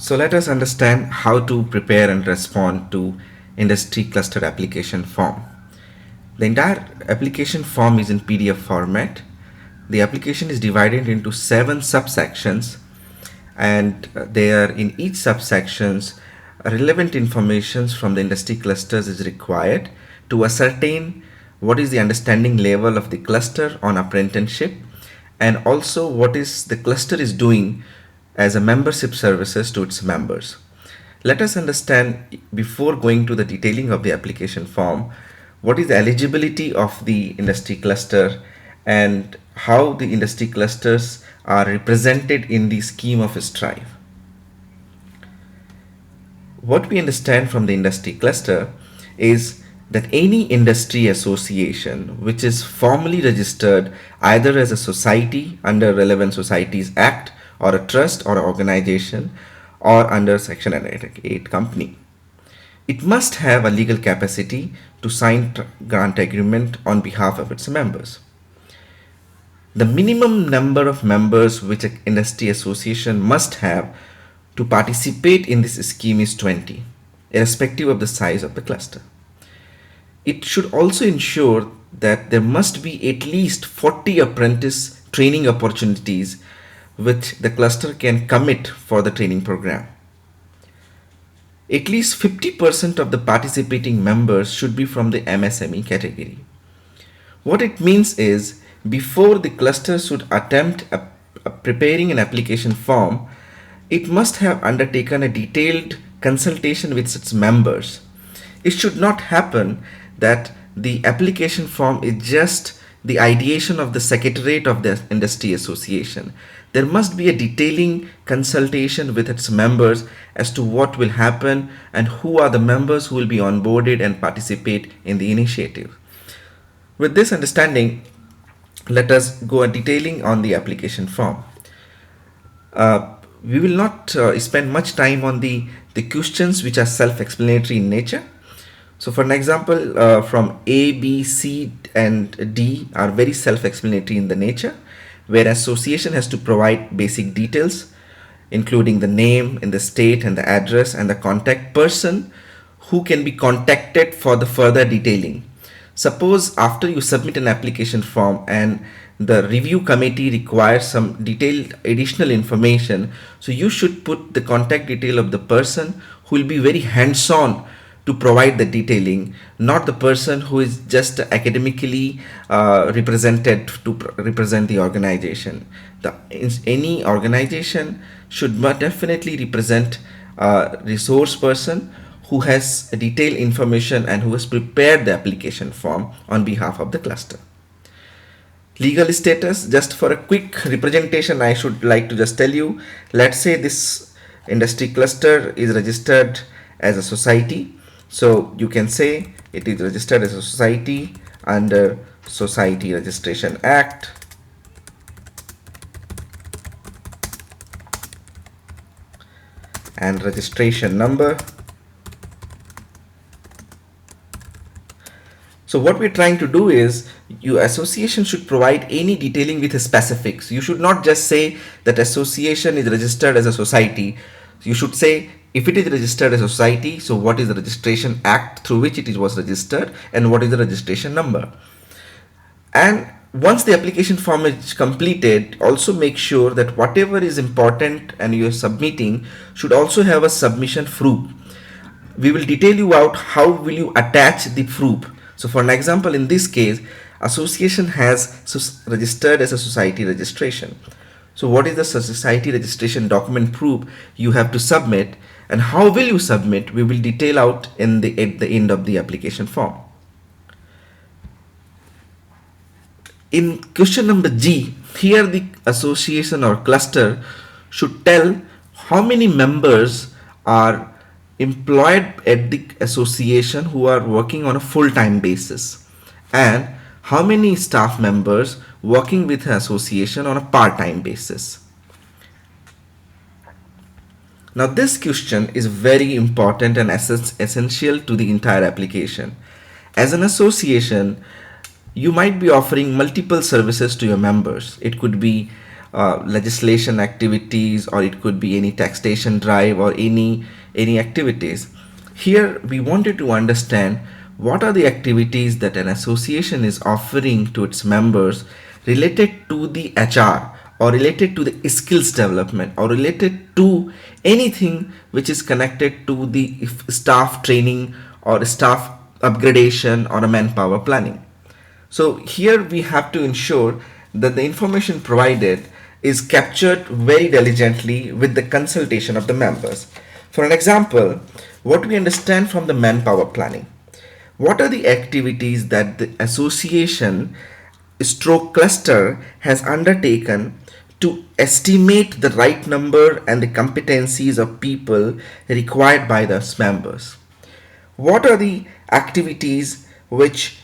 So let us understand how to prepare and respond to industry cluster application form. The entire application form is in PDF format. The application is divided into 7 subsections, and there in each subsections relevant informations from the industry clusters is required to ascertain what is the understanding level of the cluster on apprenticeship, and also what is the cluster is doing as a membership services to its members. Let us understand, before going to the detailing of the application form, what is the eligibility of the industry cluster and how the industry clusters are represented in the scheme of Strive. What we understand from the industry cluster is that any industry association which is formally registered either as a society under Relevant Societies Act, or a trust or organization, or under Section 8 company, it must have a legal capacity to sign grant agreement on behalf of its members. The minimum number of members which an industry association must have to participate in this scheme is 20, irrespective of the size of the cluster. It should also ensure that there must be at least 40 apprentice training opportunities which the cluster can commit for the training program. At least 50% of the participating members should be from the MSME category. What it means is, before the cluster should attempt preparing an application form, it must have undertaken a detailed consultation with its members. It should not happen that the application form is just the ideation of the secretariat of the industry association. There must be a detailing consultation with its members as to what will happen and who are the members who will be onboarded and participate in the initiative. With this understanding, let us go a detailing on the application form. We will not spend much time on the questions which are self-explanatory in nature. So for an example, from A, B, C and D are very self-explanatory in the nature, where association has to provide basic details, including the name and the state and the address and the contact person who can be contacted for the further detailing. Suppose after you submit an application form and the review committee requires some detailed additional information, so you should put the contact detail of the person who will be very hands-on to provide the detailing, not the person who is just academically represented to represent the organization. Any organization should definitely represent a resource person who has detailed information and who has prepared the application form on behalf of the cluster. Legal status, just for a quick representation, I should like to just tell you, let's say this industry cluster is registered as a society. So you can say it is registered as a society under Society Registration Act, and registration number. So what we're trying to do is, your association should provide any detailing with specifics. You should not just say that association is registered as a society. You should say, if it is registered as a society, so what is the registration act through which it was registered and what is the registration number. And once the application form is completed, also make sure that whatever is important and you are submitting should also have a submission proof. We will detail you out how will you attach the proof. So for an example, in this case, association has registered as a society registration. So what is the society registration document proof you have to submit, and how will you submit? We will detail out at the end of the application form. In question number G, here the association or cluster should tell how many members are employed at the association who are working on a full-time basis, and how many staff members working with the association on a part-time basis. Now this question is very important and essential to the entire application. As an association, you might be offering multiple services to your members. It could be legislation activities, or it could be any taxation drive or any activities. Here we wanted to understand what are the activities that an association is offering to its members related to the HR, or related to the skills development, or related to anything which is connected to the staff training or staff upgradation or a manpower planning. So here we have to ensure that the information provided is captured very diligently with the consultation of the members. For an example, what we understand from the manpower planning. What are the activities that the association stroke cluster has undertaken to estimate the right number and the competencies of people required by the members? What are the activities which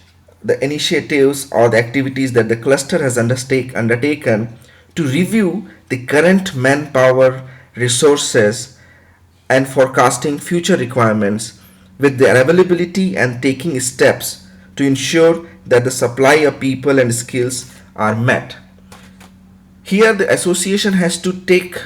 the initiatives or the activities that the cluster has undertaken to review the current manpower resources and forecasting future requirements with their availability, and taking steps to ensure that the supply of people and skills are met? Here the association has to take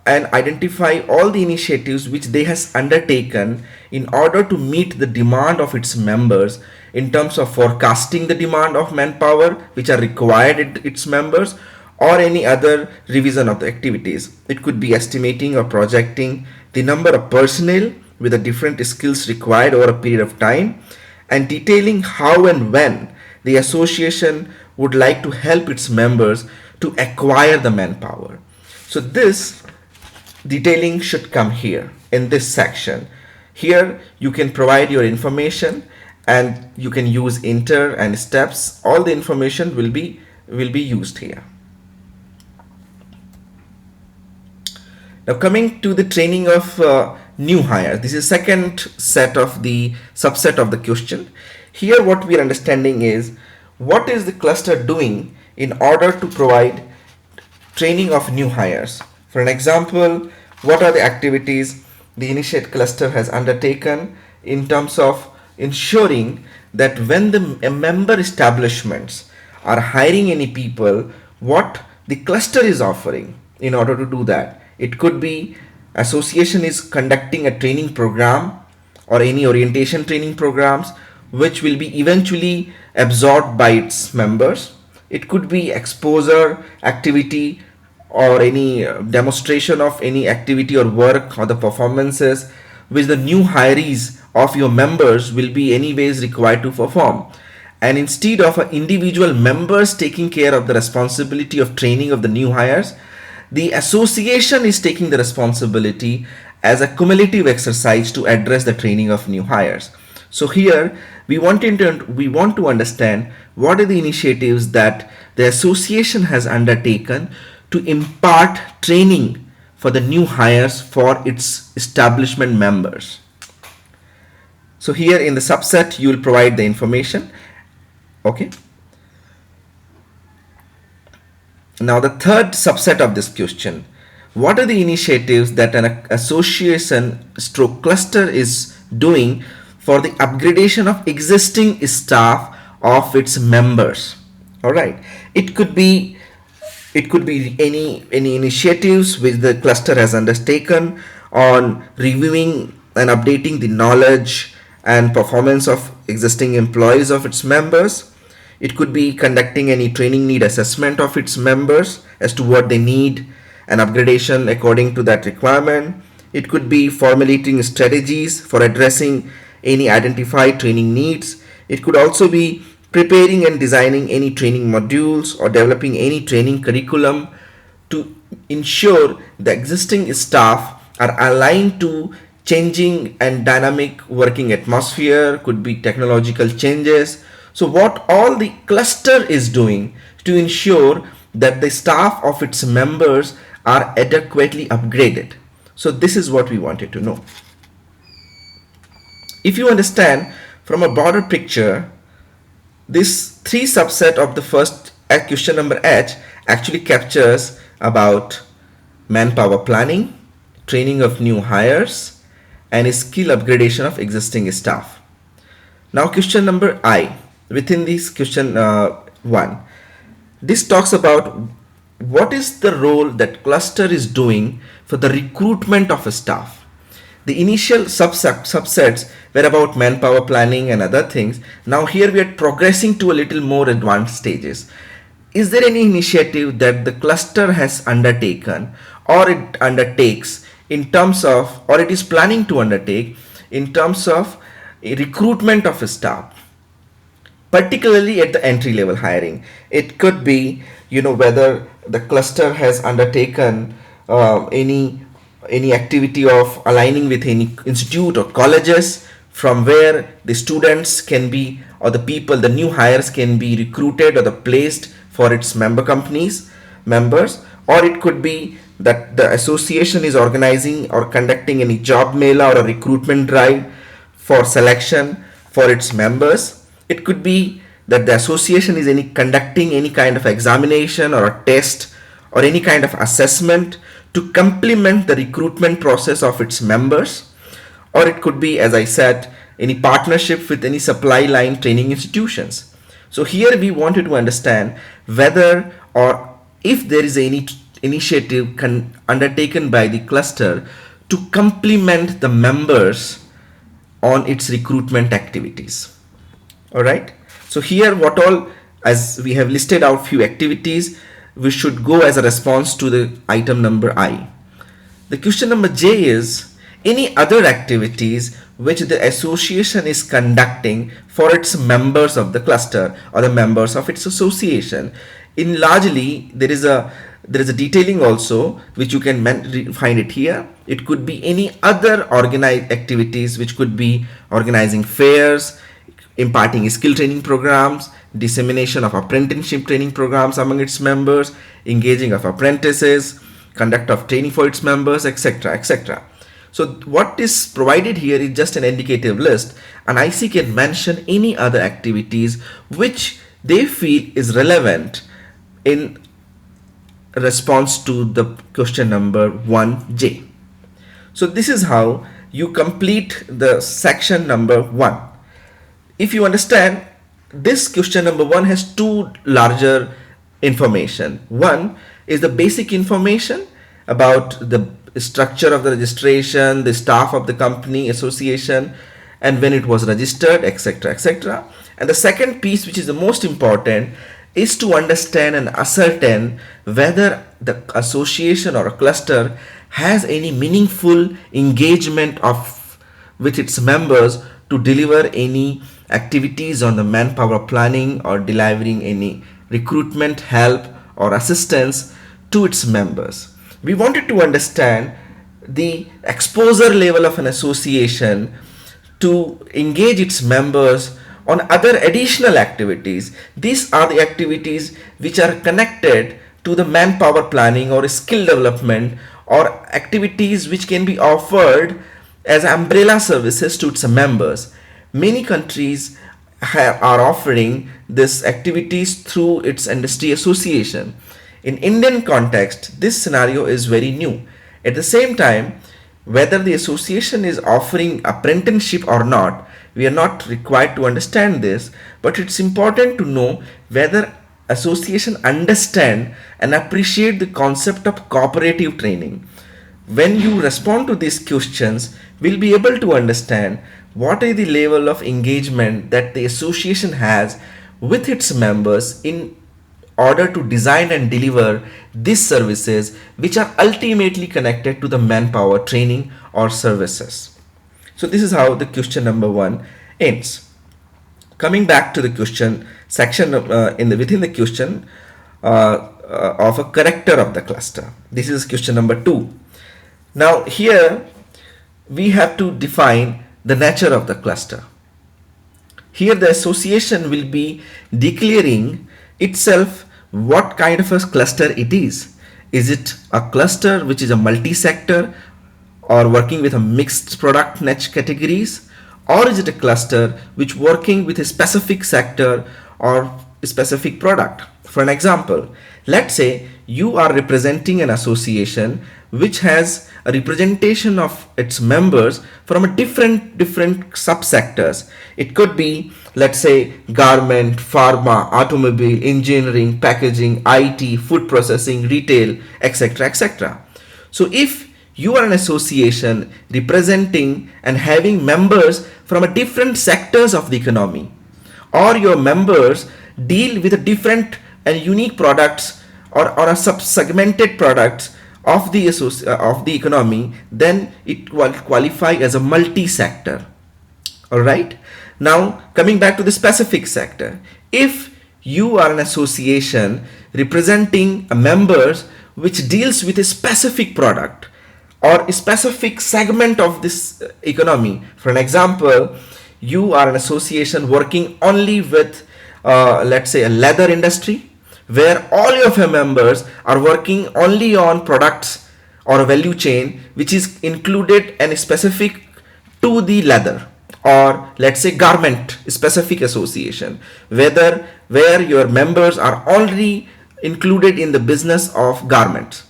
and identify all the initiatives which they has undertaken in order to meet the demand of its members in terms of forecasting the demand of manpower which are required at its members, or any other revision of the activities. It could be estimating or projecting the number of personnel with the different skills required over a period of time, and detailing how and when the association would like to help its members to acquire the manpower. So this detailing should come here in this section. Here you can provide your information and you can use enter and steps. All the information will be used here. Now coming to the training of new hire, this is second set of the subset of the question. Here what we are understanding is what is the cluster doing in order to provide training of new hires. For an example, what are the activities the initiate cluster has undertaken in terms of ensuring that when the member establishments are hiring any people, what the cluster is offering in order to do that. It could be association is conducting a training program or any orientation training programs which will be eventually absorbed by its members. It could be exposure activity or any demonstration of any activity or work or the performances which the new hirees of your members will be anyways required to perform. And instead of individual members taking care of the responsibility of training of the new hires, the association is taking the responsibility as a cumulative exercise to address the training of new hires. So here we want to understand what are the initiatives that the association has undertaken to impart training for the new hires for its establishment members. So here in the subset you will provide the information. Okay. Now the third subset of this question, what are the initiatives that an association stroke cluster is doing for the upgradation of existing staff of its members? All right, it could be any initiatives which the cluster has undertaken on reviewing and updating the knowledge and performance of existing employees of its members. It could be conducting any training need assessment of its members as to what they need and upgradation according to that requirement. It could be formulating strategies for addressing any identified training needs. It could also be preparing and designing any training modules or developing any training curriculum to ensure the existing staff are aligned to changing and dynamic working atmosphere, could be technological changes. So what all the cluster is doing to ensure that the staff of its members are adequately upgraded. So this is what we wanted to know. If you understand from a broader picture, this three subset of the first question number H actually captures about manpower planning, training of new hires, and skill upgradation of existing staff. Now question number I. Within this question 1, this talks about what is the role that cluster is doing for the recruitment of a staff. The initial subsets were about manpower planning and other things. Now here we are progressing to a little more advanced stages. Is there any initiative that the cluster has undertaken or it undertakes in terms of, or it is planning to undertake in terms of a recruitment of a staff, particularly at the entry level hiring? It could be, whether the cluster has undertaken any activity of aligning with any institute or colleges from where the students can be, or the people, the new hires can be recruited or the placed for its member companies members. Or it could be that the association is organizing or conducting any job mela or a recruitment drive for selection for its members. It could be that the association is conducting any kind of examination or a test or any kind of assessment to complement the recruitment process of its members. Or it could be, as I said, any partnership with any supply line training institutions. So here we wanted to understand whether or if there is any initiative undertaken by the cluster to complement the members on its recruitment activities. All right. So here what all, as we have listed out few activities, we should go as a response to the item number I. The question number J is any other activities which the association is conducting for its members of the cluster or the members of its association. In largely there is a detailing also which you can find it here. It could be any other organized activities which could be organizing fairs, imparting skill training programs, dissemination of apprenticeship training programs among its members, engaging of apprentices, conduct of training for its members, etc., etc. So what is provided here is just an indicative list, and IC can mention any other activities which they feel is relevant in response to the question number 1J. So this is how you complete the section number 1. If you understand, this question number 1 has two larger information. One is the basic information about the structure of the registration, the staff of the company, association, and when it was registered, etc., etc. And the second piece, which is the most important, is to understand and ascertain whether the association or a cluster has any meaningful engagement with its members to deliver any activities on the manpower planning or delivering any recruitment help or assistance to its members. We wanted to understand the exposure level of an association to engage its members on other additional activities. These are the activities which are connected to the manpower planning or skill development, or activities which can be offered as umbrella services to its members. Many countries are offering these activities through its industry association. In Indian context, this scenario is very new. At the same time, whether the association is offering apprenticeship or not, we are not required to understand this, but it's important to know whether association understand and appreciate the concept of cooperative training. When you respond to these questions, we'll be able to understand what is the level of engagement that the association has with its members in order to design and deliver these services, which are ultimately connected to the manpower training or services. So this is how the question number 1 ends. Coming back to the question section within the question of a character of the cluster. This is question number 2. Now here we have to define the nature of the cluster. Here the association will be declaring itself what kind of a cluster it is. Is it a cluster which is a multi-sector or working with a mixed product niche categories, or is it a cluster which working with a specific sector or a specific product? For an example, Let's say you are representing an association which has a representation of its members from a different subsectors. It could be, let's say, garment, pharma, automobile, engineering, packaging, IT, food processing, retail, etc., etc. So if you are an association representing and having members from a different sectors of the economy, or your members deal with a different and unique products, or a sub-segmented products of the of the economy, then it will qualify as a multi-sector. All right. Now coming back to the specific sector, if you are an association representing a members which deals with a specific product or a specific segment of this economy, for an example, you are an association working only with let's say a leather industry, where all of your members are working only on products or a value chain which is included and specific to the leather, or let's say garment specific association, where your members are already included in the business of garments.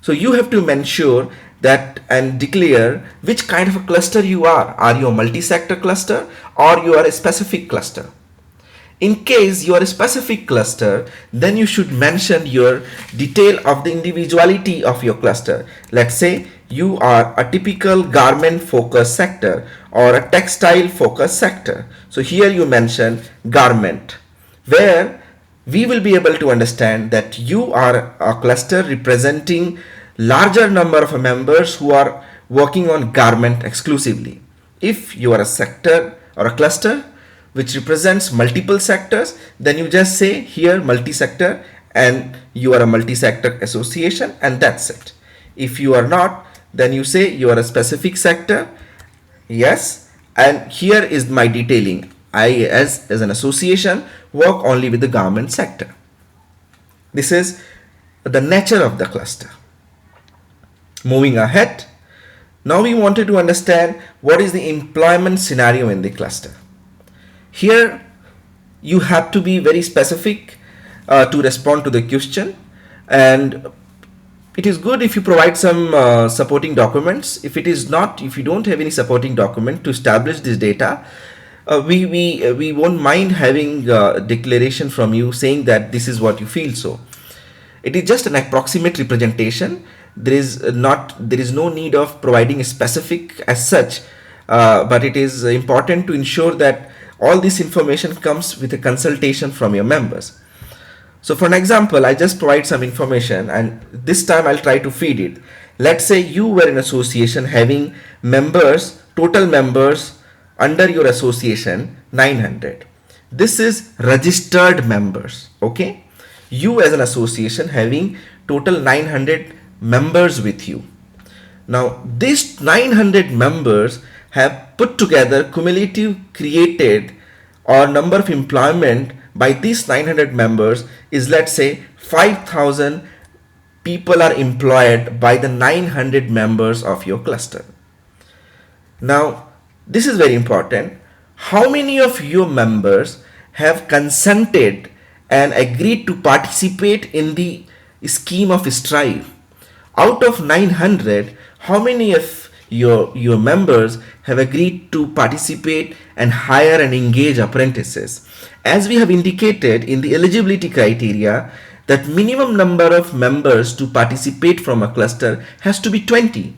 So you have to ensure that and declare which kind of a cluster you are. Are you a multi-sector cluster or you are a specific cluster? In case you are a specific cluster, then you should mention your detail of the individuality of your cluster. Let's say you are a typical garment focused sector or a textile focused sector. So here you mention garment, where we will be able to understand that you are a cluster representing larger number of members who are working on garment exclusively. If you are a sector or a cluster which represents multiple sectors, then you just say here multi-sector and you are a multi-sector association, and that's it. If you are not, then you say you are a specific sector. Yes, and here is my detailing. I as an association work only with the garment sector. This is the nature of the cluster. Moving ahead, now we wanted to understand what is the employment scenario in the cluster. Here you have to be very specific to respond to the question, and it is good if you provide some supporting documents. If it is not, if you don't have any supporting document to establish this data, we won't mind having a declaration from you saying that this is what you feel. So it is just an approximate representation. There is no need of providing a specific as such, but it is important to ensure that all this information comes with a consultation from your members. So for an example, I just provide some information and this time I'll try to feed it. Let's say you were an association having members, total members under your association 900. This is registered members. Okay. You as an association having total 900 members with you. Now these 900 members have put together cumulative created or number of employment by these 900 members is, let's say, 5,000 people are employed by the 900 members of your cluster. Now this is very important. How many of your members have consented and agreed to participate in the scheme of strive? Out of 900, how many of your members have agreed to participate and hire and engage apprentices? As we have indicated in the eligibility criteria, that minimum number of members to participate from a cluster has to be 20.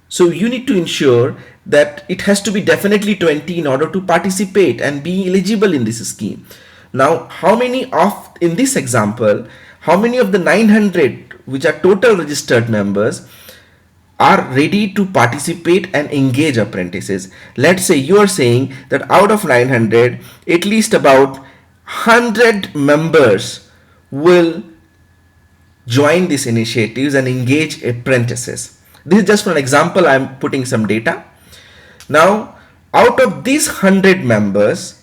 So you need to ensure that it has to be definitely 20 in order to participate and be eligible in this scheme. Now, how many of, in this example, how many of the 900 which are total registered members are ready to participate and engage apprentices? Let's say you are saying that out of 900, at least about 100 members will join these initiatives and engage apprentices. This is just for an example. I am putting some data. Now, out of these 100 members,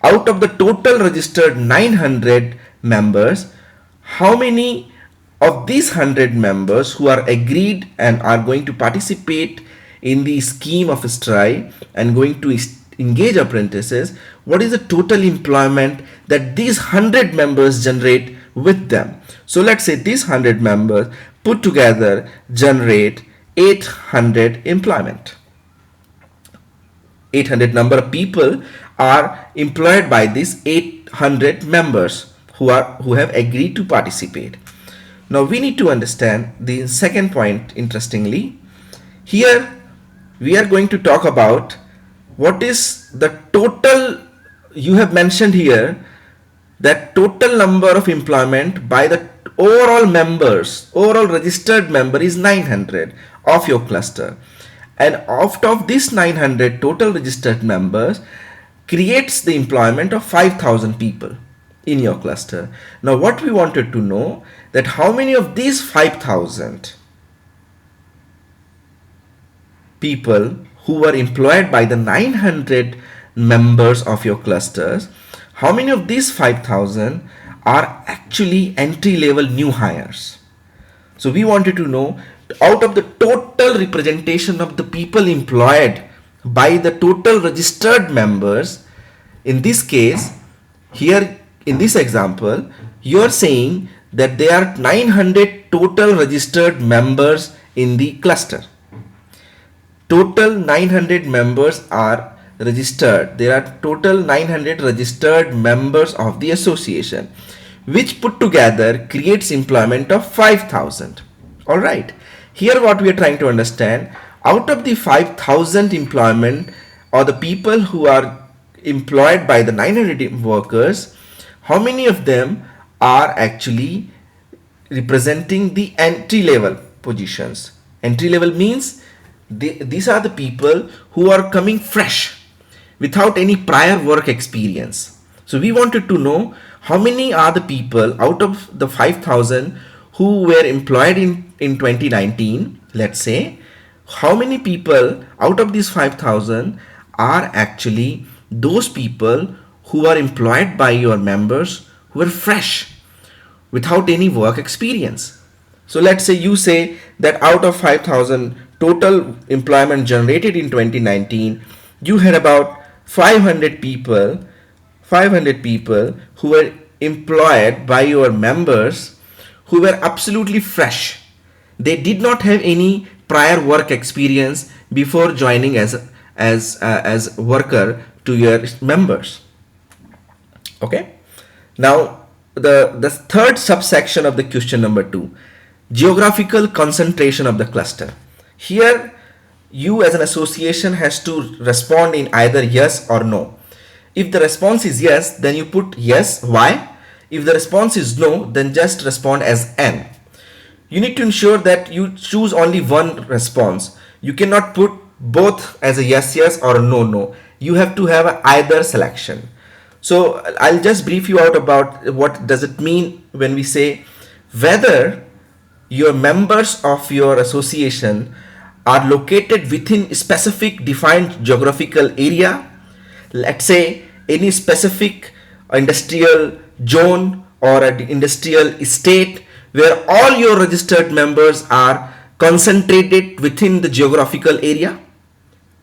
out of the total registered 900 members, how many of these 100 members who are agreed and are going to participate in the scheme of strive and going to engage apprentices, what is the total employment that these 100 members generate with them. So let's say these 100 members put together generate 800 employment. 800 number of people are employed by these 800 members who have agreed to participate. Now we need to understand the second point. Interestingly, here we are going to talk about what is the total. You have mentioned here that total number of employment by the overall registered member is 900 of your cluster, and out of this 900 total registered members creates the employment of 5,000 people in your cluster. Now what we wanted to know, that how many of these 5,000 people who were employed by the 900 members of your clusters, how many of these 5,000 are actually entry level new hires. So we wanted to know, out of the total representation of the people employed by the total registered members, in this case, here in this example, you are saying that there are 900 total registered members in the cluster. Total 900 members are registered. There are total 900 registered members of the association, which put together creates employment of 5,000. All right. Here what we are trying to understand, out of the 5,000 employment or the people who are employed by the 900 workers, how many of them are actually representing the entry level positions. Entry level means these are the people who are coming fresh without any prior work experience. So we wanted to know how many are the people out of the 5,000 who were employed in 2019, let's say, how many people out of these 5,000 are actually those people who are employed by your members who are fresh without any work experience. So let's say you say that out of 5,000 total employment generated in 2019, you had about 500 people who were employed by your members who were absolutely fresh. They did not have any prior work experience before joining as worker to your members. Okay. Now the third subsection of the question number 2, geographical concentration of the cluster. Here you as an association has to respond in either yes or no. If the response is yes, then you put yes. Why? If the response is no, then just respond as N. You need to ensure that you choose only one response. You cannot put both as a yes yes or a no no. You have to have either selection. So I'll just brief you out about what does it mean when we say whether your members of your association are located within specific defined geographical area, let's say any specific industrial zone or an industrial estate where all your registered members are concentrated within the geographical area,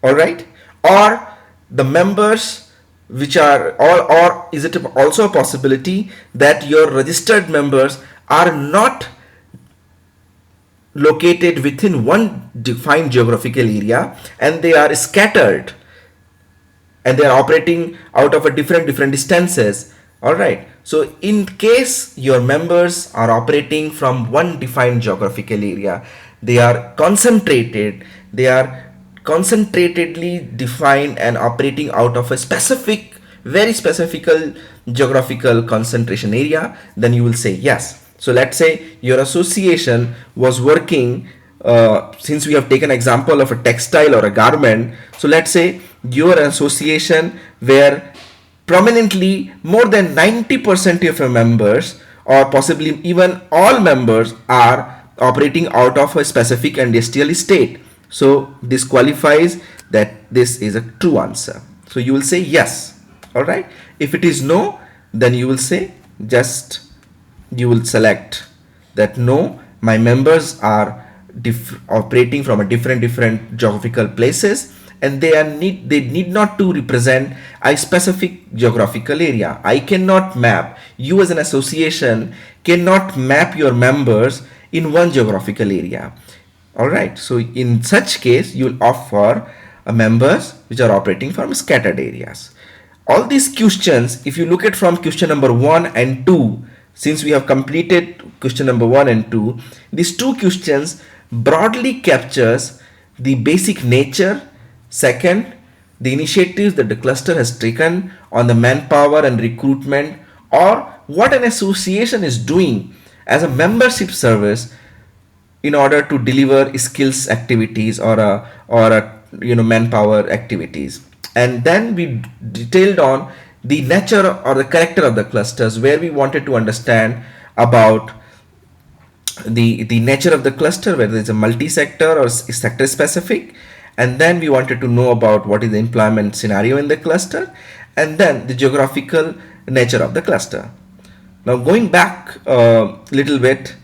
all right, or the members which are, or is it also a possibility that your registered members are not located within one defined geographical area and they are scattered and they are operating out of a different distances. All right, so in case your members are operating from one defined geographical area, they are concentratedly defined and operating out of a specific, very specific geographical concentration area, then you will say yes. So let's say your association was working, since we have taken example of a textile or a garment, so let's say your association where prominently more than 90% of your members or possibly even all members are operating out of a specific industrial estate. So this qualifies that this is a true answer. So you will say yes. All right. If it is no, then you will say you will select that no, my members are operating from a different geographical places and they need not to represent a specific geographical area. I cannot map, you as an association cannot map your members in one geographical area. All right, so in such case you will opt for members which are operating from scattered areas. All these questions, if you look at from question number 1 and 2, since we have completed question number 1 and 2, these two questions broadly captures the basic nature, second, the initiatives that the cluster has taken on the manpower and recruitment, or what an association is doing as a membership service in order to deliver skills activities or manpower activities. And then we detailed on the nature or the character of the clusters, where we wanted to understand about the nature of the cluster, whether it's a multi-sector or sector specific, and then we wanted to know about what is the employment scenario in the cluster, and then the geographical nature of the cluster. Now going back a little bit,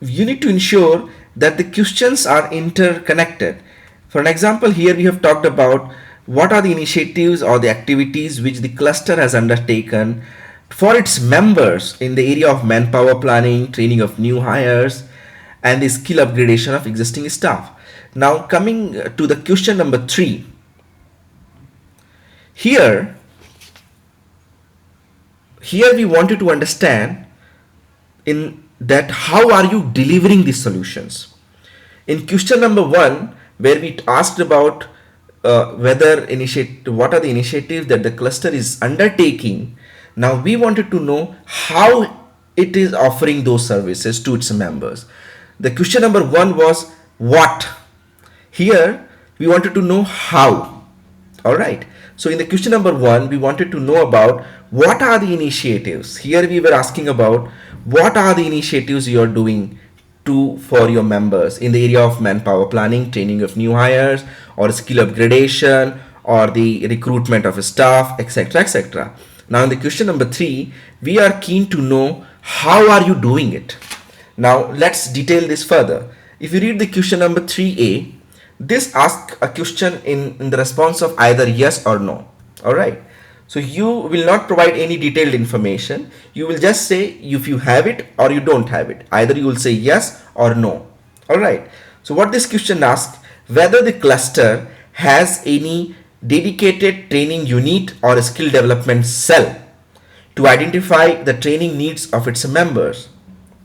you need to ensure that the questions are interconnected. For an example, here we have talked about what are the initiatives or the activities which the cluster has undertaken for its members in the area of manpower planning, training of new hires, and the skill upgradation of existing staff. Now coming to the question number 3. Here we wanted to understand in that how are you delivering these solutions. In question number 1, where we asked about what are the initiatives that the cluster is undertaking. Now we wanted to know how it is offering those services to its members. The question number 1 was what. Here we wanted to know how. All right. So in the question number 1, we wanted to know about what are the initiatives. Here we were asking about what are the initiatives you are doing for your members in the area of manpower planning, training of new hires, or skill upgradation, or the recruitment of staff, etc., etc. Now in the question number 3, we are keen to know how are you doing it. Now let's detail this further. If you read the question number 3A, this asks a question in the response of either yes or no. All right. So you will not provide any detailed information. You will just say if you have it or you don't have it. Either you will say yes or no. All right. So what this question asks, whether the cluster has any dedicated training unit or a skill development cell to identify the training needs of its members.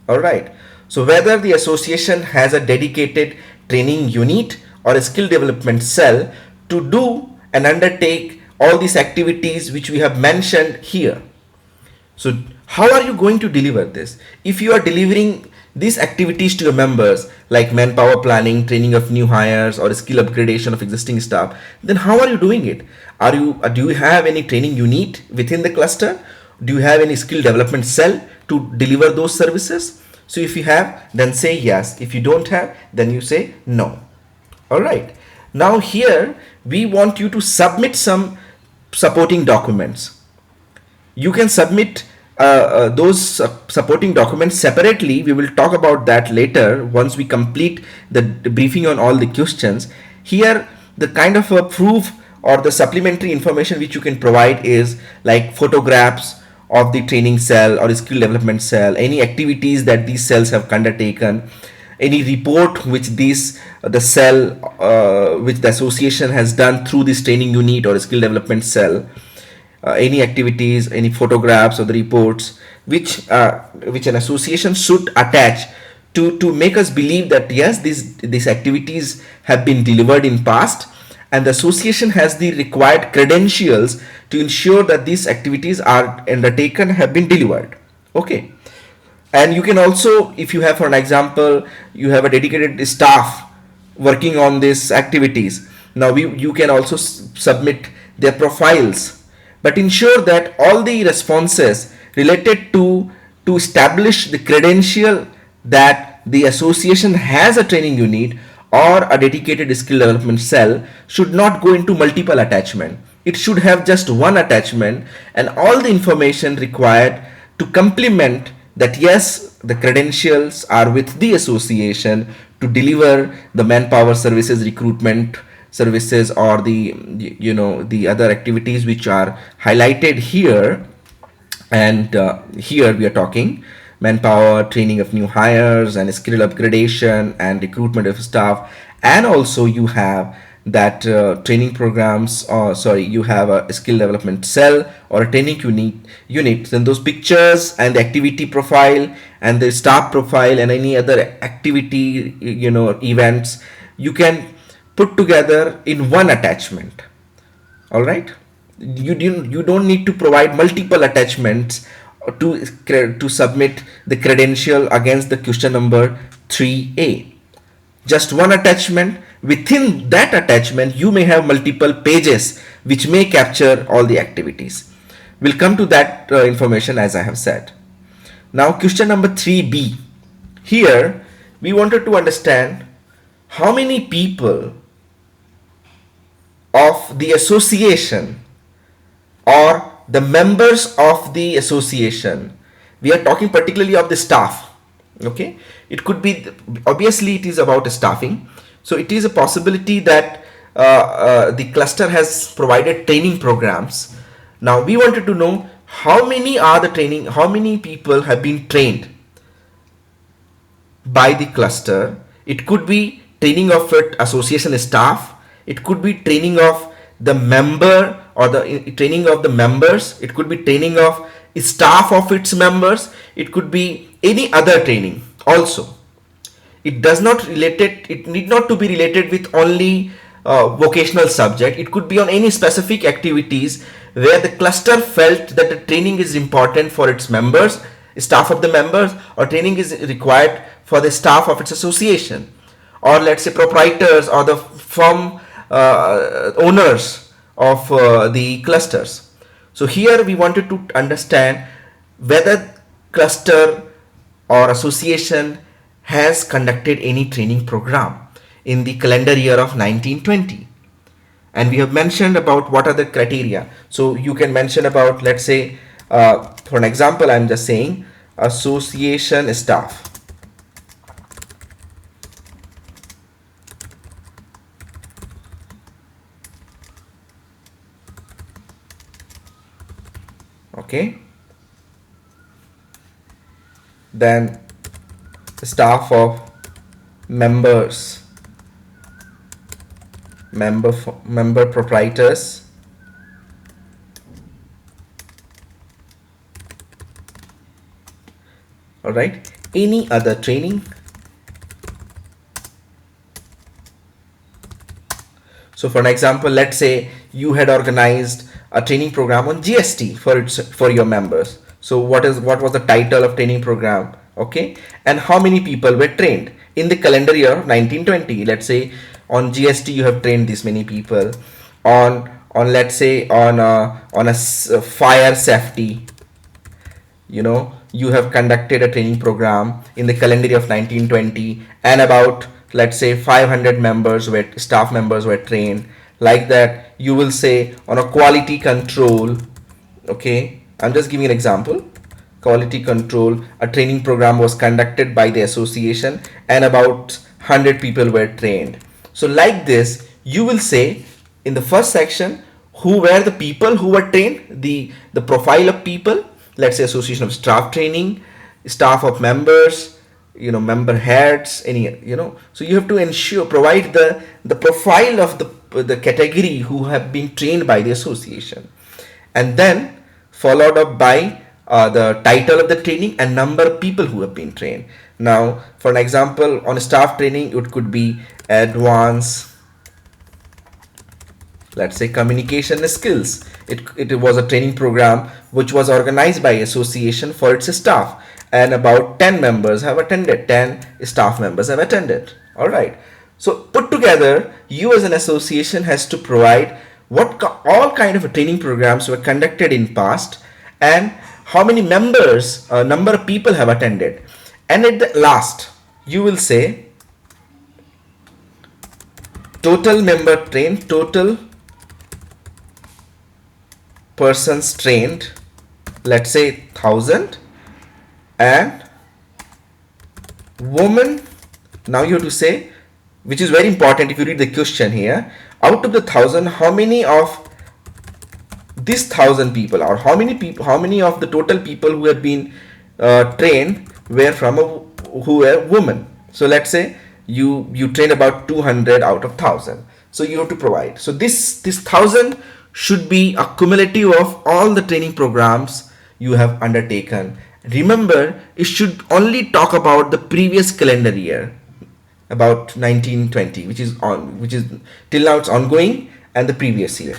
All right. So whether the association has a dedicated training unit or a skill development cell to do and undertake all these activities which we have mentioned here. So how are you going to deliver this? If you are delivering these activities to your members like manpower planning, training of new hires, or skill upgradation of existing staff, then how are you doing it? Do you have any training unit within the cluster? Do you have any skill development cell to deliver those services? So if you have, then say yes. If you don't have, then you say no. All right. Now here we want you to submit some supporting documents. You can submit those supporting documents separately. We will talk about that later once we complete the briefing on all the questions. Here the kind of a proof or the supplementary information which you can provide is like photographs of the training cell or skill development cell, any activities that these cells have undertaken, any report which the cell which the association has done through this training unit or skill development cell, any activities, any photographs or the reports which an association should attach to make us believe that yes, these activities have been delivered in past, and the association has the required credentials to ensure that these activities are undertaken, have been delivered. Okay. And you can also, if you have, for an example, you have a dedicated staff working on these activities. Now you can also submit their profiles, but ensure that all the responses related to establish the credential that the association has a training unit or a dedicated skill development cell should not go into multiple attachment. It should have just one attachment and all the information required to complement that yes, the credentials are with the association to deliver the manpower services, recruitment services, or the the other activities which are highlighted here. And here we are talking manpower, training of new hires, and skill upgradation, and recruitment of staff. And also you have that training programs, or sorry, you have a skill development cell or a training unit. Then those pictures and the activity profile and the staff profile and any other activity, events, you can put together in one attachment. All right, you don't need to provide multiple attachments to submit the credential against the question number 3A. Just one attachment. Within that attachment you may have multiple pages which may capture all the activities. We'll come to that information as I have said. Now question number 3B. Here we wanted to understand how many people of the association or the members of the association. We are talking particularly of the staff. Okay, it could be, obviously it is about staffing, so it is a possibility that the cluster has provided training programs. Now we wanted to know how many people have been trained by the cluster. It could be training of association staff, it could be training of the member or the training of the members, it could be training of staff of its members, it could be any other training also. It does not related, it need not to be related with only vocational subject. It could be on any specific activities where the cluster felt that the training is important for its members, staff of the members, or training is required for the staff of its association, or let's say proprietors or the firm owners of the clusters. So here we wanted to understand whether cluster or association has conducted any training program in the calendar year of 1920. And we have mentioned about what are the criteria. So you can mention about, let's say, for an example, I'm just saying association staff. Okay, then staff of members, member proprietors, all right, any other training. So for an example, let's say you had organized a training program on GST for your members. So what was the title of training program? Okay, and how many people were trained in the calendar year of 1920? Let's say on GST you have trained this many people. On let's say on a fire safety, you have conducted a training program in the calendar year of 1920, and about, let's say, 500 staff members were trained. Like that, you will say on a quality control. Okay, I'm just giving an example. Quality control, a training program was conducted by the association and about 100 people were trained. So like this, you will say in the first section who were the people who were trained, the profile of people, let's say association of staff training, staff of members, member heads, any, so you have to provide the profile of the category who have been trained by the association, and then followed up by the title of the training and number of people who have been trained. Now for an example, on staff training, it could be advanced, let's say, communication skills. It was a training program which was organized by association for its staff, and about 10 members have attended, 10 staff members have attended. All right, so put together, you as an association has to provide all kind of training programs were conducted in past, and how many members, number of people have attended. And at the last you will say total member trained, total persons trained, let's say 1000, and women Now you have to say, which is very important if you read the question here, out of the 1,000, how many of this 1,000 people, or how many people, how many of the total people who have been trained were from who were women. So let's say you train about 200 out of 1,000, so you have to provide. So this 1,000 should be a cumulative of all the training programs you have undertaken. Remember, it should only talk about the previous calendar year, about 1920, which is till now it's ongoing, and the previous year.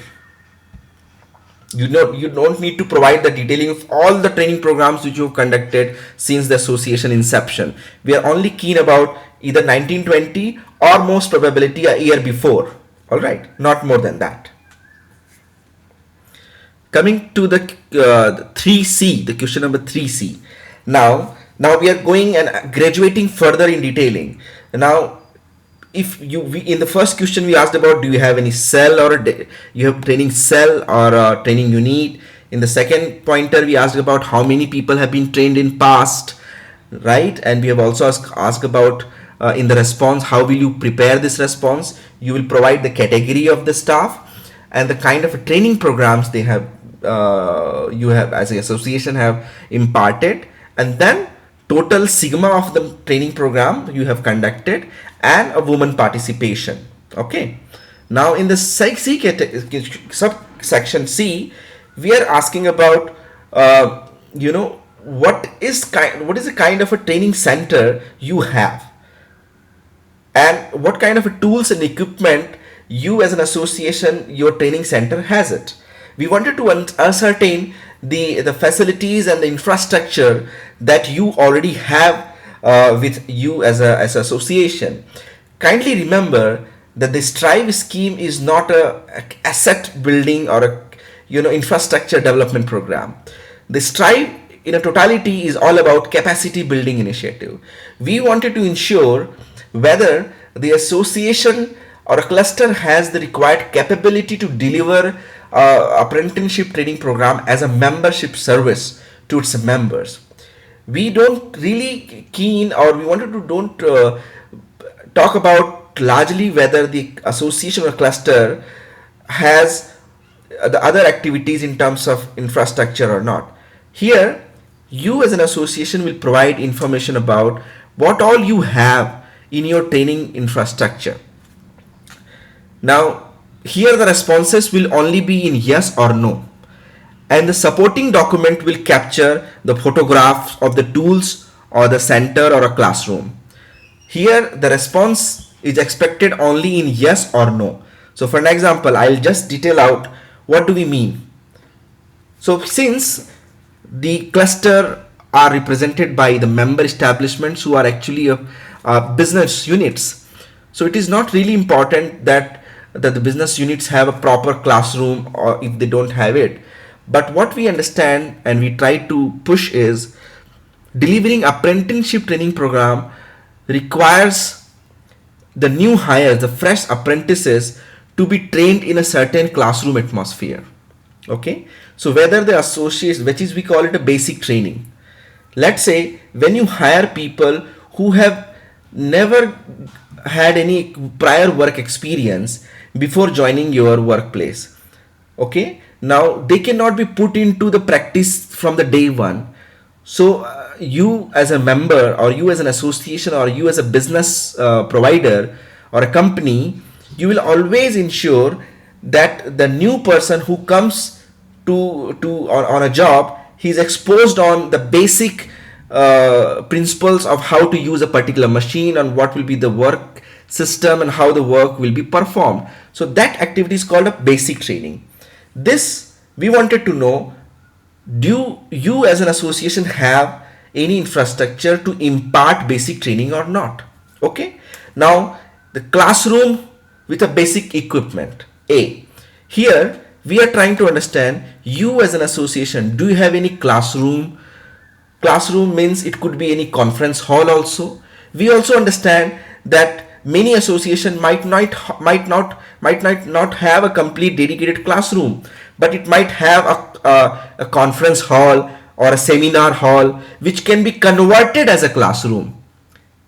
You don't need to provide the detailing of all the training programs which you've conducted since the association inception. We are only keen about either 1920 or most probability a year before. All right, not more than that. Coming to the 3C, the question number 3C. Now we are going and graduating further in detailing. Now, if in the first question we asked about, do you have any cell or you have training cell or a training unit. In the second pointer we asked about how many people have been trained in past, right? And we have also asked about in the response, how will you prepare this response. You will provide the category of the staff and the kind of training programs they have, you have as an association have imparted, and then total sigma of the training program you have conducted, and a woman participation. Okay. Now in the subsection C, we are asking about what is the kind of a training center you have, and what kind of a tools and equipment you as an association, your training center has it. We wanted to ascertain the facilities and the infrastructure that you already have with you as an association. Kindly remember that the Strive scheme is not a asset building or a infrastructure development program. The Strive in a totality is all about capacity building initiative. We wanted to ensure whether the association or a cluster has the required capability to deliver apprenticeship training program as a membership service to its members. We don't really keen, or we wanted to don't talk about largely whether the association or cluster has the other activities in terms of infrastructure or not. Here you as an association will provide information about what all you have in your training infrastructure. Now here the responses will only be in yes or no, and the supporting document will capture the photographs of the tools or the center or a classroom. Here the response is expected only in yes or no. So for an example, I'll just detail out what do we mean. So since the cluster are represented by the member establishments who are actually business units, so it is not really important that the business units have a proper classroom, or if they don't have it. But what we understand and we try to push is delivering apprenticeship training program requires the new hires, the fresh apprentices, to be trained in a certain classroom atmosphere. Okay, so whether the associates, which is we call it a basic training. Let's say when you hire people who have never had any prior work experience before joining your workplace, okay, now they cannot be put into the practice from the day one. So you as a member, or you as an association, or you as a business provider or a company, you will always ensure that the new person who comes on a job, he is exposed on the basic principles of how to use a particular machine, and what will be the work system and how the work will be performed. So that activity is called a basic training. This we wanted to know, do you as an association have any infrastructure to impart basic training or not? Okay, now the classroom with a basic equipment. Here we are trying to understand, you as an association, do you have any classroom? Classroom means it could be any conference hall also. We also understand that many association might not have a complete dedicated classroom, but it might have a conference hall or a seminar hall which can be converted as a classroom,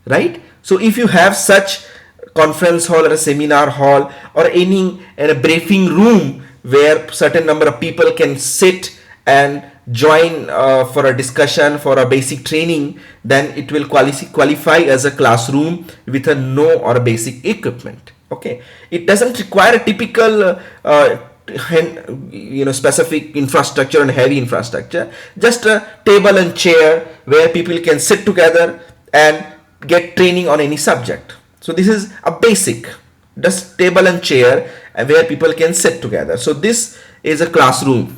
right? So if you have such conference hall or a seminar hall or any in a briefing room where certain number of people can sit and join for a discussion for a basic training, then it will qualify as a classroom with a no or a basic equipment. Okay, it doesn't require a typical specific infrastructure and heavy infrastructure, just a table and chair where people can sit together and get training on any subject. So this is a basic, just table and chair where people can sit together. So this is a classroom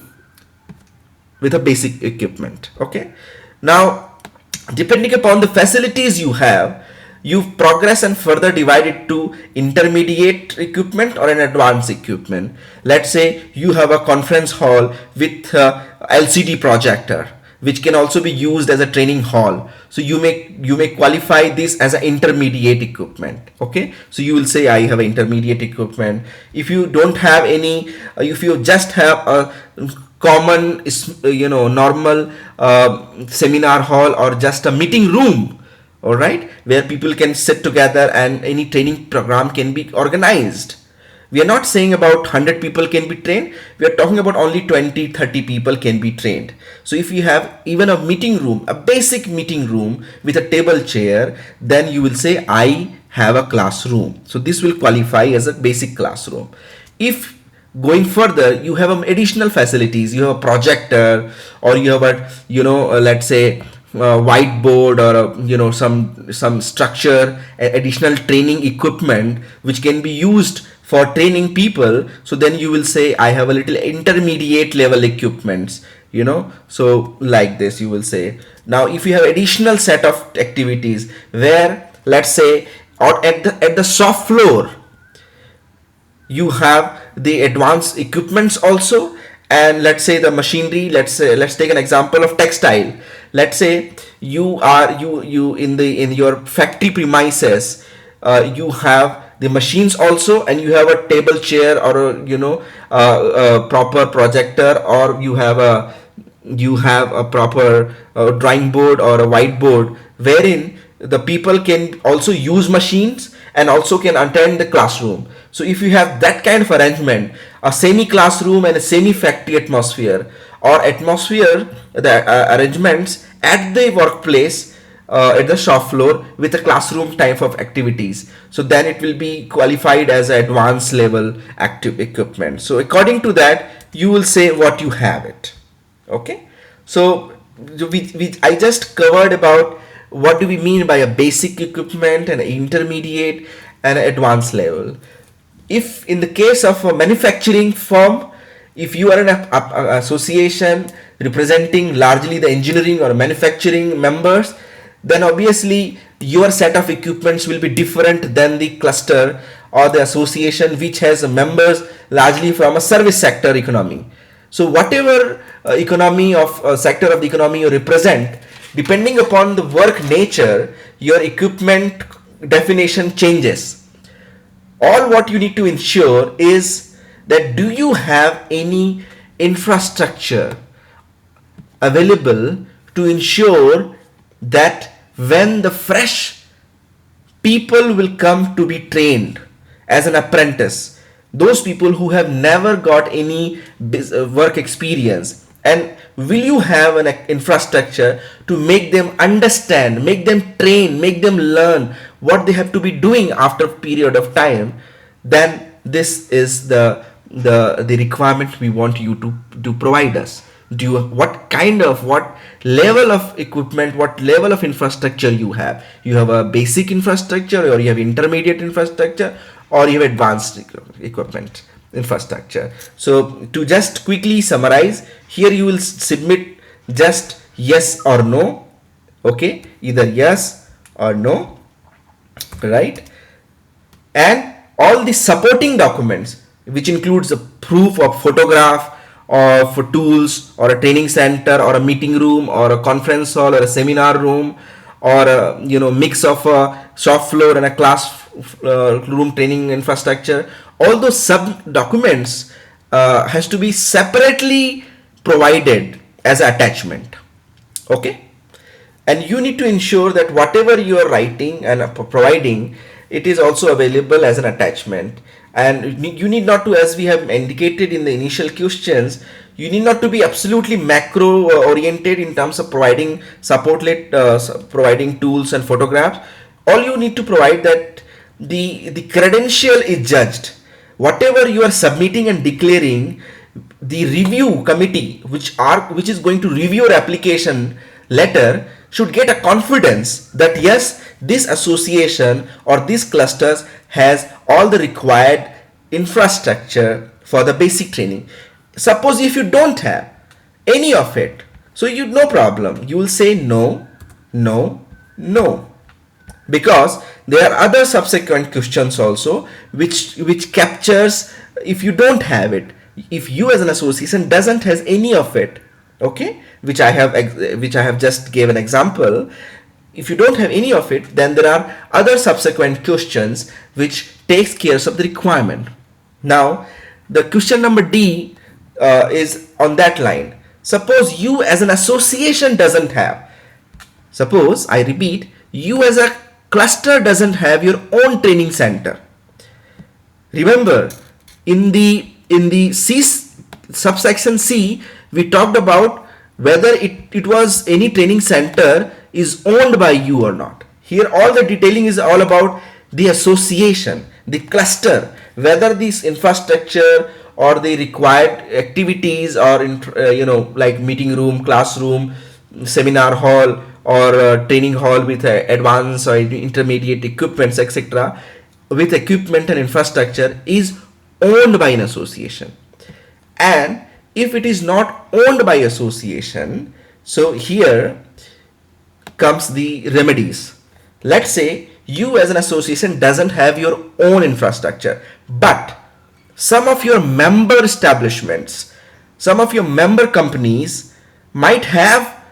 with a basic equipment. Okay, now depending upon the facilities you have, you progress and further divide it to intermediate equipment or an advanced equipment. Let's say you have a conference hall with LCD projector, which can also be used as a training hall. So you may qualify this as an intermediate equipment. Okay, so you will say I have an intermediate equipment. If you don't have any, if you just have a common normal seminar hall or just a meeting room, all right, where people can sit together and any training program can be organized. We are not saying about 100 people can be trained. We are talking about only 20-30 people can be trained. So if you have even a meeting room, a basic meeting room with a table chair, then you will say I have a classroom. So this will qualify as a basic classroom. If going further, you have additional facilities, you have a projector, or you have a let's say whiteboard, or some structure, additional training equipment which can be used for training people. So then you will say I have a little intermediate level equipments, so like this you will say. Now if you have additional set of activities where, let's say, or at the shop floor you have the advanced equipments also, and let's say the machinery, let's take an example of textile. Let's say you in your factory premises, you have the machines also, and you have a table chair or a proper projector, or you have a proper drawing board or a whiteboard wherein the people can also use machines and also can attend the classroom. So if you have that kind of arrangement, a semi classroom and a semi factory atmosphere, or atmosphere, the arrangements at the workplace, at the shop floor with a classroom type of activities, so then it will be qualified as advanced level active equipment. So according to that you will say what you have it. Okay, so I just covered about what do we mean by a basic equipment and intermediate and advanced level. If in the case of a manufacturing firm, if you are an association representing largely the engineering or manufacturing members, then obviously your set of equipments will be different than the cluster or the association which has members largely from a service sector economy. So whatever economy of sector of the economy you represent, depending upon the work nature, your equipment definition changes. All what you need to ensure is that do you have any infrastructure available to ensure that when the fresh people will come to be trained as an apprentice, those people who have never got any work experience, and will you have an infrastructure to make them understand, make them train, make them learn what they have to be doing after a period of time, then this is the requirement we want you to provide us. What level of equipment, what level of infrastructure you have. You have a basic infrastructure, or you have intermediate infrastructure, or you have advanced equipment infrastructure. So to just quickly summarize, here you will submit just yes or no. Okay, either yes or no, right? And all the supporting documents, which includes a proof of photograph or for tools, or a training center, or a meeting room, or a conference hall, or a seminar room, or a mix of a shop floor and a class room training infrastructure. All those sub documents has to be separately provided as attachment. Okay. and you need to ensure that whatever you are writing and providing, it is also available as an attachment. And you need not to, as we have indicated in the initial questions, you need not to be absolutely macro oriented in terms of providing providing tools and photographs. All you need to provide that the credential is judged. Whatever you are submitting and declaring, the review committee which is going to review your application letter should get a confidence that yes, this association or these clusters has all the required infrastructure for the basic training. Suppose if you don't have any of it, so you, no problem, you will say no, no, no, because there are other subsequent questions also which captures if you don't have it, if you as an association doesn't has any of it, okay, which I have just gave an example. If you don't have any of it, then there are other subsequent questions which takes care of the requirement. Now the question number D is on that line. Suppose you as an association doesn't have, suppose I repeat, you as a cluster doesn't have your own training center. Remember, in the C subsection C, we talked about whether it was any training center is owned by you or not. Here all the detailing is all about the association, the cluster, whether this infrastructure or the required activities or like meeting room, classroom, seminar hall, or training hall with advanced or intermediate equipments, etc., with equipment and infrastructure is owned by an association. And if it is not owned by association, so here comes the remedies. Let's say you as an association doesn't have your own infrastructure, but some of your member establishments, some of your member companies might have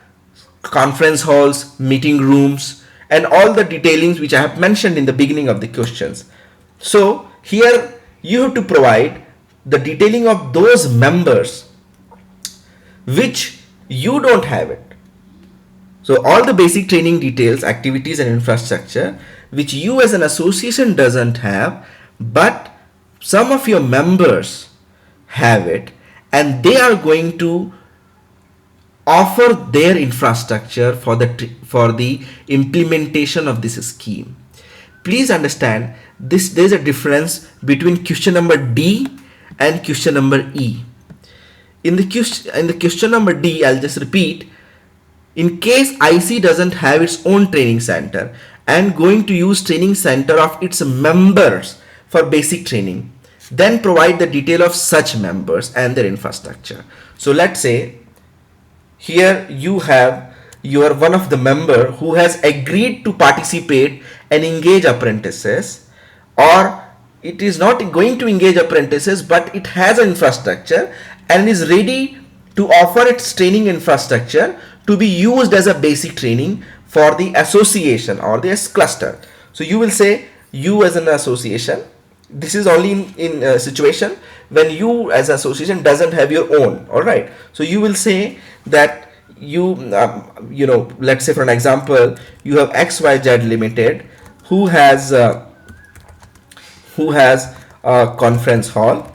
conference halls, meeting rooms, and all the detailings which I have mentioned in the beginning of the questions. So here you have to provide the detailing of those members which you don't have it. So all the basic training details, activities and infrastructure which you as an association doesn't have, but some of your members have it, and they are going to offer their infrastructure for the implementation of this scheme. Please understand this, there is a difference between question number D and question number E. In the question number D, I'll just repeat, in case IC doesn't have its own training center and going to use training center of its members for basic training, then provide the detail of such members and their infrastructure. So let's say here you are one of the member who has agreed to participate and engage apprentices, or it is not going to engage apprentices but it has an infrastructure and is ready to offer its training infrastructure to be used as a basic training for the association or the cluster. So you will say you as an association, this is only in a situation when you as an association doesn't have your own. All right, so you will say that you let's say for an example, you have XYZ Limited who has a conference hall,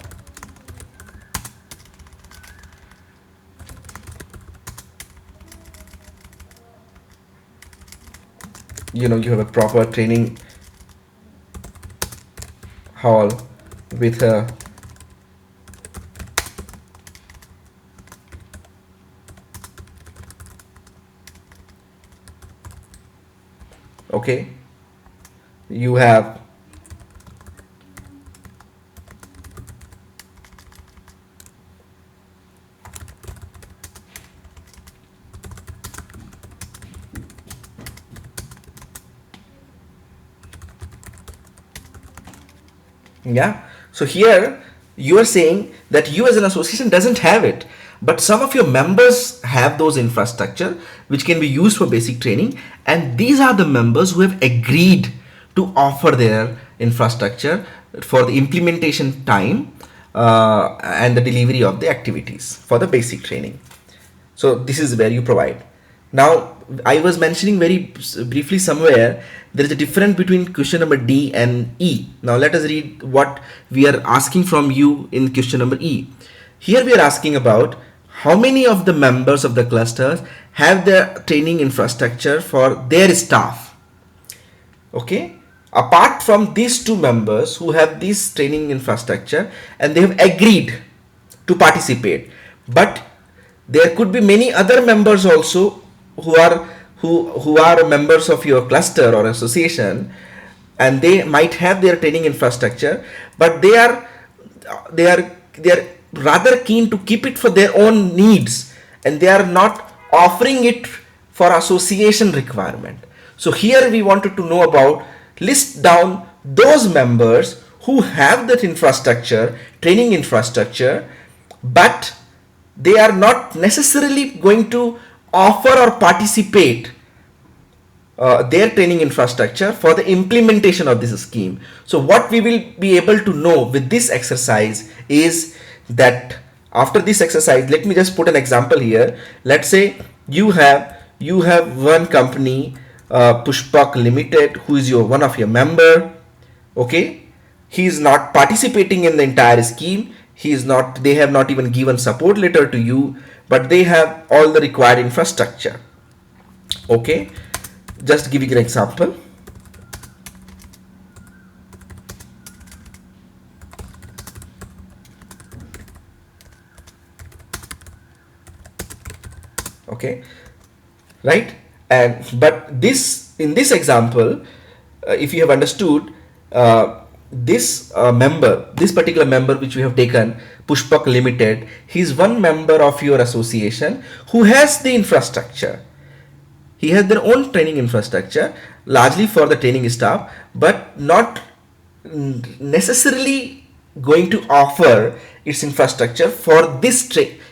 you have a proper training hall with a okay, you have yeah. So here you are saying that you as an association doesn't have it, but some of your members have those infrastructure which can be used for basic training, and these are the members who have agreed to offer their infrastructure for the implementation time and the delivery of the activities for the basic training. So this is where you provide. Now, I was mentioning very briefly somewhere there is a difference between question number D and E. Now, let us read what we are asking from you in question number E. Here we are asking about how many of the members of the clusters have their training infrastructure for their staff. Okay, apart from these two members who have this training infrastructure and they have agreed to participate, but there could be many other members also who are members of your cluster or association, and they might have their training infrastructure, but they are rather keen to keep it for their own needs, and they are not offering it for association requirement. So here we wanted to know about, list down those members who have that infrastructure, training infrastructure, but they are not necessarily going to offer or participate their training infrastructure for the implementation of this scheme. So what we will be able to know with this exercise is that after this exercise, let me just put an example here. Let's say you have one company, Pushpak Limited, who is one of your member. Okay, he is not participating in the entire scheme. They have not even given support letter to you, but they have all the required infrastructure. Okay, just giving an example. Okay, right? And but this, in this example, if you have understood, this particular member which we have taken, Pushpak Limited, he is one member of your association who has the infrastructure. He has their own training infrastructure, largely for the training staff, but not necessarily going to offer its infrastructure for this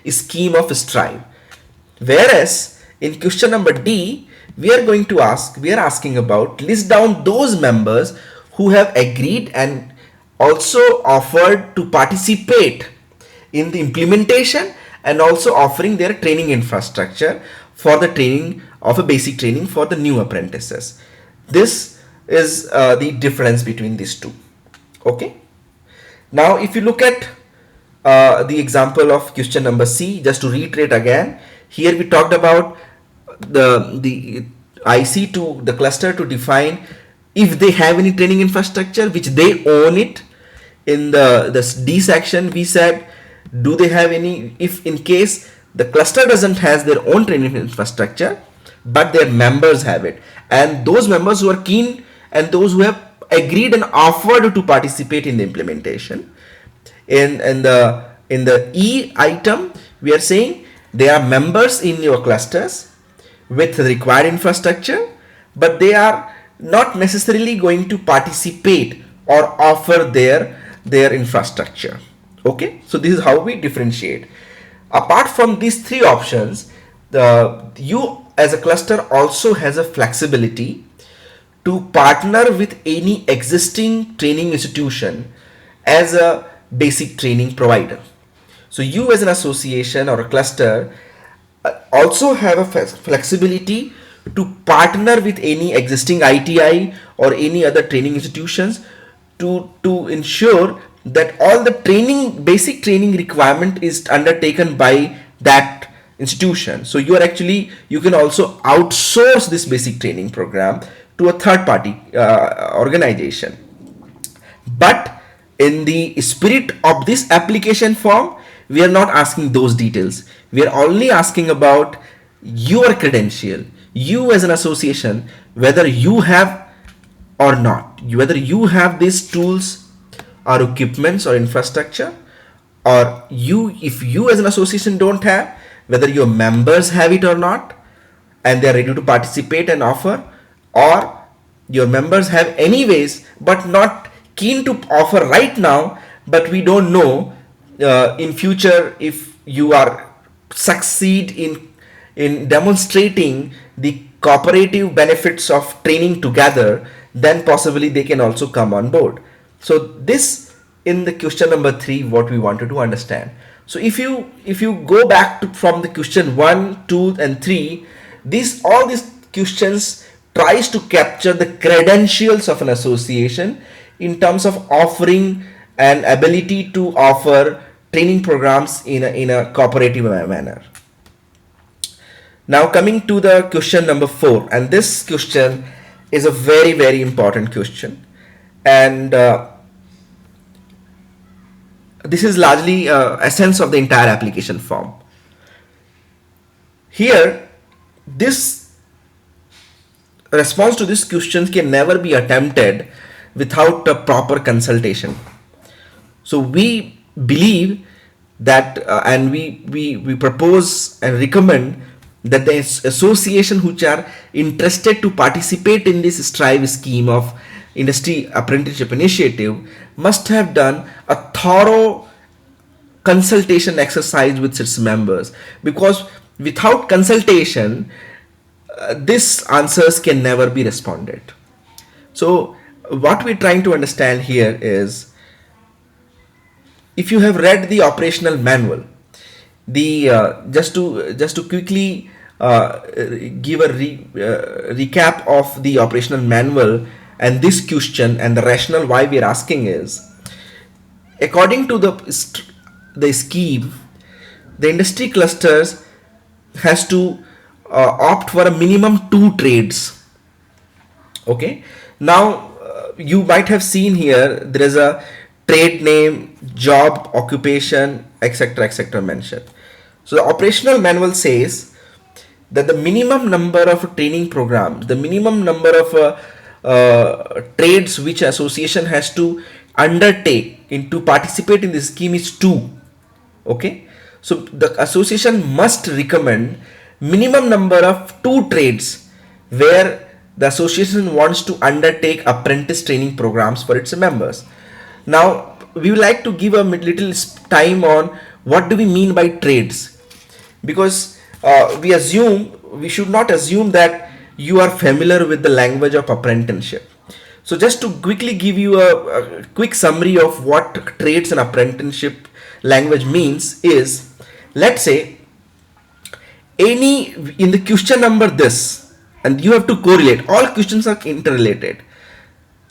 scheme of Strive. Whereas in question number D, we are asking about, list down those members who have agreed and also offered to participate in the implementation and also offering their training infrastructure for the training of a basic training for the new apprentices. This is the difference between these two. Okay. Now, if you look at the example of question number C, just to reiterate again, here we talked about the IC to the cluster to define if they have any training infrastructure which they own it. In the D section, we said, do they have any, if in case the cluster doesn't has their own training infrastructure, but their members have it, and those members who are keen and those who have agreed and offered to participate in the implementation. In the E item, we are saying they are members in your clusters with the required infrastructure, but they are not necessarily going to participate or offer their infrastructure. Okay, so this is how we differentiate. Apart from these three options, you as a cluster also has a flexibility to partner with any existing training institution as a basic training provider. So you as an association or a cluster also have a flexibility to partner with any existing ITI or any other training institutions to ensure that all the basic training requirement is undertaken by that institution. So you can also outsource this basic training program to a third party organization. But in the spirit of this application form, we are not asking those details. We are only asking about your credential, you as an association, whether you have or not, whether you have these tools or equipments or infrastructure, or if you as an association don't have, whether your members have it or not and they are ready to participate and offer, or your members have anyways but not keen to offer right now, but we don't know in future if you are succeed in demonstrating the cooperative benefits of training together, then possibly they can also come on board. So this in the question number 3 what we wanted to understand. So if you go back from the question 1, 2 and 3, All these questions tries to capture the credentials of an association in terms of offering an ability to offer training programs in a cooperative manner. Now coming to the question number 4, and this question is a very important question, and this is largely essence of the entire application form. Here, this response to this question can never be attempted without a proper consultation. So we believe that and we propose and recommend that the association which are interested to participate in this strive scheme of industry apprenticeship initiative must have done a thorough consultation exercise with its members, because without consultation these answers can never be responded. So what we're trying to understand here is, if you have read the operational manual, the just to quickly give a recap of the operational manual and this question, and the rationale why we are asking is, according to the scheme, the industry clusters has to opt for a minimum 2 trades. Okay, now you might have seen here there is a trade name, job, occupation, etc mentioned. So the operational manual says that the minimum number of training programs, the minimum number of trades which association has to undertake to participate in this scheme is 2. Okay, so the association must recommend minimum number of 2 trades where the association wants to undertake apprentice training programs for its members. Now we would like to give a little time on what do we mean by trades, because we should not assume that you are familiar with the language of apprenticeship. So just to quickly give you a quick summary of what trades and apprenticeship language means is, let's say in the question number this, and you have to correlate, all questions are interrelated.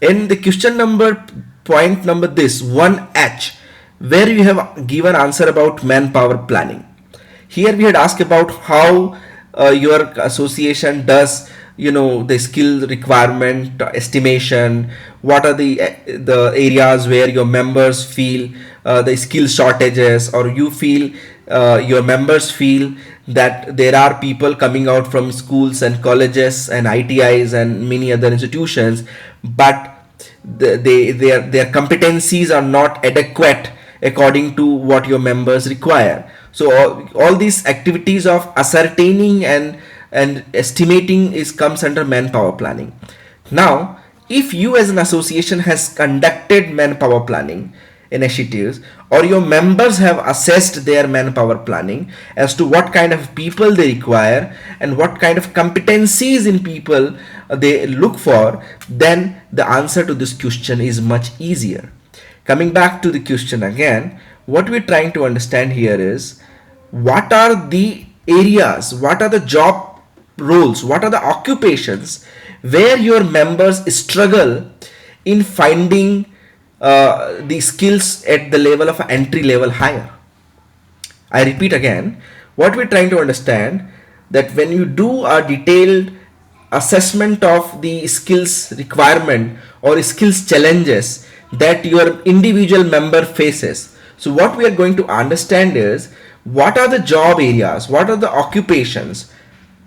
In the question number point number this 1H, where you have given answer about manpower planning, here we had asked about how your association does the skill requirement estimation, what are the areas where your members feel the skill shortages, or you feel your members feel that there are people coming out from schools and colleges and ITIs and many other institutions, but their competencies are not adequate according to what your members require. So all these activities of ascertaining and estimating comes under manpower planning. Now if you as an association has conducted manpower planning initiatives, or your members have assessed their manpower planning as to what kind of people they require and what kind of competencies in people they look for, then the answer to this question is much easier. Coming back to the question again, what we're trying to understand here is, what are the areas, what are the job roles, what are the occupations where your members struggle in finding the skills at the level of entry level hire. I repeat again, what we're trying to understand, that when you do a detailed assessment of the skills requirement or skills challenges that your individual member faces, so what we are going to understand is, what are the job areas, what are the occupations,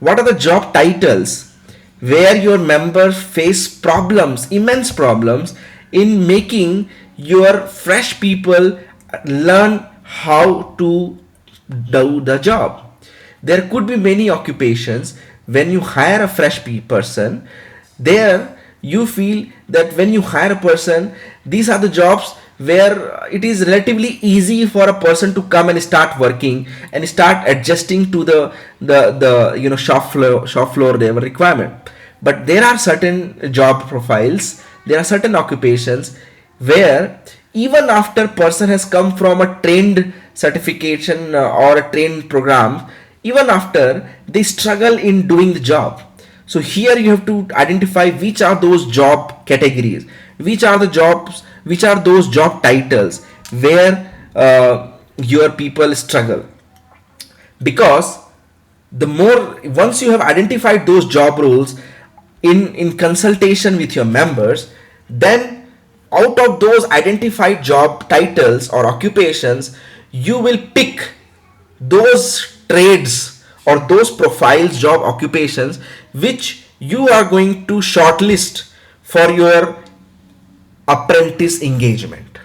what are the job titles where your members face problems, immense problems in making your fresh people learn how to do the job. There could be many occupations when you hire a fresh person, there you feel that when you hire a person, these are the jobs where it is relatively easy for a person to come and start working and start adjusting to the shop floor level requirement. But there are certain job profiles, there are certain occupations where even after person has come from a trained certification or a trained program, even after they struggle in doing the job. So here you have to identify which are those job categories, which are the jobs, which are those job titles where your people struggle. Because the more, once you have identified those job roles in consultation with your members, then out of those identified job titles or occupations, you will pick those trades or those profiles, job occupations, which you are going to shortlist for your apprentice engagement.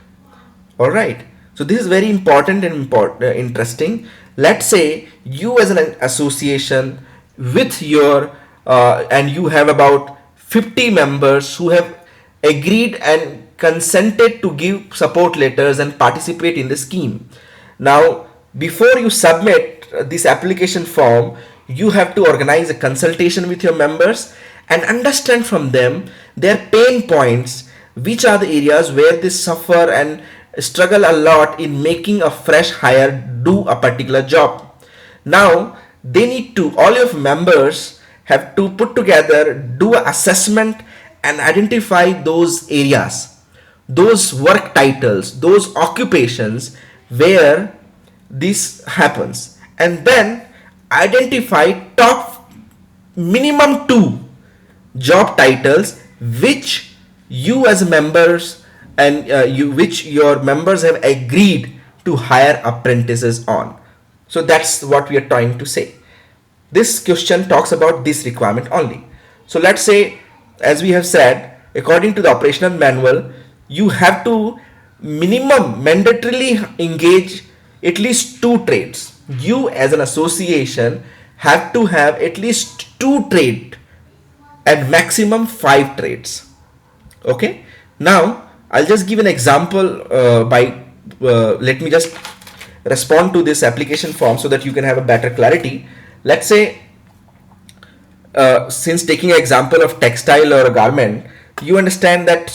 All right, so this is very important and interesting. Let's say you as an association with your and you have about 50 members who have agreed and consented to give support letters and participate in the scheme. Now, before you submit this application form, you have to organize a consultation with your members and understand from them their pain points, which are the areas where they suffer and struggle a lot in making a fresh hire do a particular job. Now, they need to, all your members have to put together, do an assessment and identify those areas, those work titles, those occupations where this happens, and then identify top minimum two job titles which you as members and which your members have agreed to hire apprentices on. So that's what we are trying to say. This question talks about this requirement only. So let's say, as we have said, according to the operational manual, you have to minimum mandatorily engage at least two trades. You as an association have to have at least two trade and maximum five trades. Okay, now I'll just give an example by let me just respond to this application form so that you can have a better clarity. Let's say since taking an example of textile or a garment, you understand that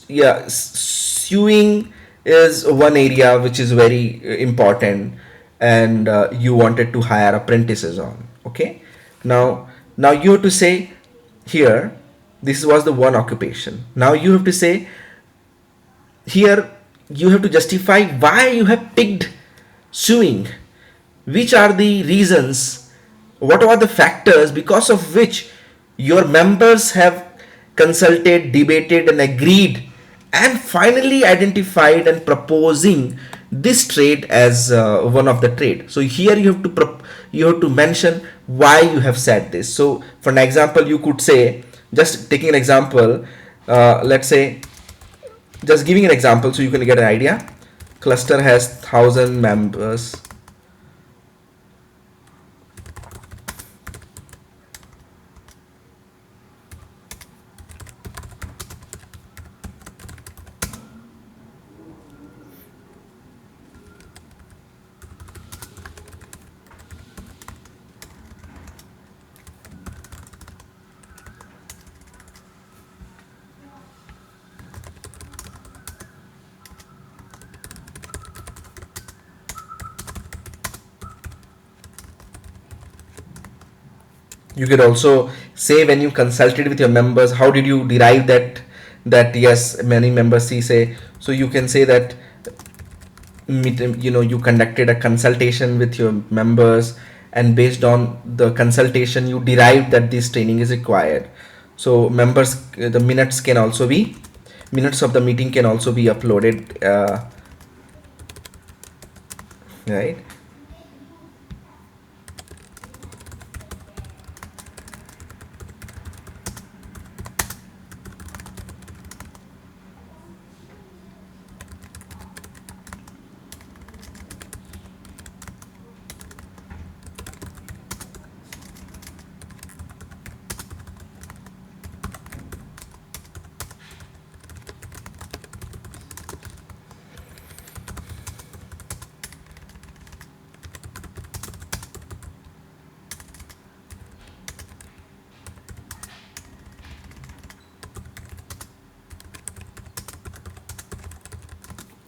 yeah, sewing is one area which is very important, and you wanted to hire apprentices on. Okay, now you have to say here, this was the one occupation. Now you have to say here, you have to justify why you have picked sewing, which are the reasons, what are the factors because of which your members have consulted, debated and agreed and finally identified and proposing this trade as one of the trade. So here you have to you have to mention why you have said this. So for an example, you could say, just taking an example, let's say, just giving an example so you can get an idea. Cluster has 1,000 members. You could also say, when you consulted with your members, how did you derive that yes, many members say. So you can say that you conducted a consultation with your members, and based on the consultation you derived that this training is required. So members, the minutes can also be, minutes of the meeting can also be uploaded, right?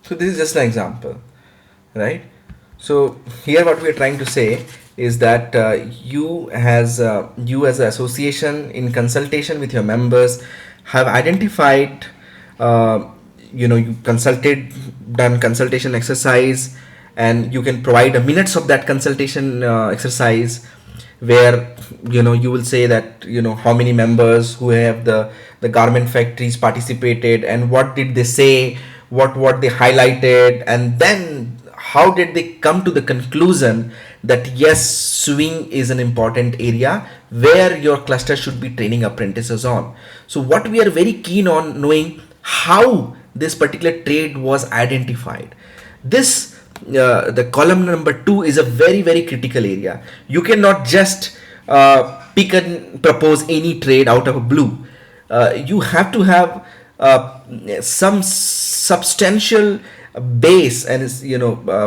So this is just an example, right? So here what we are trying to say is that you as an association in consultation with your members have identified, you consulted, done consultation exercise, and you can provide a minutes of that consultation exercise, where you will say that how many members who have the garment factories participated, and what did they say, what they highlighted, and then how did they come to the conclusion that yes, sewing is an important area where your cluster should be training apprentices on. So what we are very keen on knowing, how this particular trade was identified. This the column number 2 is a very very critical area. You cannot just pick and propose any trade out of a blue. You have to have some substantial base and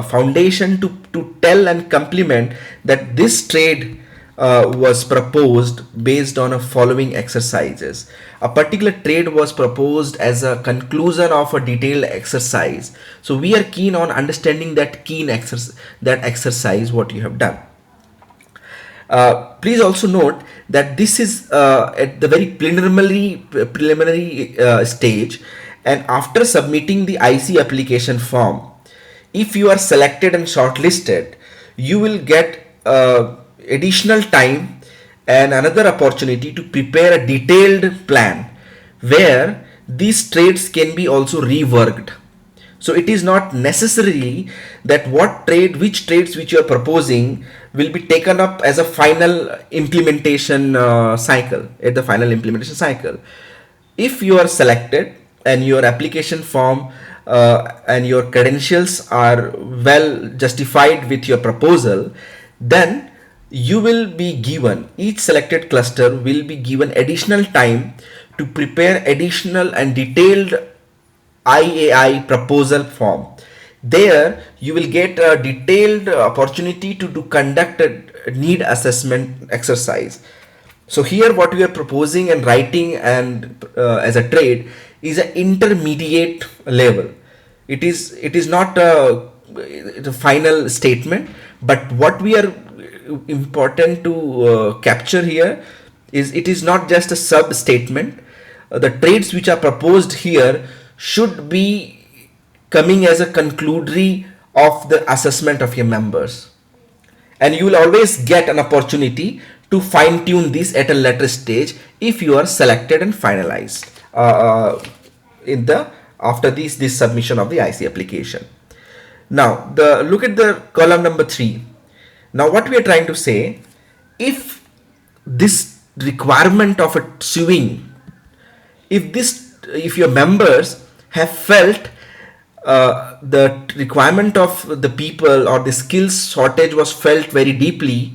foundation to tell and complement that this trade was proposed based on a following exercises. A particular trade was proposed as a conclusion of a detailed exercise. So we are keen on understanding that exercise what you have done. Please also note that this is at the very preliminary stage, and after submitting the IC application form, if you are selected and shortlisted, you will get additional time and another opportunity to prepare a detailed plan where these trades can be also reworked. So it is not necessarily that which trades which you are proposing will be taken up as a final implementation cycle, at the final implementation cycle. If you are selected and your application form and your credentials are well justified with your proposal, then you will be given, each selected cluster will be given additional time to prepare additional and detailed IAI proposal form. There you will get a detailed opportunity to conduct a need assessment exercise. So here what we are proposing and writing and as a trade is an intermediate level. It is not the final statement, but what we are important to capture here is, it is not just a sub statement. The trades which are proposed here should be coming as a conclusory of the assessment of your members, and you will always get an opportunity to fine tune this at a later stage if you are selected and finalized in the after this submission of the IC application. Now look at the column number 3. Now what we are trying to say, if this requirement of a sewing, if your members have felt the requirement of the people or the skills shortage was felt very deeply,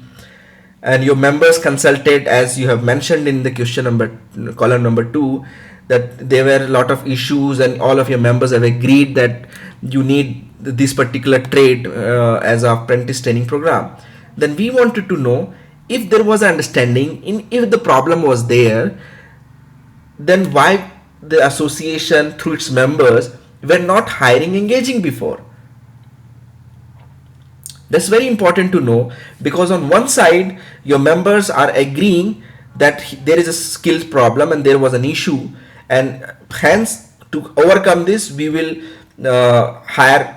and your members consulted, as you have mentioned in the column number 2, that there were a lot of issues and all of your members have agreed that you need this particular trade as a apprentice training program, then we wanted to know if there was understanding in, if the problem was there, then why the association through its members were not hiring engaging before. That's very important to know, because on one side your members are agreeing that there is a skills problem and there was an issue, and hence to overcome this we will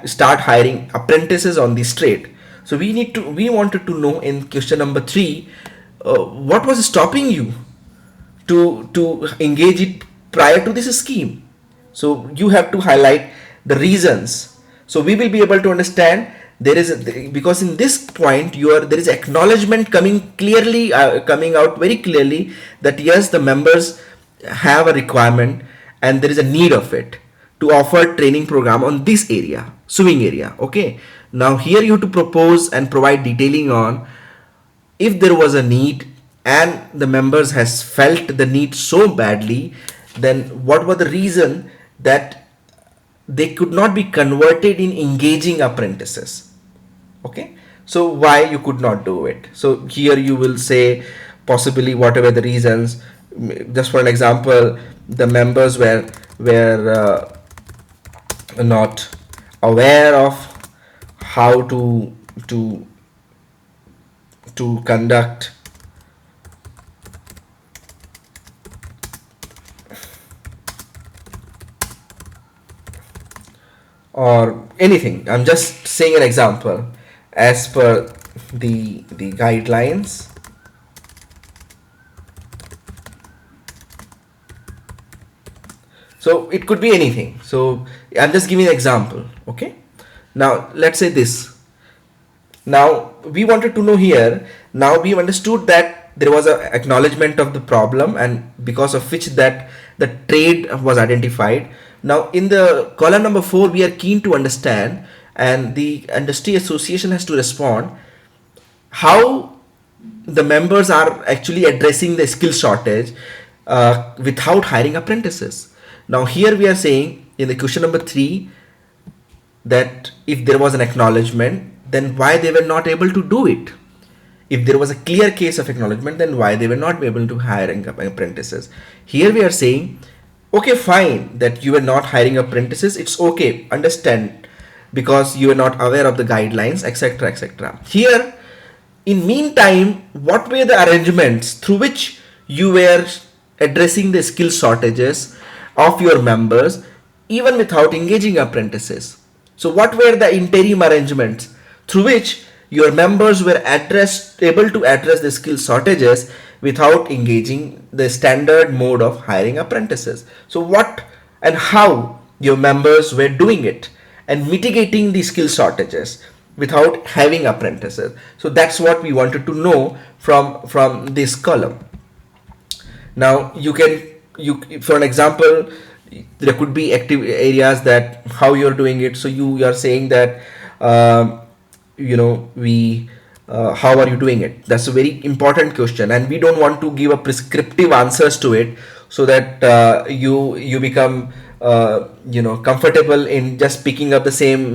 start hiring apprentices on this trade. So we wanted to know in question number 3, what was stopping you to engage it prior to this scheme. So you have to highlight the reasons. So we will be able to understand there is because in this point there is acknowledgement coming clearly, coming out very clearly, that yes, the members have a requirement and there is a need of it to offer training program on this area, sewing area. Okay, now here you have to propose and provide detailing on if there was a need and the members has felt the need so badly, then what was the reason that they could not be converted in engaging apprentices. Okay, so why you could not do it. So here you will say possibly whatever the reasons. Just for an example, the members were not aware of how to to conduct or anything. I'm just saying an example as per the guidelines. So it could be anything. So I'm just giving an example. Okay. Now let's say this. Now we wanted to know here. Now we understood that there was an acknowledgement of the problem, and because of which that the trade was identified. Now in the column number 4, we are keen to understand, and the industry association has to respond how the members are actually addressing the skill shortage without hiring apprentices. Now here we are saying in the question number 3 that if there was an acknowledgement, then why they were not able to do it. If there was a clear case of acknowledgement, then why they were not able to hire apprentices. Here we are saying, okay, fine, that you were not hiring apprentices, it's okay, understand, because you are not aware of the guidelines, etc., etc. Here, in meantime, what were the arrangements through which you were addressing the skill shortages of your members even without engaging apprentices? So what were the interim arrangements through which your members were able to address the skill shortages without engaging the standard mode of hiring apprentices? So what and how your members were doing it and mitigating the skill shortages without having apprentices? So that's what we wanted to know from this column. Now you for an example, there could be active areas that how you're doing it. So you are saying that how are you doing it? That's a very important question, and we don't want to give a prescriptive answers to it, so that you become comfortable in just picking up the same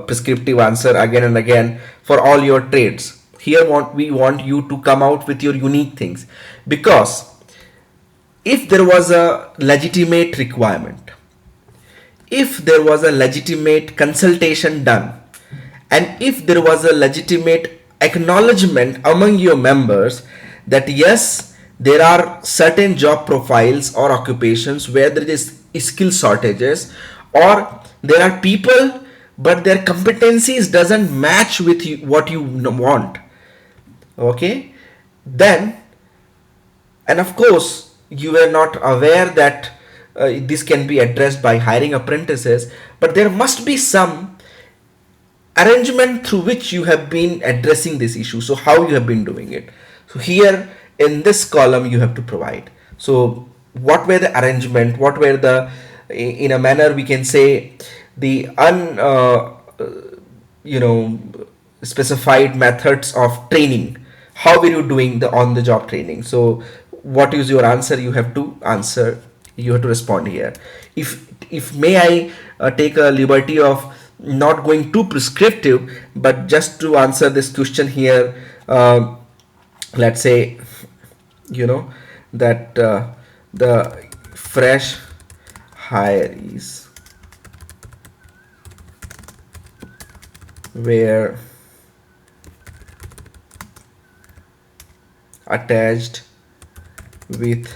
prescriptive answer again and again for all your trades. Here we want you to come out with your unique things, because if there was a legitimate requirement, if there was a legitimate consultation done, and if there was a legitimate acknowledgement among your members that yes, there are certain job profiles or occupations where there is skill shortages, or there are people but their competencies doesn't match with what you want, okay, then, and of course you were not aware that this can be addressed by hiring apprentices, but there must be some arrangement through which you have been addressing this issue. So how you have been doing it? So here in this column you have to provide. So what were the arrangement, what were the, in a manner we can say, the specified methods of training. How were you doing the on the job training? So what is your answer? You have to answer, you have to respond here. If may I take a liberty of not going too prescriptive, but just to answer this question here, let's say that the fresh hires were attached with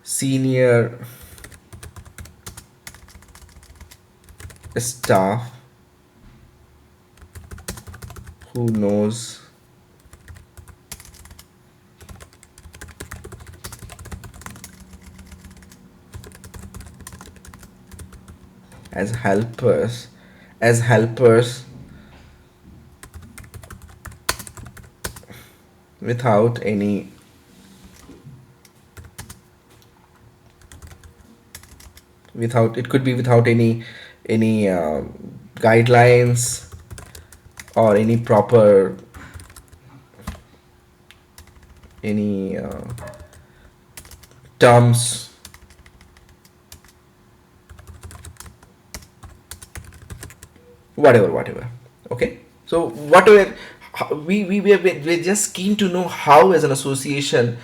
senior staff who knows as helpers without any it could be without any guidelines or any proper terms, whatever. Okay, so whatever, we're just keen to know how as an association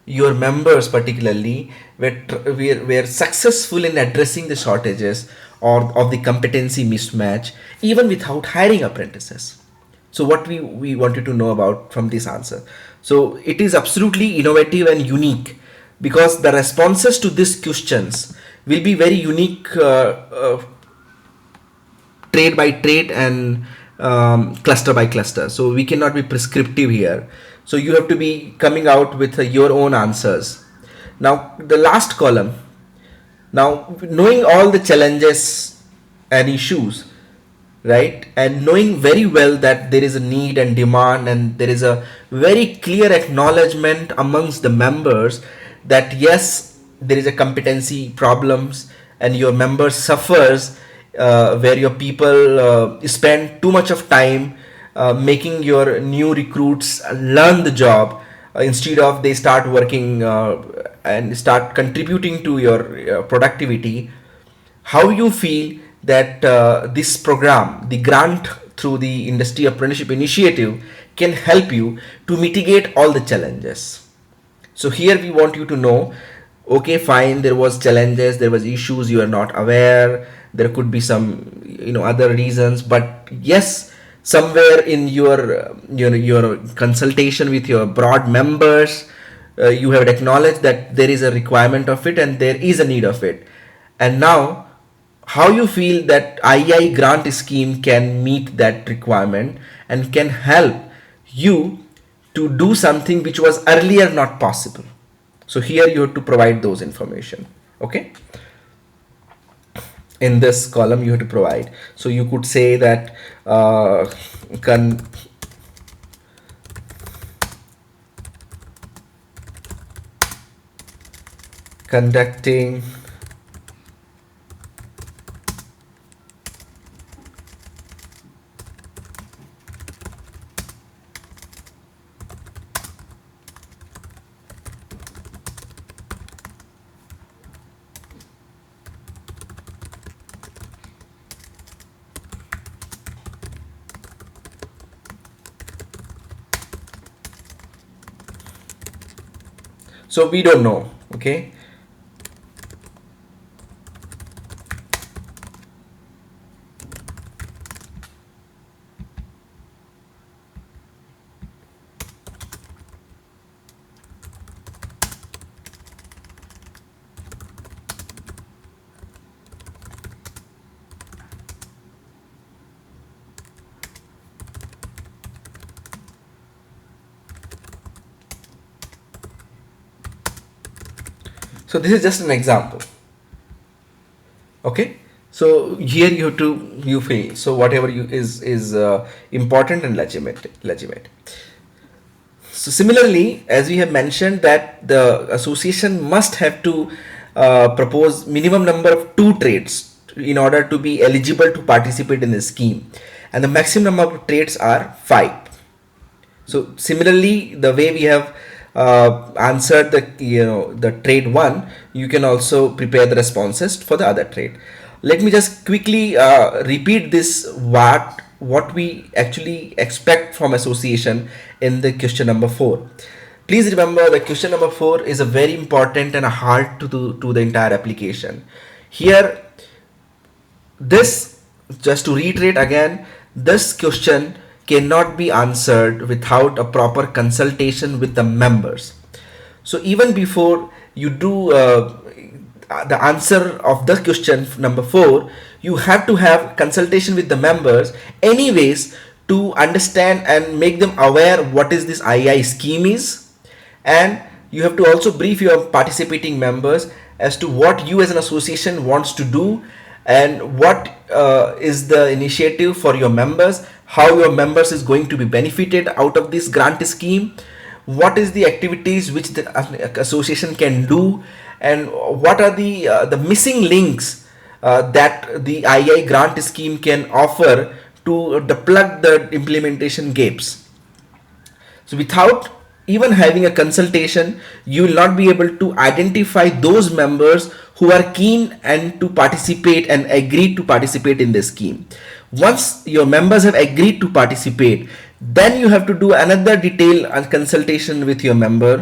your members particularly were successful in addressing the shortages or of the competency mismatch even without hiring apprentices. So what we wanted to know about from this answer. So it is absolutely innovative and unique because the responses to these questions will be very unique, trade by trade and cluster by cluster. So we cannot be prescriptive here. So you have to be coming out with your own answers. Now the last column. Now knowing all the challenges and issues, right, and knowing very well that there is a need and demand and there is a very clear acknowledgement amongst the members that yes, there is a competency problems and your members suffers, where your people spend too much of time making your new recruits learn the job, instead of they start working and start contributing to your productivity. How you feel that this program, the grant through the industry apprenticeship initiative, can help you to mitigate all the challenges. So here we want you to know, okay, fine, there was challenges, there was issues, you are not aware, there could be some other reasons, but yes, somewhere in your consultation with your broad members, you have acknowledged that there is a requirement of it and there is a need of it. And now how you feel that II grant scheme can meet that requirement and can help you to do something which was earlier not possible. So here you have to provide those information. Okay, in this column you have to provide. So you could say that conducting so we don't know. Okay, so this is just an example. Okay, so here you have to you feel so whatever you is important and legitimate. So similarly, as we have mentioned that the association must have to propose minimum number of 2 trades in order to be eligible to participate in the scheme, and the maximum number of trades are 5. So similarly, the way we have answered the trade 1, you can also prepare the responses for the other trade. Let me just quickly repeat this, what we actually expect from association in the question number 4. Please remember the question number 4 is a very important and a heart to the entire application. Here, this, just to reiterate again, this question cannot be answered without a proper consultation with the members. So even before you do the answer of the question number 4, you have to have consultation with the members anyways to understand and make them aware what is this II scheme is, and you have to also brief your participating members as to what you as an association wants to do and what is the initiative for your members, how your members is going to be benefited out of this grant scheme, what is the activities which the association can do, and what are the missing links that the II grant scheme can offer to plug the implementation gaps. So without even having a consultation, you will not be able to identify those members who are keen and to participate and agree to participate in this scheme. Once your members have agreed to participate, then you have to do another detailed consultation with your members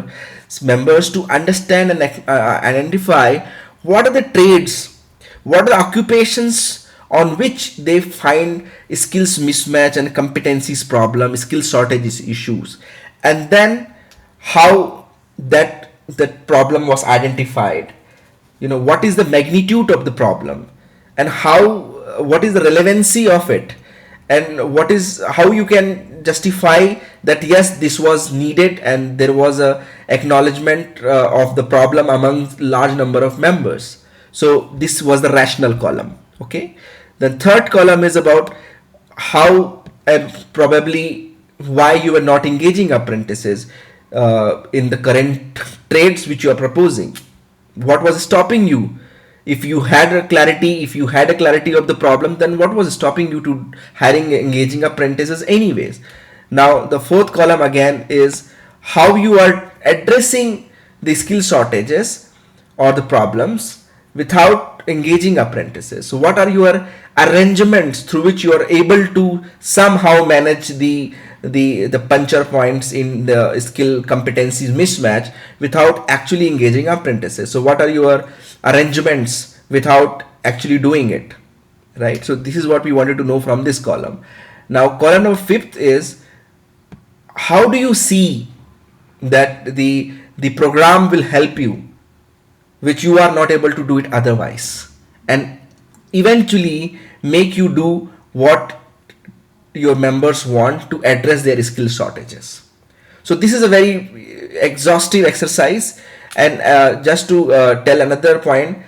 to understand and identify what are the trades, what are the occupations on which they find skills mismatch and competencies problem, skill shortages issues, and then how that problem was identified. What is the magnitude of the problem, and what is the relevancy of it, and what is how you can justify that yes, this was needed and there was a acknowledgement of the problem among large number of members. So this was the rational column. Okay, the third column is about how and probably why you are not engaging apprentices in the current trades which you are proposing. What was stopping you? If you had a clarity of the problem, then what was stopping you to hiring engaging apprentices anyways? Now the fourth column again is how you are addressing the skill shortages or the problems without engaging apprentices. So what are your arrangements through which you are able to somehow manage the puncture points in the skill competencies mismatch without actually engaging apprentices? So what are your arrangements without actually doing it, right? So this is what we wanted to know from this column. Now column number fifth is how do you see that the program will help you which you are not able to do it otherwise, and eventually make you do what your members want to address their skill shortages. So this is a very exhaustive exercise. And just to tell another point,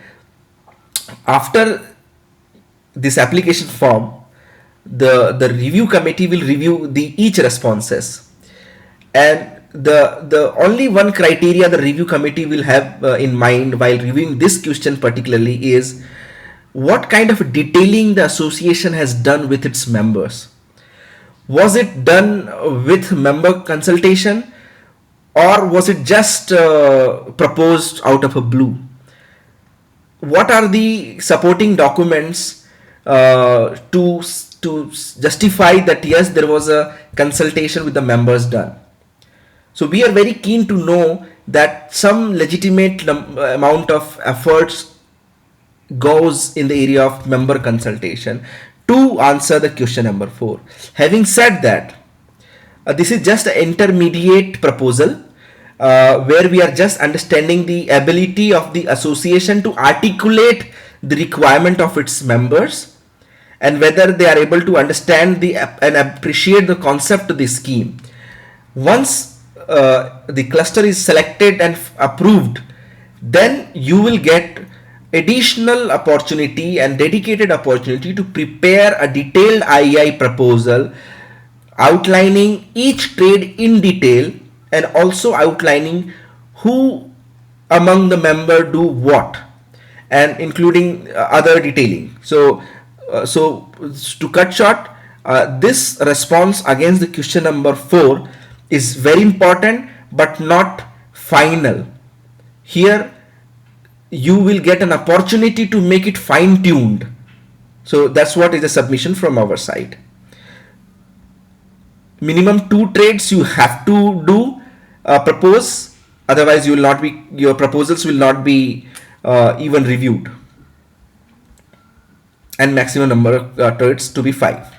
after this application form, the review committee will review the each responses, and the only one criteria the review committee will have in mind while reviewing this question particularly is what kind of detailing the association has done with its members. Was it done with member consultation, or was it just proposed out of a blue? What are the supporting documents to justify that yes, there was a consultation with the members done? So we are very keen to know that some legitimate amount of efforts goes in the area of member consultation to answer the question number 4. Having said that, this is just an intermediate proposal where we are just understanding the ability of the association to articulate the requirement of its members and whether they are able to understand and appreciate the concept of the scheme. Once the cluster is selected and approved, then you will get additional opportunity and dedicated opportunity to prepare a detailed IEI proposal outlining each trade in detail and also outlining who among the member do what and including other detailing. So to cut short, this response against the question number 4 is very important but not final. Here you will get an opportunity to make it fine-tuned. So that's what is the submission from our side. Minimum 2 trades you have to do propose, otherwise you will not be, your proposals will not be even reviewed, and maximum number of trades to be 5.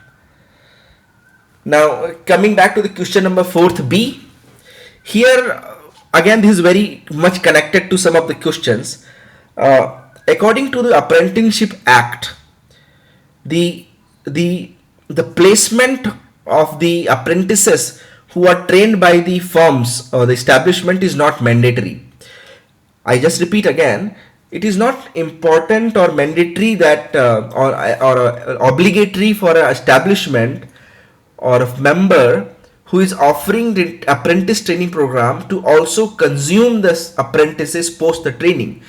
Now coming back to the question number 4th B, here again this is very much connected to some of the questions. According to the Apprenticeship Act, the placement of the apprentices who are trained by the firms or the establishment is not mandatory. I just repeat again, it is not important or mandatory that or obligatory for an establishment or a member who is offering the apprentice training program to also consume this apprentices post the training.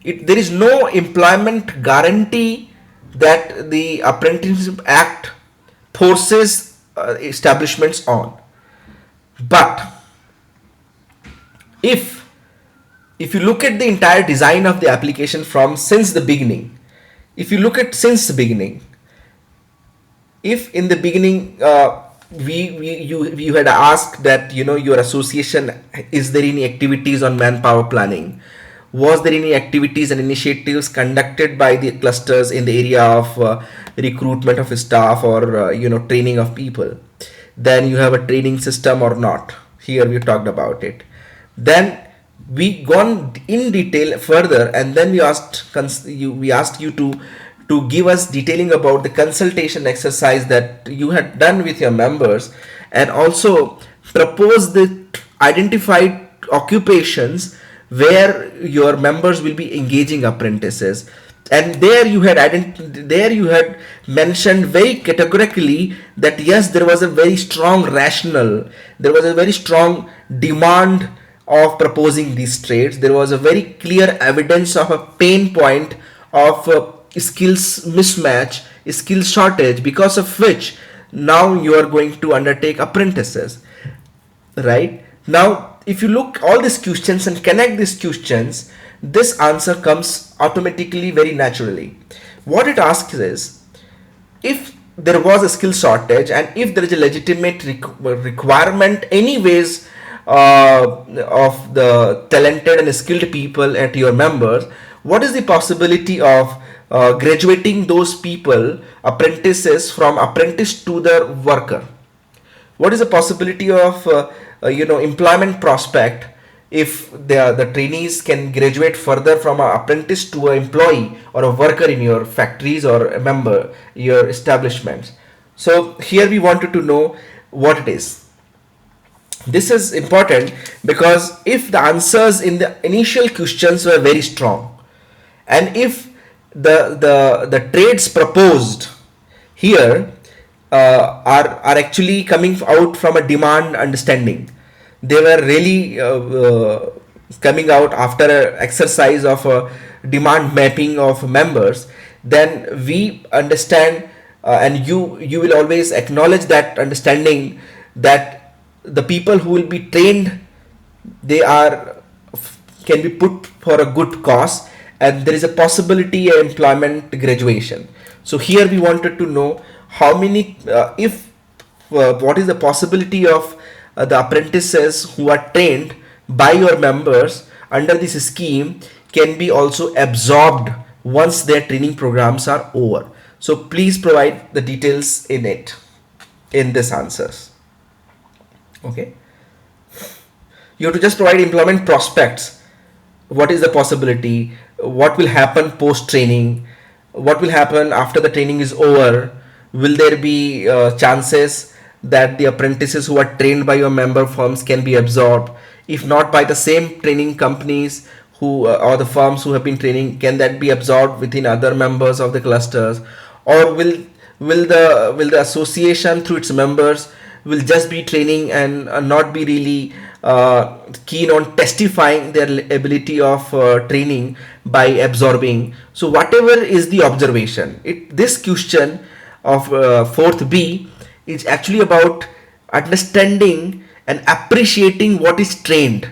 There is no employment guarantee that the Apprenticeship Act forces establishments on. But if you look at the entire design of the application from since the beginning, if you look at since the beginning, if in the beginning you had asked that your association, is there any activities on manpower planning, Was there any activities and initiatives conducted by the clusters in the area of recruitment of staff or training of people? Then you have a training system or not. Here we talked about it. Then we gone in detail further, and then we asked you to give us detailing about the consultation exercise that you had done with your members, and also propose the identified occupations where your members will be engaging apprentices. And there you had mentioned very categorically that yes, there was a very strong rationale, there was a very strong demand of proposing these trades. There was a very clear evidence of a pain point of skills mismatch, skill shortage, because of which now you are going to undertake apprentices. Right? Now, if you look all these questions and connect these questions, this answer comes automatically, very naturally. What it asks is, if there was a skill shortage and if there is a legitimate requirement anyways of the talented and skilled people at your members, what is the possibility of graduating those people, apprentices, from apprentice to the worker? What is the possibility of employment prospect if the trainees can graduate further from an apprentice to an employee or a worker in your factories or a member your establishments? So here we wanted to know what it is. This is important because if the answers in the initial questions were very strong, and if the trades proposed here are actually coming out from a demand understanding, they were really coming out after an exercise of demand mapping of members, then we understand and you will always acknowledge that understanding that the people who will be trained, they are can be put for a good cause, and there is a possibility of employment graduation. So here we wanted to know how many if what is the possibility of the apprentices who are trained by your members under this scheme can be also absorbed once their training programs are over. So please provide the details in it, in this answers. Okay, you have to just provide employment prospects. What is the possibility? What will happen post training? What will happen after the training is over? Will there be chances that the apprentices who are trained by your member firms can be absorbed? If not by the same training companies who or the firms who have been training, can that be absorbed within other members of the clusters? Or will the association through its members will just be training and not be really keen on testifying their ability of training by absorbing? So whatever is the observation, this question of 4th B is actually about understanding and appreciating what is trained.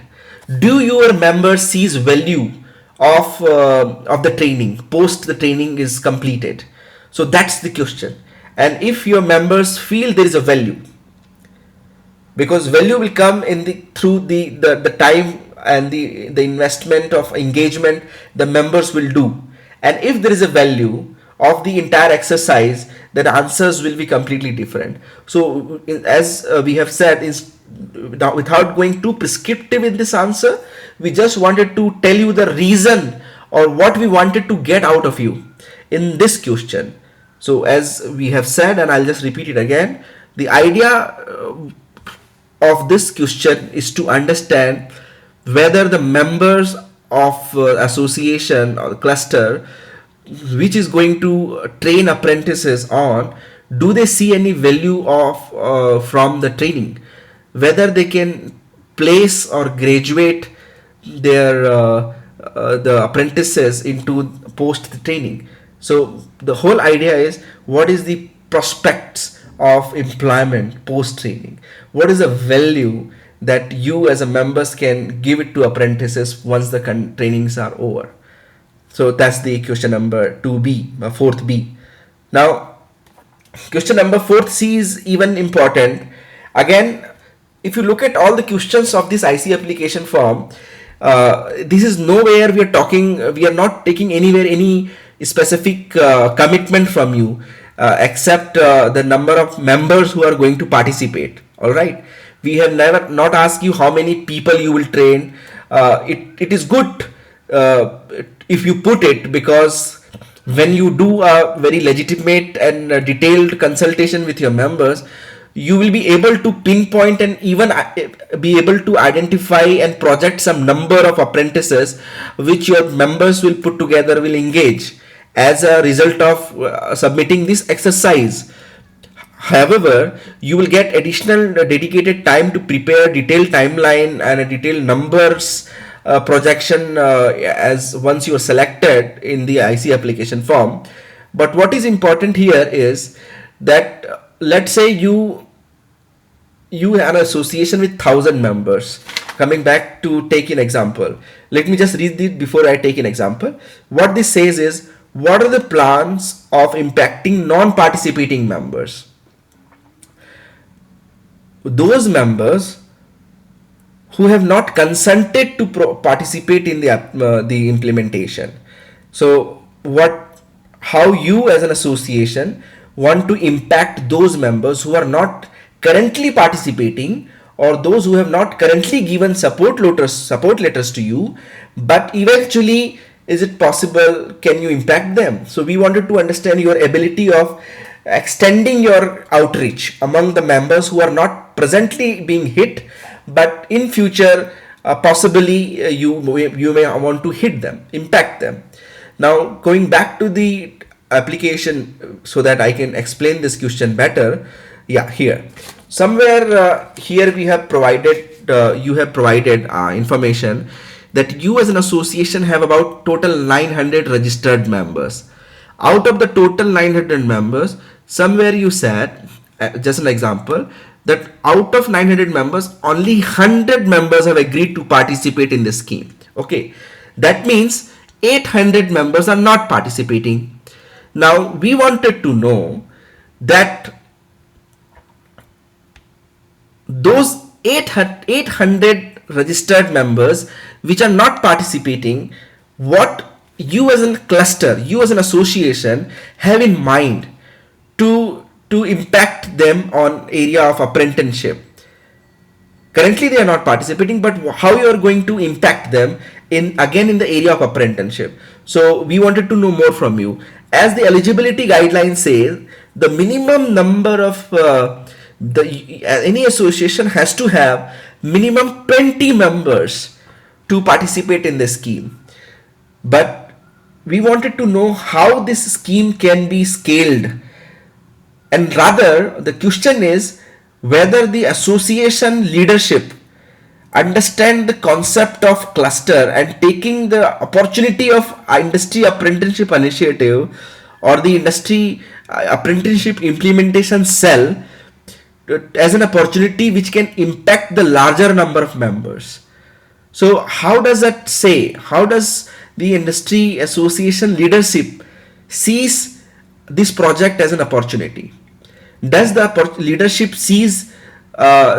Do your members sees value of the training post the training is completed? So that's the question. And if your members feel there is a value, because value will come in through the time and the investment of engagement the members will do, and if there is a value of the entire exercise, then answers will be completely different. So as we have said, is without going too prescriptive in this answer, we just wanted to tell you the reason or what we wanted to get out of you in this question. So as we have said, and I'll just repeat it again, the idea of this question is to understand whether the members of association or cluster which is going to train apprentices on, do they see any value of from the training, whether they can place or graduate their the apprentices into post the training. So the whole idea is, what is the prospects of employment post training? What is the value that you as a members can give it to apprentices once the trainings are over? So that's the question number 2B, 4th B. Now, question number 4th C is even important. Again, if you look at all the questions of this IC application form, This is nowhere we are talking, we are not taking anywhere any specific commitment from you, except the number of members who are going to participate. All right, we have never not asked you how many people you will train. It is good uh, if you put it, because when you do a very legitimate and detailed consultation with your members, you will be able to pinpoint and even be able to identify and project some number of apprentices which your members will put together, will engage as a result of submitting this exercise. However, you will get additional dedicated time to prepare detailed timeline and a detailed numbers projection as once you are selected in the IC application form. But what is important here is that let's say you are an association with 1,000 members. Coming back to take an example, let me just read it before I take an example. What this says is, what are the plans of impacting non-participating members? Those members who have not consented to participate in the implementation. So how you as an association want to impact those members who are not currently participating, or those who have not currently given support letters to you, but eventually is it possible, can you impact them? So we wanted to understand your ability of extending your outreach among the members who are not presently being hit, but in future possibly you may want to hit them, impact them. Now going back to the application so that I can explain this question better. Yeah, here somewhere here we have provided you have provided information that you as an association have about total 900 registered members. Out of the total 900 members, somewhere you said, just an example, that out of 900 members, only 100 members have agreed to participate in this scheme. Okay, that means 800 members are not participating. Now we wanted to know that those 800 registered members which are not participating, what you as a cluster, you as an association have in mind to impact them on area of apprenticeship. Currently they are not participating, but how you are going to impact them in the area of apprenticeship. So we wanted to know more from you. As the eligibility guidelines say, the minimum number of any association has to have minimum 20 members to participate in the scheme. But we wanted to know how this scheme can be scaled, and rather the question is whether the association leadership understand the concept of cluster and taking the opportunity of industry apprenticeship initiative or the industry apprenticeship implementation cell as an opportunity which can impact the larger number of members. So how does that say? How does the industry association leadership sees this project as an opportunity? Does the leadership sees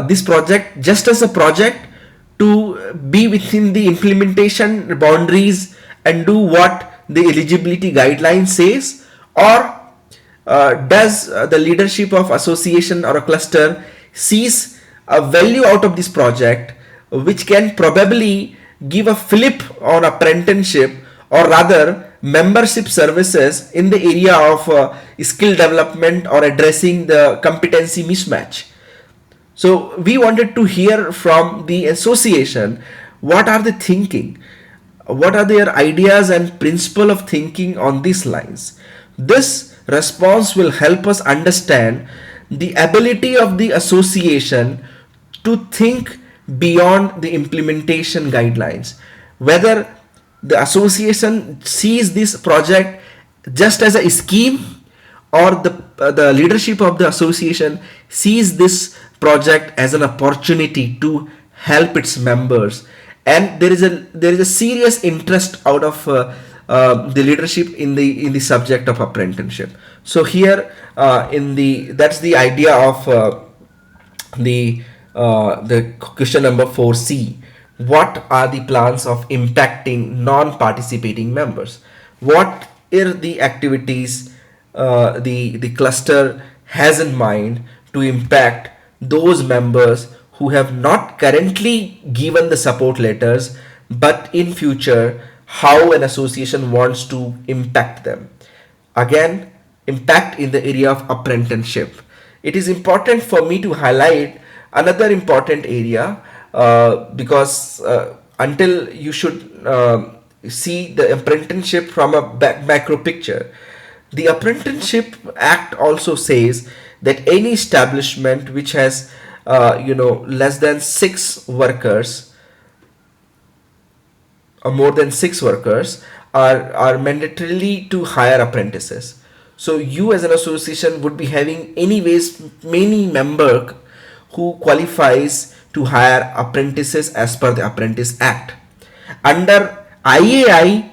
this project just as a project to be within the implementation boundaries and do what the eligibility guideline says, or does the leadership of association or a cluster sees a value out of this project which can probably give a flip on apprenticeship, or rather membership services in the area of skill development or addressing the competency mismatch? So we wanted to hear from the association what are they thinking, what are their ideas and principle of thinking on these lines. This response will help us understand the ability of the association to think beyond the implementation guidelines, whether the association sees this project just as a scheme, or the leadership of the association sees this project as an opportunity to help its members, and there is a serious interest out of the leadership in the subject of apprenticeship. So here that's the idea of the question number 4C, what are the plans of impacting non-participating members? What are the activities the cluster has in mind to impact those members who have not currently given the support letters, but in future how an association wants to impact them? Again, impact in the area of apprenticeship. It is important for me to highlight another important area, because until you should see the apprenticeship from a macro picture. The Apprenticeship Act also says that any establishment which has less than six workers or more than six workers are mandatorily to hire apprentices. So you as an association would be having anyways many member who qualifies to hire apprentices as per the Apprentice Act. Under IAI,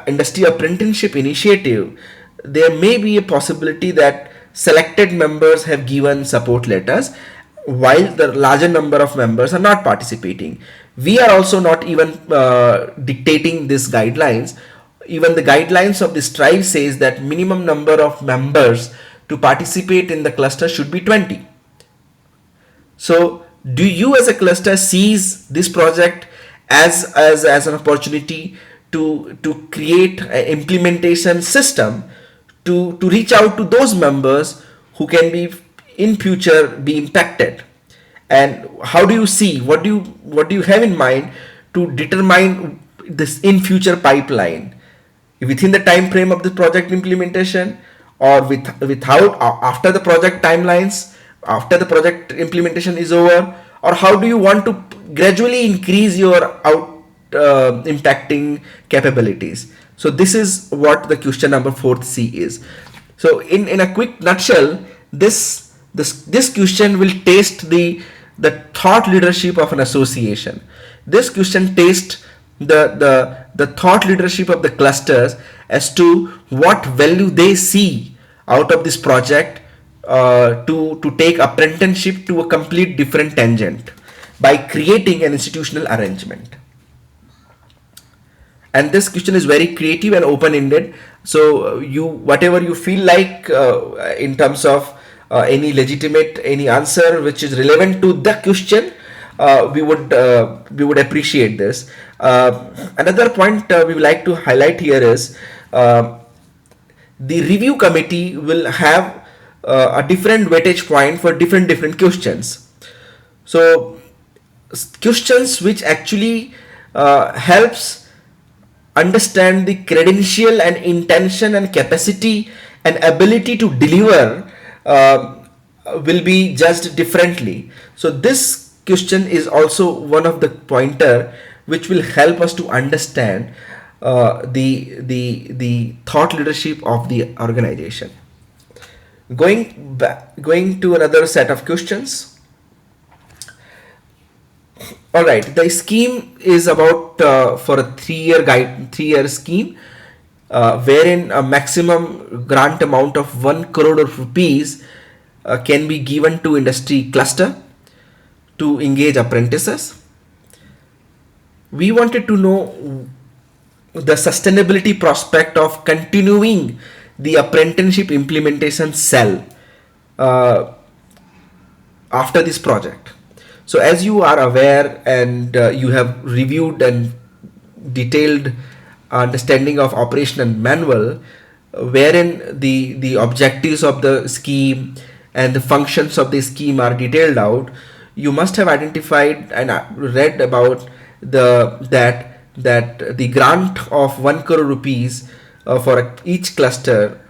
Industry Apprenticeship Initiative, there may be a possibility that selected members have given support letters while the larger number of members are not participating. We are also not even dictating these guidelines. Even the guidelines of the strive says that minimum number of members to participate in the cluster should be 20. So do you as a cluster sees this project as an opportunity to create an implementation system to reach out to those members who can be in future be impacted? And how do you see, what do you have in mind to determine this in future pipeline within the time frame of the project implementation, or without after the project timelines, after the project implementation is over, or how do you want to gradually increase your out impacting capabilities? So this is what the question number 4C is. So in a quick nutshell, this question will test the thought leadership of an association. This question tests the thought leadership of the clusters as to what value they see out of this project, to take apprenticeship to a complete different tangent by creating an institutional arrangement. And this question is very creative and open-ended, so you whatever you feel like in terms of any answer which is relevant to the question, we would appreciate this. Another point we would like to highlight here is the review committee will have a different weightage point for different questions. So questions which actually helps understand the credential and intention and capacity and ability to deliver will be judged differently. So this question is also one of the pointer which will help us to understand the thought leadership of the organization. Going to another set of questions. All right, the scheme is about for a 3-year scheme, wherein a maximum grant amount of 1 crore of rupees can be given to industry cluster to engage apprentices. We wanted to know the sustainability prospect of continuing the apprenticeship implementation cell after this project. So as you are aware and you have reviewed and detailed understanding of operation and manual, wherein the objectives of the scheme and the functions of the scheme are detailed out, you must have identified and read about that the grant of 1 crore rupees for each cluster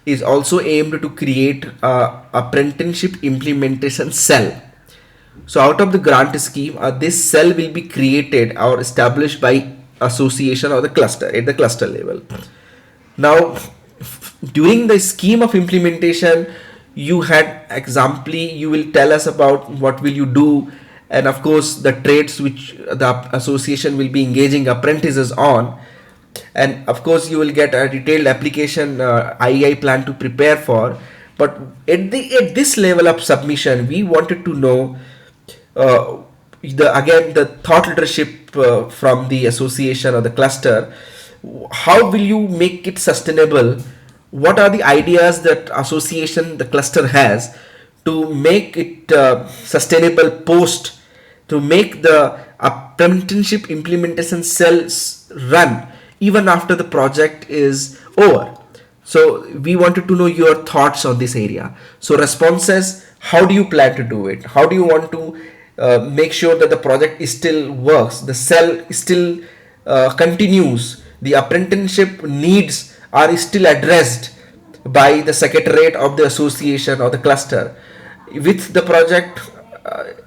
is also aimed to create a apprenticeship implementation cell. So out of the grant scheme, this cell will be created or established by association or the cluster at the cluster level. Now, during the scheme of implementation, you had examply, you will tell us about what will you do, and of course the trades which the association will be engaging apprentices on, and of course you will get a detailed application IEI plan to prepare for. But at this level of submission, we wanted to know the thought leadership from the association or the cluster, how will you make it sustainable? What are the ideas that association, the cluster has to make it sustainable post, to make the apprenticeship implementation cells run even after the project is over? So we wanted to know your thoughts on this area. So responses, how do you plan to do it? How do you want to make sure that the project is still works, the cell still continues, the apprenticeship needs are still addressed by the secretariat of the association or the cluster? With the project,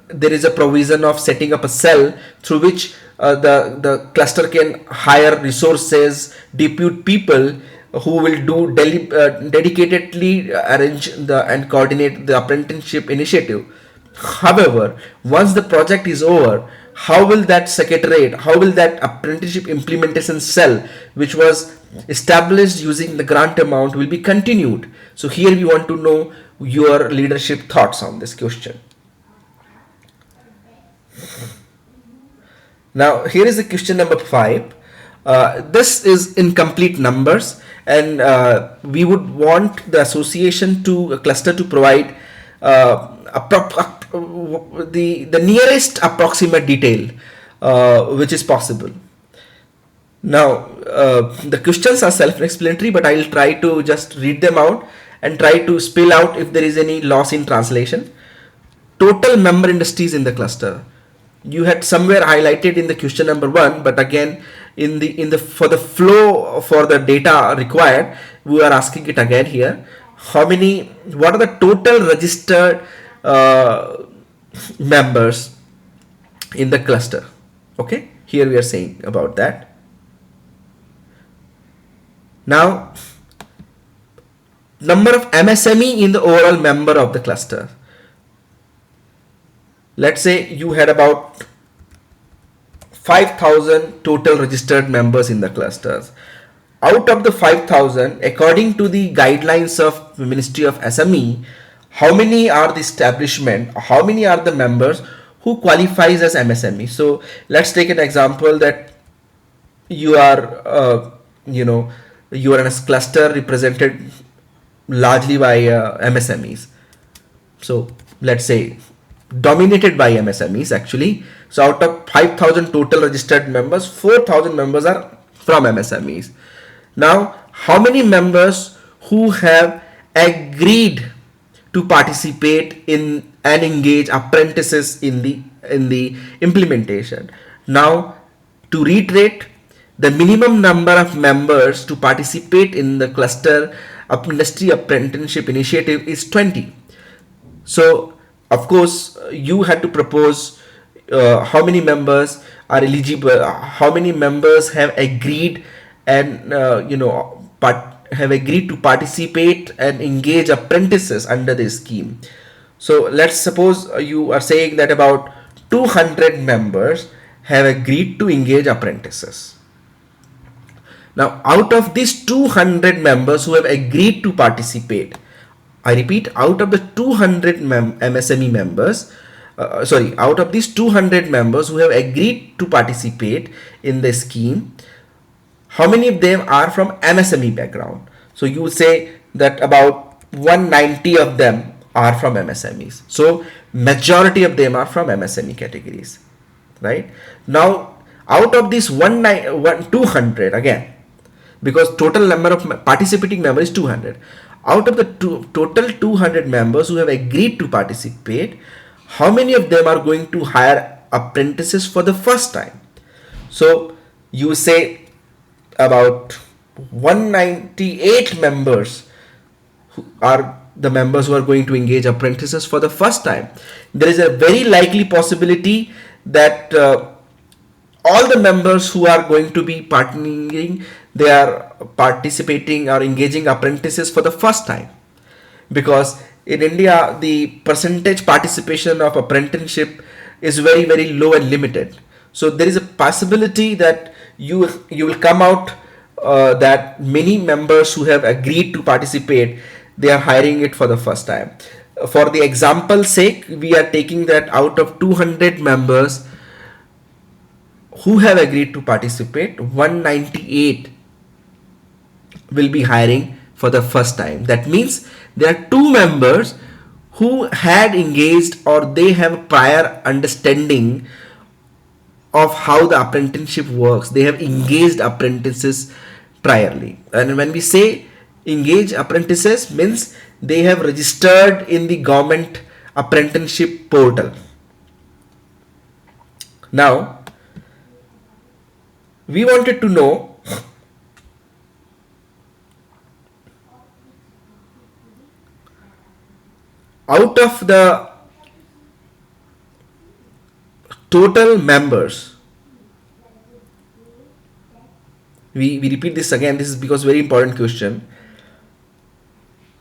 there is a provision of setting up a cell through which the cluster can hire resources, depute people who will do dedicatedly arrange and coordinate the apprenticeship initiative. However, once the project is over, how will that secretariat, how will that apprenticeship implementation cell, which was established using the grant amount, will be continued? So here we want to know your leadership thoughts on this question. Now here is the question number 5. This is incomplete numbers, and we would want the association to a cluster to provide the nearest approximate detail which is possible. Now the questions are self-explanatory, but I'll try to just read them out and try to spill out if there is any loss in translation. Total member industries in the cluster, you had somewhere highlighted in the question number 1, but again in the for the flow for the data required, we are asking it again here. What are the total registered members in the cluster? Okay, here we are saying about that. Now, number of MSME in the overall member of the cluster. Let's say you had about 5,000 total registered members in the clusters. Out of the 5,000, according to the guidelines of Ministry of SME, how many are the establishment, how many are the members who qualifies as MSME? So let's take an example that you are, you are in a cluster represented largely by MSMEs. So let's say dominated by MSMEs actually. So out of 5,000 total registered members, 4,000 members are from MSMEs. Now, how many members who have agreed to participate in and engage apprentices in the implementation? Now, to reiterate, the minimum number of members to participate in the cluster industry apprenticeship initiative is 20. So of course you had to propose how many members are eligible, how many members have agreed and have agreed to participate and engage apprentices under this scheme. So let's suppose you are saying that about 200 members have agreed to engage apprentices. Now, out of these 200 members who have agreed to participate, I repeat, out of the 200 MSME members, out of these 200 members who have agreed to participate in the scheme, how many of them are from MSME background? So you would say that about 190 of them are from MSMEs. So majority of them are from MSME categories, right? Now, out of this 200 again, because total number of participating members is 200. Out of the total 200 members who have agreed to participate, how many of them are going to hire apprentices for the first time? So you say about 198 members who are the members who are going to engage apprentices for the first time. There is a very likely possibility that all the members who are going to be partnering, they are participating or engaging apprentices for the first time, because in India the percentage participation of apprenticeship is very, very low and limited. So there is a possibility that you will come out that many members who have agreed to participate, they are hiring it for the first time. For the example sake, we are taking that out of 200 members who have agreed to participate, 198 will be hiring for the first time. That means there are two members who had engaged, or they have a prior understanding of how the apprenticeship works. They have engaged apprentices priorly. And when we say engage apprentices, means they have registered in the government apprenticeship portal. Now, we wanted to know out of the total members, we repeat this again, this is because very important question.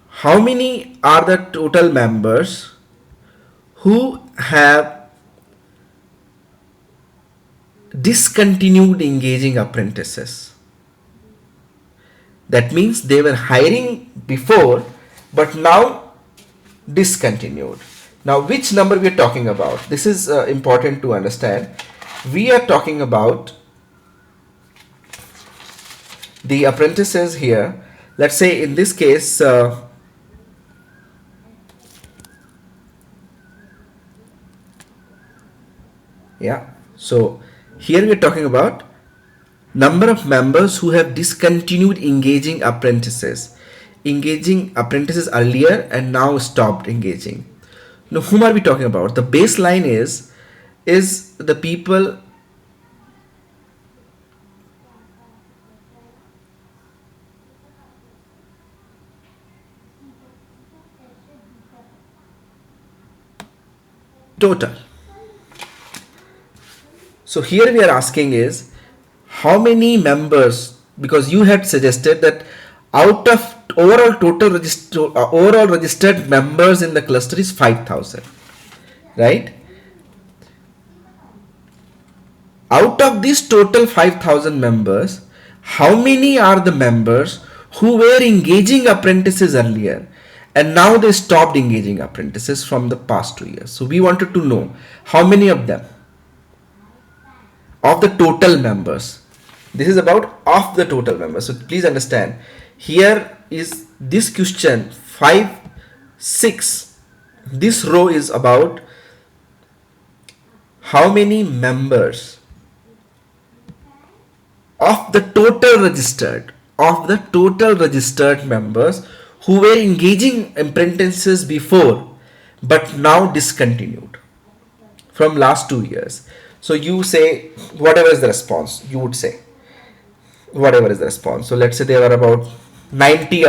How many are the total members who have discontinued engaging apprentices? That means they were hiring before, but now discontinued. Now, which number we are talking about? This is important to understand. We are talking about the apprentices here. Let's say in this case, yeah. So here we are talking about number of members who have discontinued engaging apprentices earlier and now stopped engaging. Now, whom are we talking about? The baseline is the people total. So here we are asking is how many members, because you had suggested that out of overall registered members in the cluster is 5,000, right? Out of this total 5,000 members, how many are the members who were engaging apprentices earlier and now they stopped engaging apprentices from the past 2 years? So we wanted to know how many of them, of the total members. This is about of the total members. So please understand, here is this question 5, 6. This row is about how many members of the total registered members who were engaging apprentices before but now discontinued from last 2 years. So you say whatever is the response, you would say whatever is the response. So let's say there were about 90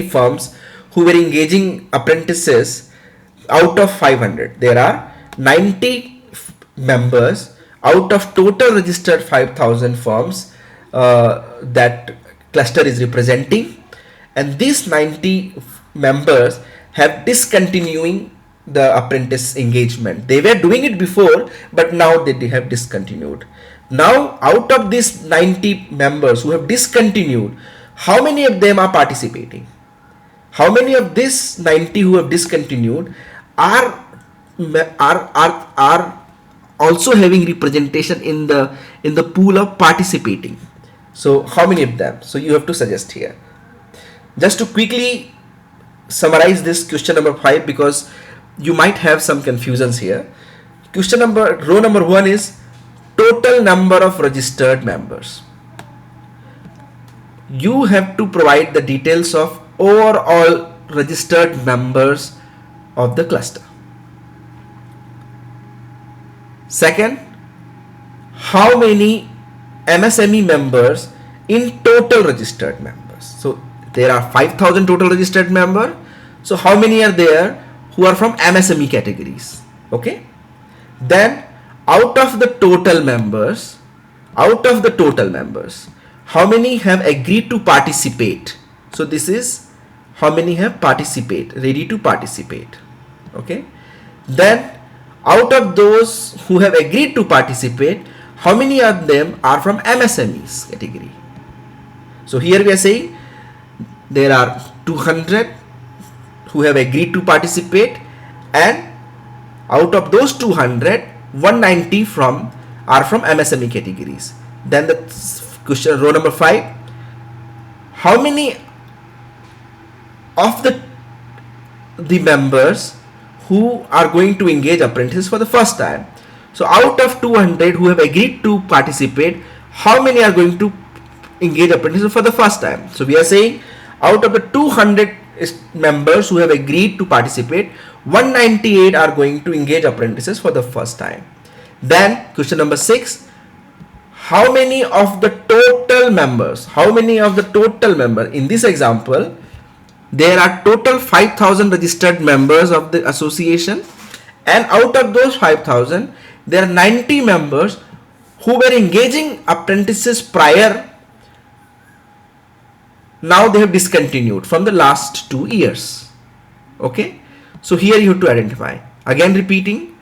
firms who were engaging apprentices out of 500. There are 90 members out of total registered 5,000 firms that cluster is representing, and these 90 members have discontinuing the apprentice engagement. They were doing it before, but now they have discontinued. Now, out of these 90 members who have discontinued, how many of them are participating? How many of these 90 who have discontinued are also having representation in the pool of participating? So how many of them? So you have to suggest here. Just to quickly summarize this question number 5, because you might have some confusions here. Row number 1 is total number of registered members. You have to provide the details of overall registered members of the cluster. Second, how many MSME members in total registered members? So there are 5,000 total registered members. So how many are there who are from MSME categories? Okay. Then out of the total members, how many have agreed to participate? So this is how many have ready to participate. Okay. Then out of those who have agreed to participate, how many of them are from MSMEs category? So here we are saying there are 200 who have agreed to participate, and out of those 200, 190 are from MSME categories. Then the question, row number 5, how many of the members who are going to engage apprentices for the first time? So out of 200 who have agreed to participate, how many are going to engage apprentices for the first time? So we are saying out of the 200 members who have agreed to participate, 198 are going to engage apprentices for the first time. Then question number 6, how many of the total members, in this example, there are total 5,000 registered members of the association, and out of those 5,000, there are 90 members who were engaging apprentices prior. Now they have discontinued from the last 2 years. Okay, so here you have to identify. Again repeating,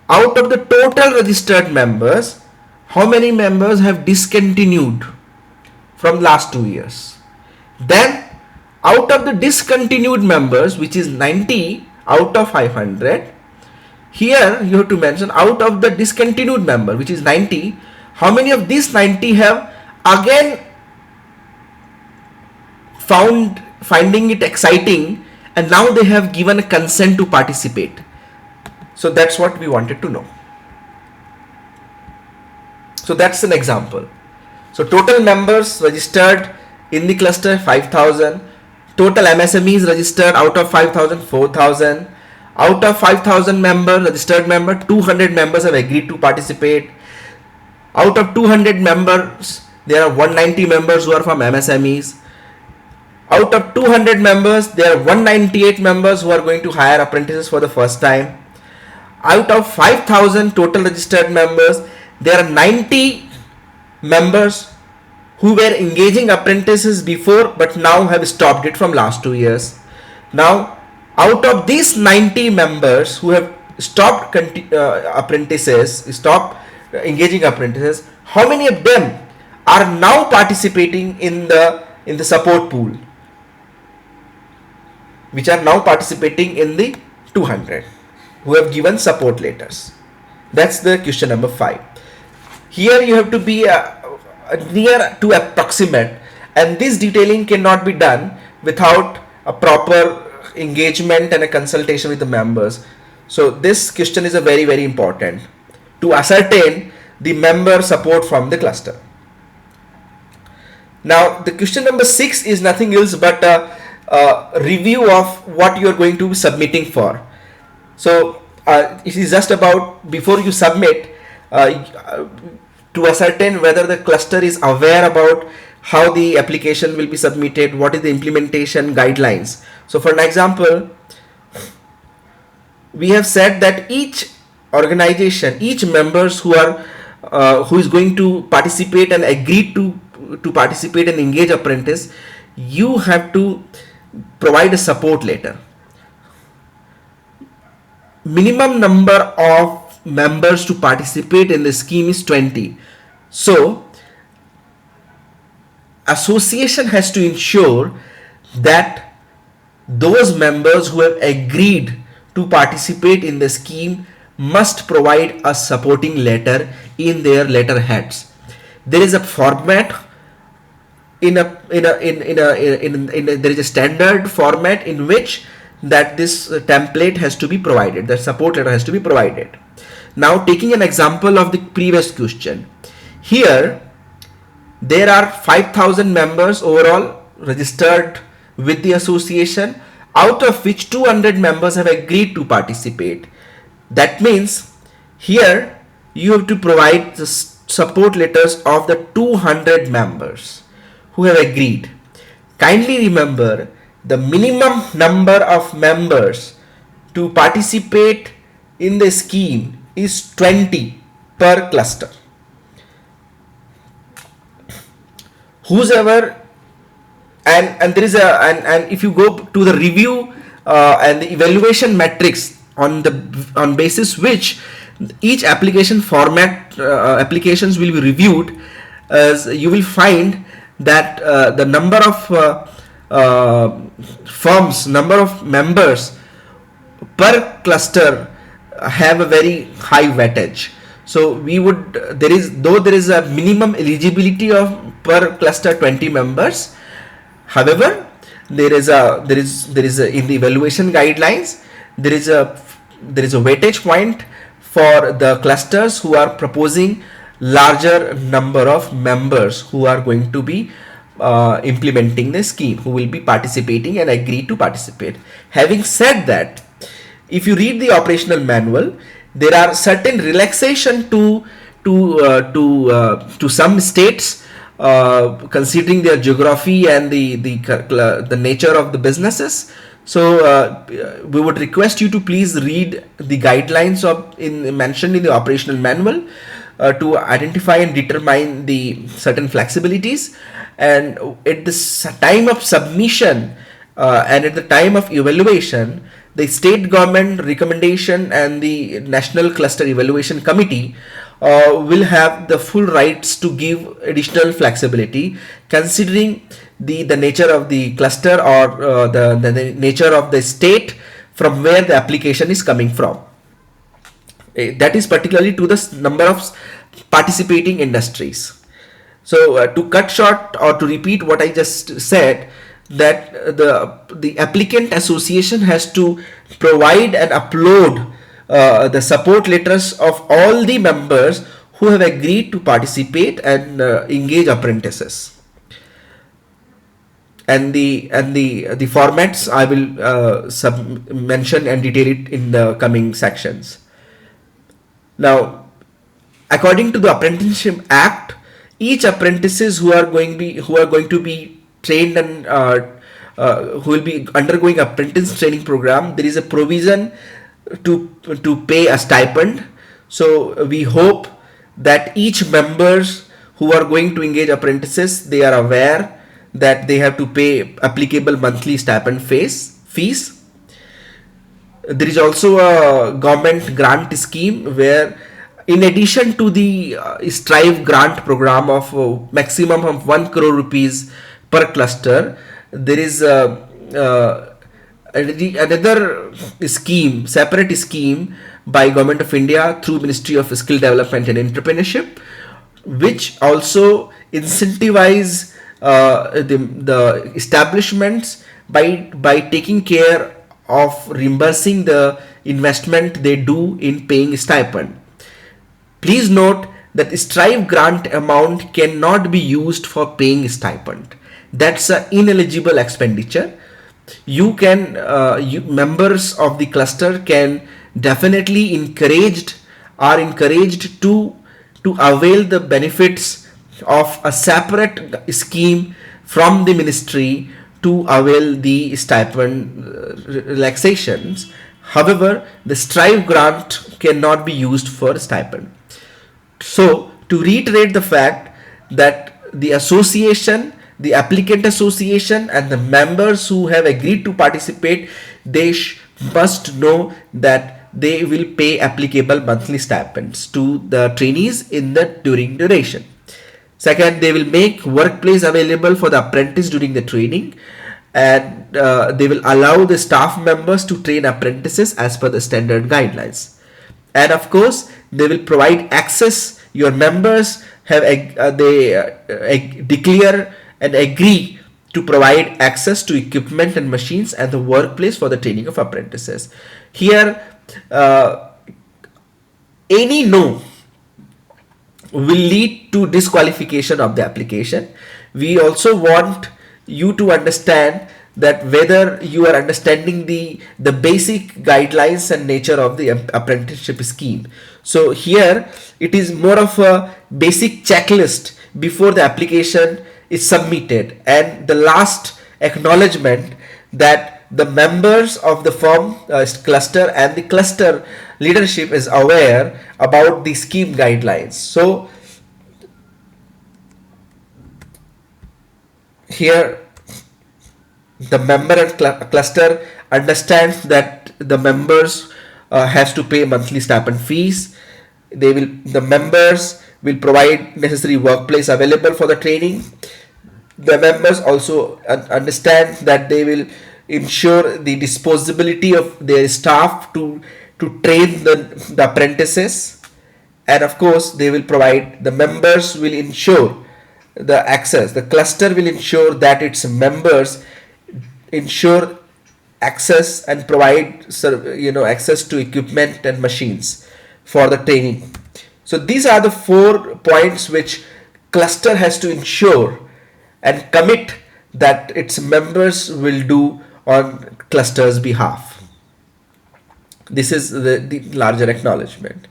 out of the total registered members, how many members have discontinued from last 2 years? Then out of the discontinued members, which is 90 out of 500, here you have to mention out of the discontinued member, which is 90, how many of these 90 have again finding it exciting, and now they have given a consent to participate. So that's what we wanted to know. So that's an example. So total members registered in the cluster 5,000, total MSMEs registered out of 5,000, 4,000. Out of 5,000 registered member, 200 members have agreed to participate. Out of 200 members, there are 190 members who are from MSMEs. Out of 200 members, there are 198 members who are going to hire apprentices for the first time. Out of 5,000 total registered members, there are 90 members who were engaging apprentices before but now have stopped it from last 2 years. Now, out of these 90 members who have stopped engaging apprentices, how many of them are now participating in the support pool, which are now participating in the 200 who have given support letters? That's the question number 5. Here you have to be near to approximate, and this detailing cannot be done without a proper engagement and a consultation with the members. So this question is a very, very important to ascertain the member support from the cluster. Now the question number 6 is nothing else but a review of what you are going to be submitting for. So it is just about, before you submit, to ascertain whether the cluster is aware about how the application will be submitted, what is the implementation guidelines. So for an example, we have said that each organization, each members who is going to participate and agree to participate and engage apprentice, you have to provide a support letter. Minimum number of members to participate in the scheme is 20. So association has to ensure that those members who have agreed to participate in the scheme must provide a supporting letter in their letterheads. There is a format there is a standard format in which that this template has to be provided, the support letter has to be provided. Now taking an example of the previous question, here there are 5,000 members overall registered with the association, out of which 200 members have agreed to participate. That means here you have to provide the support letters of the 200 members who have agreed. Kindly remember, the minimum number of members to participate in the scheme is 20 per cluster. Whosoever, and there is and if you go to the review and the evaluation metrics on basis which each application format applications will be reviewed, as you will find that the number of firms, number of members per cluster have a very high wattage. So we would, there is a minimum eligibility of per cluster 20 members. However, there is a in the evaluation guidelines, there is a weightage point for the clusters who are proposing larger number of members who are going to be implementing the scheme, who will be participating and agree to participate. Having said that, if you read the operational manual, there are certain relaxation to some states, considering their geography and the nature of the businesses. So we would request you to please read the guidelines mentioned in the operational manual to identify and determine the certain flexibilities. And at the time of submission and at the time of evaluation, the state government recommendation and the National Cluster Evaluation Committee will have the full rights to give additional flexibility, considering the nature of the cluster or the nature of the state from where the application is coming from. That is particularly to the number of participating industries. So to cut short or to repeat what I just said, that the applicant association has to provide and upload the support letters of all the members who have agreed to participate and engage apprentices. And the formats I will mention and detail it in the coming sections. Now, according to the Apprenticeship Act, each apprentices who are going to be trained and who will be undergoing apprentice training program, there is a provision to pay a stipend. So we hope that each members who are going to engage apprentices, they are aware that they have to pay applicable monthly stipend fees. There is also a government grant scheme where, in addition to the strive grant program of maximum of 1 crore rupees per cluster, there is another scheme, separate scheme by Government of India through Ministry of Skill Development and Entrepreneurship, which also incentivize the establishments by taking care of reimbursing the investment they do in paying stipend. Please note that strive grant amount cannot be used for paying stipend. That's an ineligible expenditure. You can members of the cluster can definitely encouraged to avail the benefits of a separate scheme from the ministry to avail the stipend relaxations. However, the strive grant cannot be used for stipend. So to reiterate the fact that the association, the applicant association and the members who have agreed to participate, they must know that they will pay applicable monthly stipends to the trainees during duration. Second, they will make workplace available for the apprentice during the training, and they will allow the staff members to train apprentices as per the standard guidelines. And of course, they will provide access. Your members have declare and agree to provide access to equipment and machines and the workplace for the training of apprentices. Here, any no will lead to disqualification of the application. We also want you to understand that whether you are understanding the basic guidelines and nature of the apprenticeship scheme. So here it is more of a basic checklist before the application is submitted, and the last acknowledgement that the members of the firm cluster and the cluster leadership is aware about the scheme guidelines. So here the member and cluster understands that the members has to pay monthly stipend fees. The members will provide necessary workplace available for the training. The members also understand that they will ensure the disposability of their staff to train the apprentices, and of course they will provide, the members will ensure the access, the cluster will ensure that its members ensure access and provide access to equipment and machines for the training. So these are the 4 points which cluster has to ensure and commit that its members will do on cluster's behalf. This is the larger acknowledgement.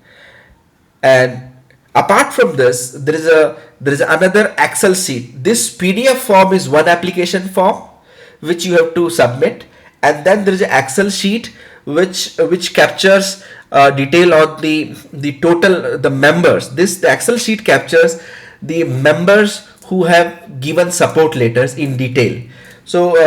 And apart from this, there is another Excel sheet. This PDF form is one application form which you have to submit, and then there is an Excel sheet which captures detail on the total, the members. The Excel sheet captures the members who have given support letters in detail. So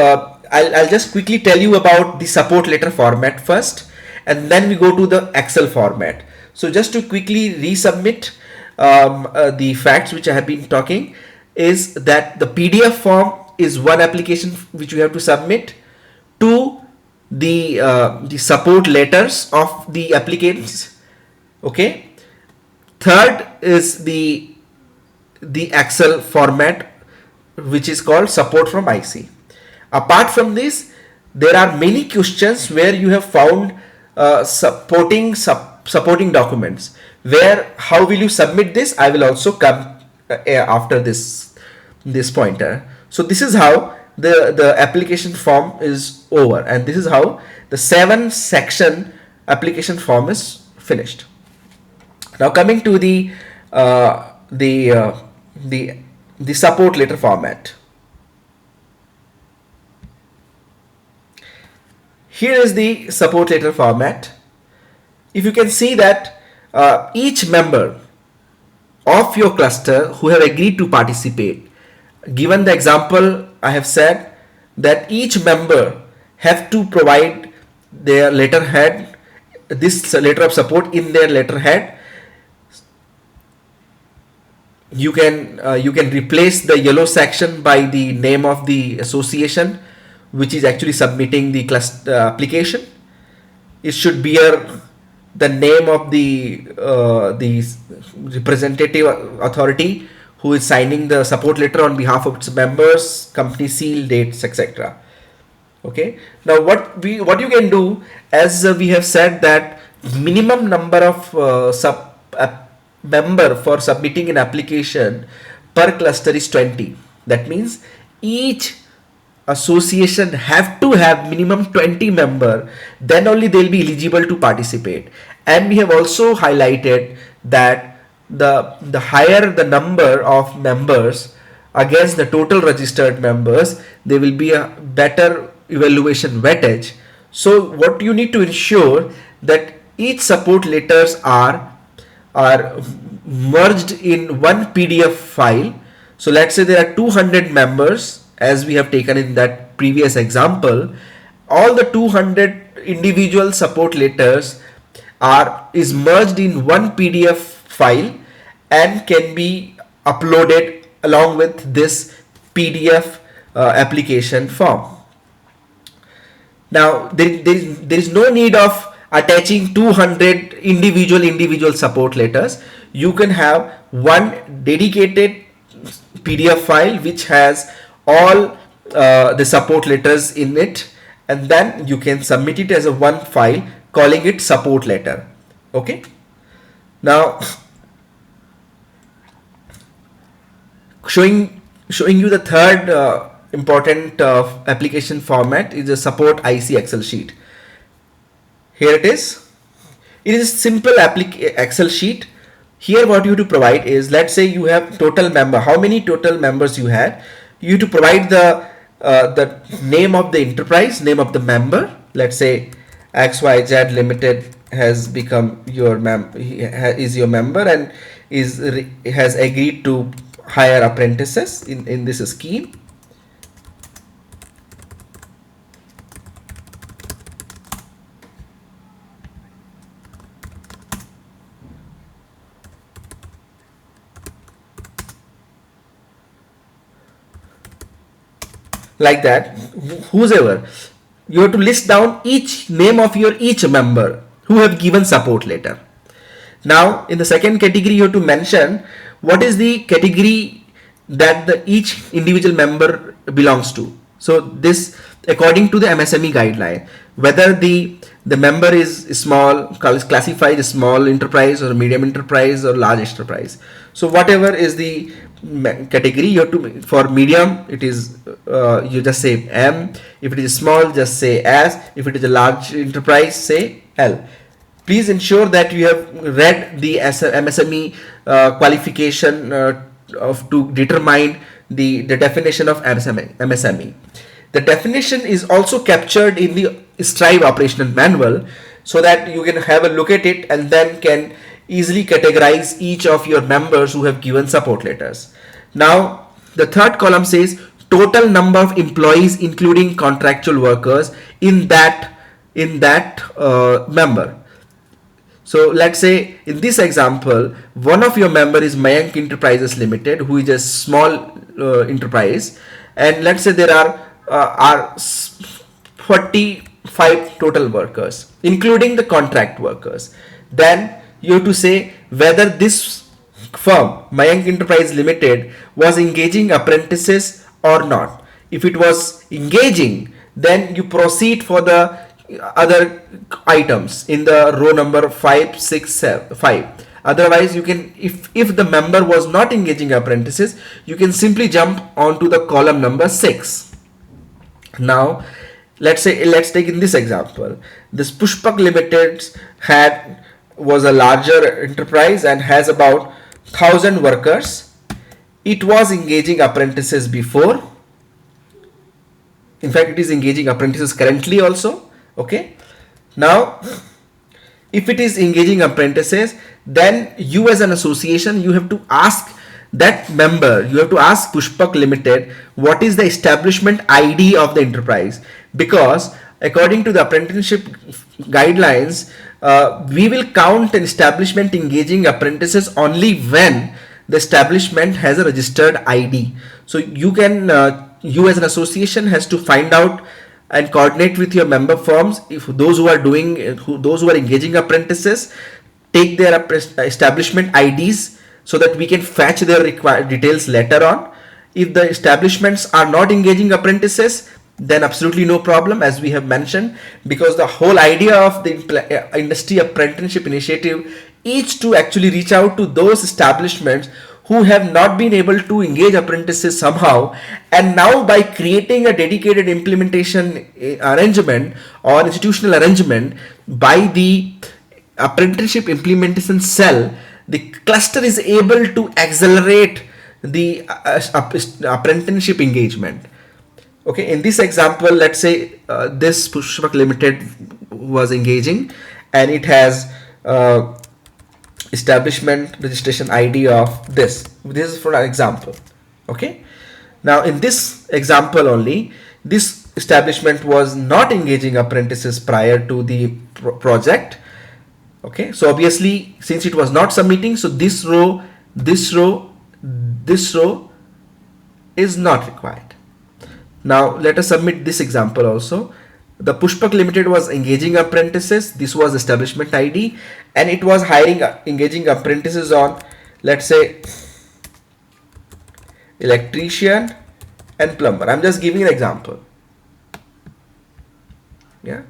I'll just quickly tell you about the support letter format first, and then we go to the Excel format. So just to quickly resubmit the facts which I have been talking, is that the PDF form is one application which we have to submit to the support letters of the applicants. Okay. Third is the Excel format which is called support from IC. Apart from this, there are many questions where you have found supporting documents. Where how will you submit this? I will also come after this pointer. So this is how the application form is over, and this is how the 7-section application form is finished. Now coming to the support letter format. Here is the support letter format. If you can see that each member of your cluster who have agreed to participate, given the example I have said that each member have to provide their letterhead, this letter of support in their letterhead. You can replace the yellow section by the name of the association which is actually submitting the cluster application. It should bear the name of the representative authority who is signing the support letter on behalf of its members, company seal, dates, etc. Okay. Now what you can do, as we have said that minimum number of member for submitting an application per cluster is 20. That means each association have to have minimum 20 member, then only they'll be eligible to participate. And we have also highlighted that the higher the number of members against the total registered members, there will be a better evaluation weightage. So what you need to ensure that each support letters are merged in one PDF file. So let's say there are 200 members, as we have taken in that previous example. All the 200 individual support letters is merged in one PDF file and can be uploaded along with this PDF application form. Now there is no need of attaching 200 individual support letters. You can have one dedicated PDF file which has all the support letters in it, and then you can submit it as a one file calling it support letter. Okay. Now showing you the third important application format is a support IC Excel sheet. Here it is. It is a simple Excel sheet. Here what you have to provide is, let's say you have total member, how many total members you had. You have to provide the name of the enterprise, name of the member. Let's say XYZ Limited has become your is your member and has agreed to hire apprentices in this scheme. like that, whosoever, you have to list down each name of your each member who have given support letter. Now in the second category you have to mention what is the category that the each individual member belongs to. So this according to the MSME guideline, whether the member is small, classified as small enterprise or medium enterprise or large enterprise. So whatever is the category, you have to, for medium it is you just say M, if it is small just say S, if it is a large enterprise say L. Please ensure that you have read the MSME qualification to determine the definition of MSME. The definition is also captured in the Strive operational manual, so that you can have a look at it and then can easily categorize each of your members who have given support letters. Now the third column says total number of employees including contractual workers in that member. So let's say in this example, one of your member is Mayank Enterprises Limited, who is a small enterprise, and let's say there are 45 total workers, including the contract workers. Then you have to say whether this firm, Mayank Enterprise Limited, was engaging apprentices or not. If it was engaging, then you proceed for the other items in the row number 5, 6, 7, 5. Otherwise you can, if the member was not engaging apprentices, you can simply jump onto the column number 6. Now let's take in this example, this Pushpak Limited was a larger enterprise and has about 1,000 workers. It was engaging apprentices before. In fact, it is engaging apprentices currently also. Okay, now if it is engaging apprentices, then you as an association, you have to ask that member, you have to ask Pushpak Limited what is the establishment ID of the enterprise, because according to the apprenticeship guidelines, we will count an establishment engaging apprentices only when the establishment has a registered ID. So you can you as an association has to find out and coordinate with your member firms, if those who are engaging apprentices, take their establishment IDs so that we can fetch their required details later on. If the establishments are not engaging apprentices, then absolutely no problem, as we have mentioned, because the whole idea of the industry apprenticeship initiative is to actually reach out to those establishments who have not been able to engage apprentices somehow, and now by creating a dedicated implementation arrangement or institutional arrangement by the apprenticeship implementation cell, the cluster is able to accelerate the apprenticeship engagement. Okay, in this example, let's say this Pushpak Limited was engaging and it has establishment registration ID of this. This is for an example. Okay, now in this example only, this establishment was not engaging apprentices prior to the project. Okay, so obviously since it was not submitting, so this row is not required. Now let us submit this example also. The Pushpak Limited was engaging apprentices. This was establishment ID, and it was engaging apprentices on, let's say, electrician and plumber. I'm just giving an example. Yeah.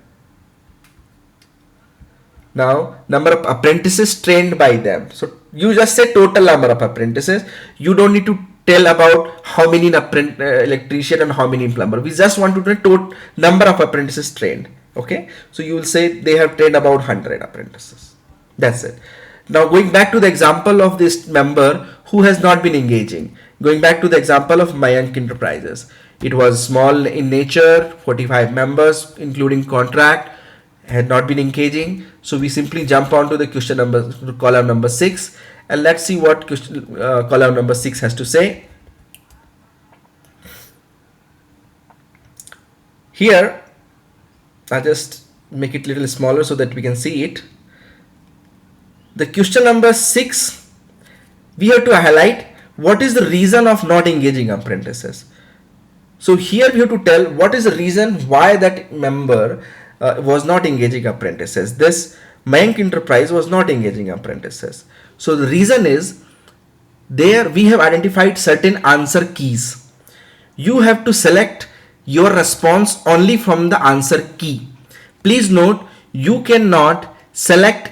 Now number of apprentices trained by them. So you just say total number of apprentices. You don't need to tell about how many electrician and how many plumber. We just want to know total number of apprentices trained. Okay, so you will say they have trained about 100 apprentices. That's it. Now going back to the example of this member who has not been engaging, going back to the example of Mayank Enterprises, it was small in nature, 45 members including contract, had not been engaging. So we simply jump onto the question number, column number 6, and let's see what column number 6 has to say. Here I'll just make it a little smaller so that we can see it. The question number 6, we have to highlight what is the reason of not engaging apprentices. So here we have to tell what is the reason why that member was not engaging apprentices. This Mayank enterprise was not engaging apprentices. So the reason is, there we have identified certain answer keys. You have to select your response only from the answer key. Please note, you cannot select,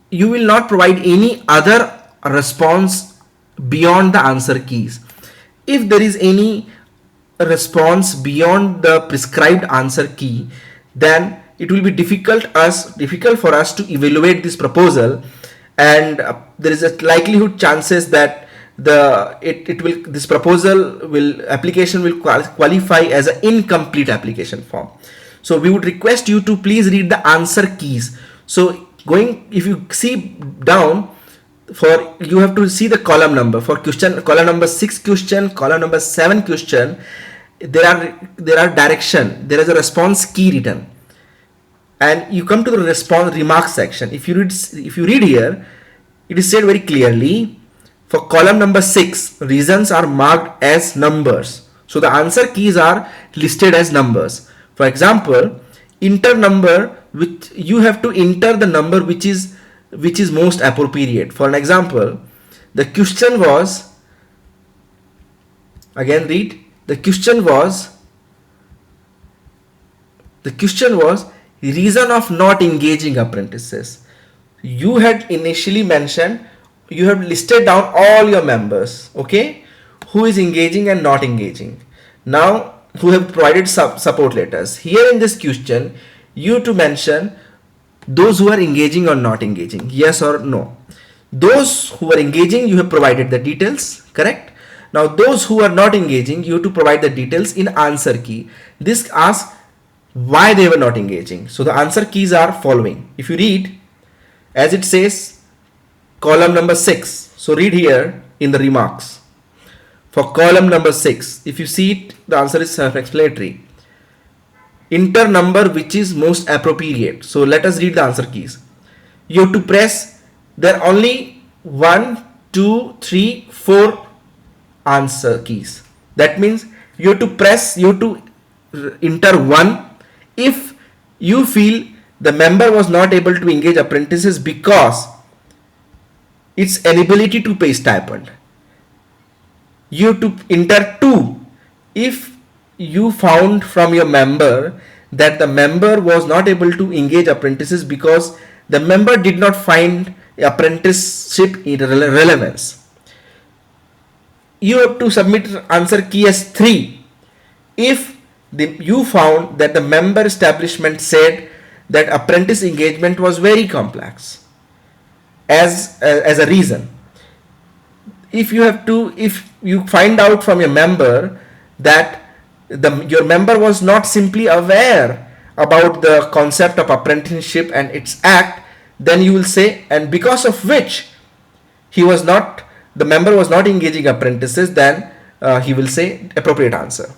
you will not provide any other response beyond the answer keys. If there is any response beyond the prescribed answer key, then it will be difficult for us to evaluate this proposal, and there is a likelihood chances that this proposal will application will qualify as an incomplete application form. So we would request you to please read the answer keys. So if you see down, for you have to see the column number for question, column number 6 question, column number 7 question. There are direction, there is a response key written, and you come to the response remark section. If you read here, it is said very clearly, for column number 6, reasons are marked as numbers. So the answer keys are listed as numbers. For example, enter number, which you have to enter the number which is most appropriate. For an example, the question was, again read, the question was reason of not engaging apprentices. You had initially mentioned, you have listed down all your members, okay, who is engaging and not engaging. Now, who have provided support letters. Here in this question, you to mention those who are engaging or not engaging, yes or no. Those who are engaging, you have provided the details, correct? Now those who are not engaging, you have to provide the details in answer key. This asks why they were not engaging. So the answer keys are following. If you read, as it says, column number 6. So read here in the remarks. For column number 6, if you see it, the answer is self-explanatory. Enter number which is most appropriate. So let us read the answer keys. You have to press, there are only 1, 2, 3, 4 answer keys. That means you have to press, you have to enter 1 if you feel the member was not able to engage apprentices because its inability to pay stipend. You have to enter 2 if you found from your member that the member was not able to engage apprentices because the member did not find apprenticeship relevance. You have to submit answer key as 3 if you found that the member establishment said that apprentice engagement was very complex as a reason. If you find out from your member that your member was not simply aware about the concept of apprenticeship and its act, then you will say, and because of which the member was not engaging apprentices, then he will say appropriate answer.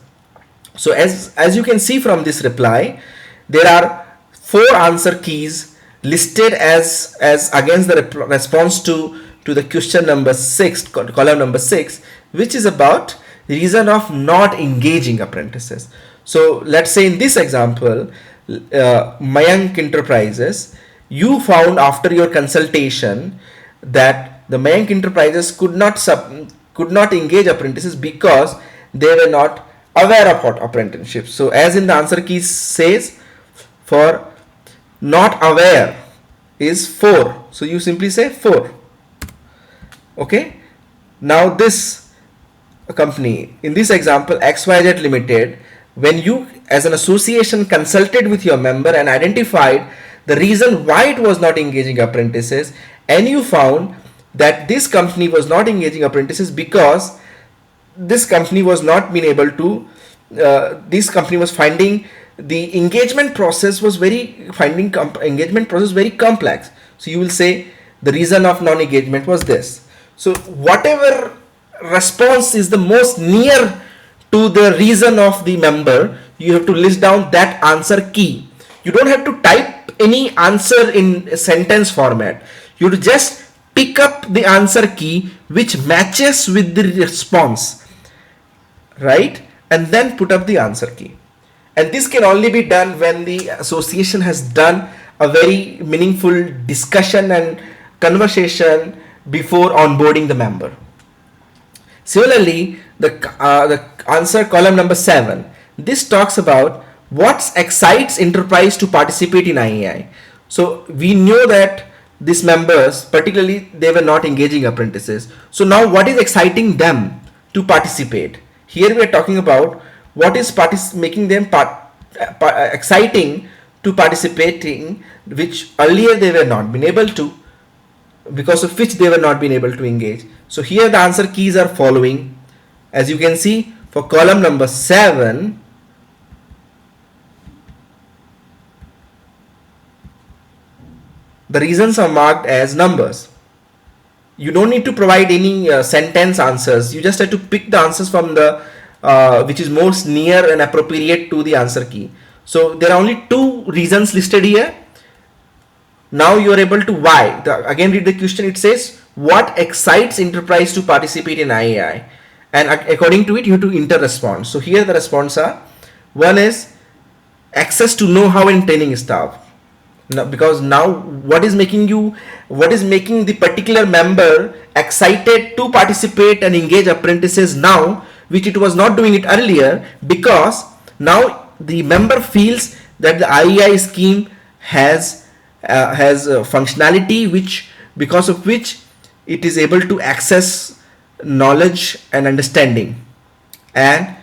So as you can see from this reply, there are 4 answer keys listed as against the response to the question number 6, column number 6, which is about reason of not engaging apprentices. So let's say in this example, Mayank Enterprises, you found after your consultation that the Mayank Enterprises could not engage apprentices because they were not aware of apprenticeship. So as in the answer key says, for not aware is 4. So you simply say 4. Okay. Now this company, in this example XYZ Limited, when you as an association consulted with your member and identified the reason why it was not engaging apprentices, and you found that this company was not engaging apprentices because this company was not being able to this company was finding the engagement process was very complex. So you will say the reason of non-engagement was this. So whatever response is the most near to the reason of the member, you have to list down that answer key. You don't have to type any answer in a sentence format. You have to just pick up the answer key which matches with the response, right? and then put up the answer key. And this can only be done when the association has done a very meaningful discussion and conversation before onboarding the member. Similarly, the answer column number 7, this talks about what excites enterprise to participate in IAI. So we know that these members, particularly, they were not engaging apprentices. So now what is exciting them to participate? Here we are talking about what is making them exciting to participating, which earlier they were not been able to, because of which they were not been able to engage. So here the answer keys are following. As you can see, for column number 7, the reasons are marked as numbers. You don't need to provide any sentence answers. You just have to pick the answers from the which is most near and appropriate to the answer key. So there are only 2 reasons listed here. Now you are able to why. Again read the question. It says what excites enterprise to participate in IAI, and according to it you have to enter response. So here the response are, one is access to know-how and training staff. Now, because now what is making the particular member excited to participate and engage apprentices now, which it was not doing it earlier, because now the member feels that the IEI scheme has functionality which, because of which it is able to access knowledge and understanding, and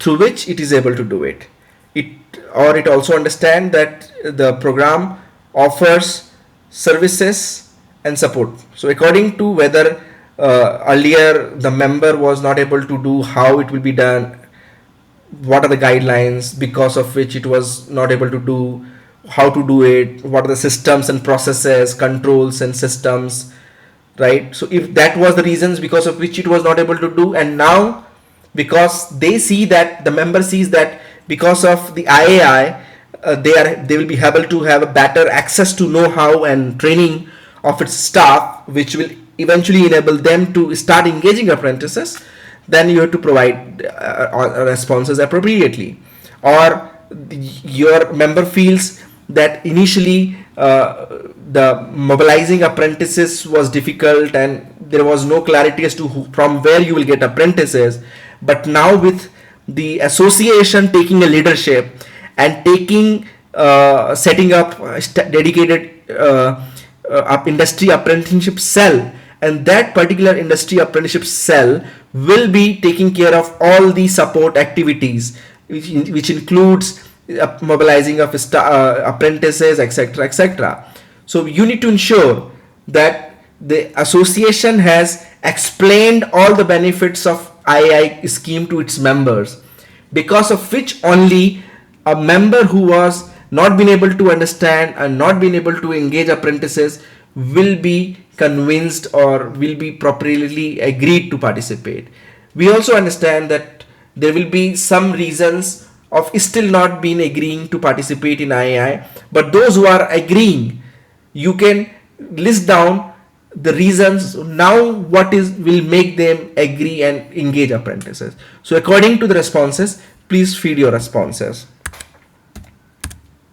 through which it is able to do it. It also understand that the program offers services and support. So according to whether earlier the member was not able to do, how it will be done, what are the guidelines because of which it was not able to do, how to do it, what are the systems and processes, controls and systems, right? So if that was the reasons because of which it was not able to do, and now because they see that, the member sees that because of the IAI, they will be able to have a better access to know-how and training of its staff, which will eventually enable them to start engaging apprentices. Then you have to provide responses appropriately. Or your member feels that initially the mobilizing apprentices was difficult and there was no clarity as to from where you will get apprentices, but now with the association taking a leadership and setting up dedicated industry apprenticeship cell, and that particular industry apprenticeship cell will be taking care of all the support activities, which includes mobilizing of apprentices, etc., etc. So you need to ensure that the association has explained all the benefits of IAI scheme to its members, because of which only a member who was not been able to understand and not been able to engage apprentices will be convinced or will be properly agreed to participate. We also understand that there will be some reasons of still not being agreeing to participate in IAI, but those who are agreeing, you can list down the reasons now what will make them agree and engage apprentices. So according to the responses, please feed your responses.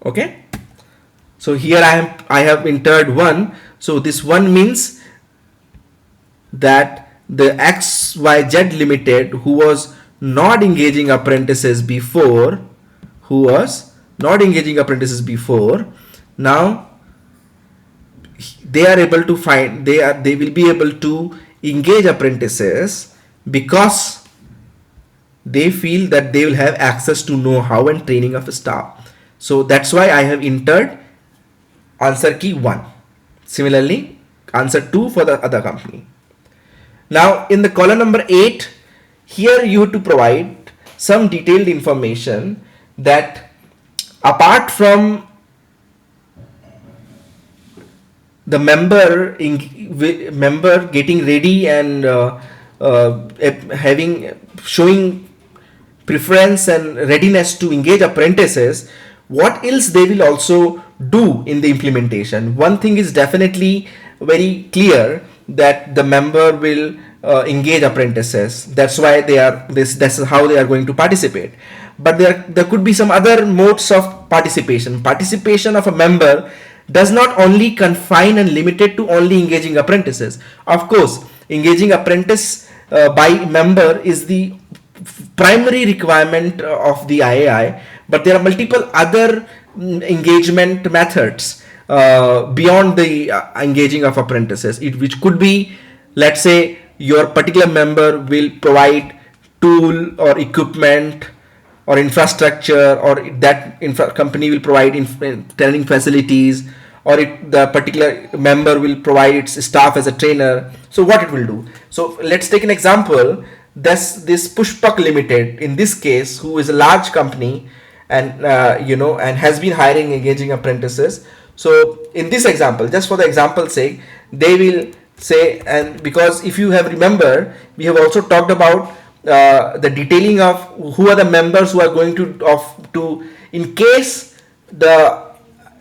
Okay, so here I have entered 1. So this 1 means that the XYZ Limited, who was not engaging apprentices before, now they are able to find, they will be able to engage apprentices because they feel that they will have access to know-how and training of staff. So that's why I have entered answer key 1. Similarly, answer 2 for the other company. Now in the column number 8, here you have to provide some detailed information that apart from the member getting ready and showing preference and readiness to engage apprentices, what else they will also do in the implementation. One thing is definitely very clear, that the member will engage apprentices. That's why they are this. That's how they are going to participate. But there could be some other modes of participation. Participation of a member does not only confine and limited to only engaging apprentices. Of course, engaging apprentice by member is the primary requirement of the IAI, but there are multiple other engagement methods beyond the engaging of apprentices, which could be, let's say, your particular member will provide tool or equipment or infrastructure, or that company will provide training facilities, or the particular member will provide its staff as a trainer. So what it will do? So let's take an example. This Pushpak Limited, in this case, who is a large company, and and has been hiring engaging apprentices. So in this example, just for the example's sake, they will say, and because if you have remember, we have also talked about the detailing of who are the members who are going to in case the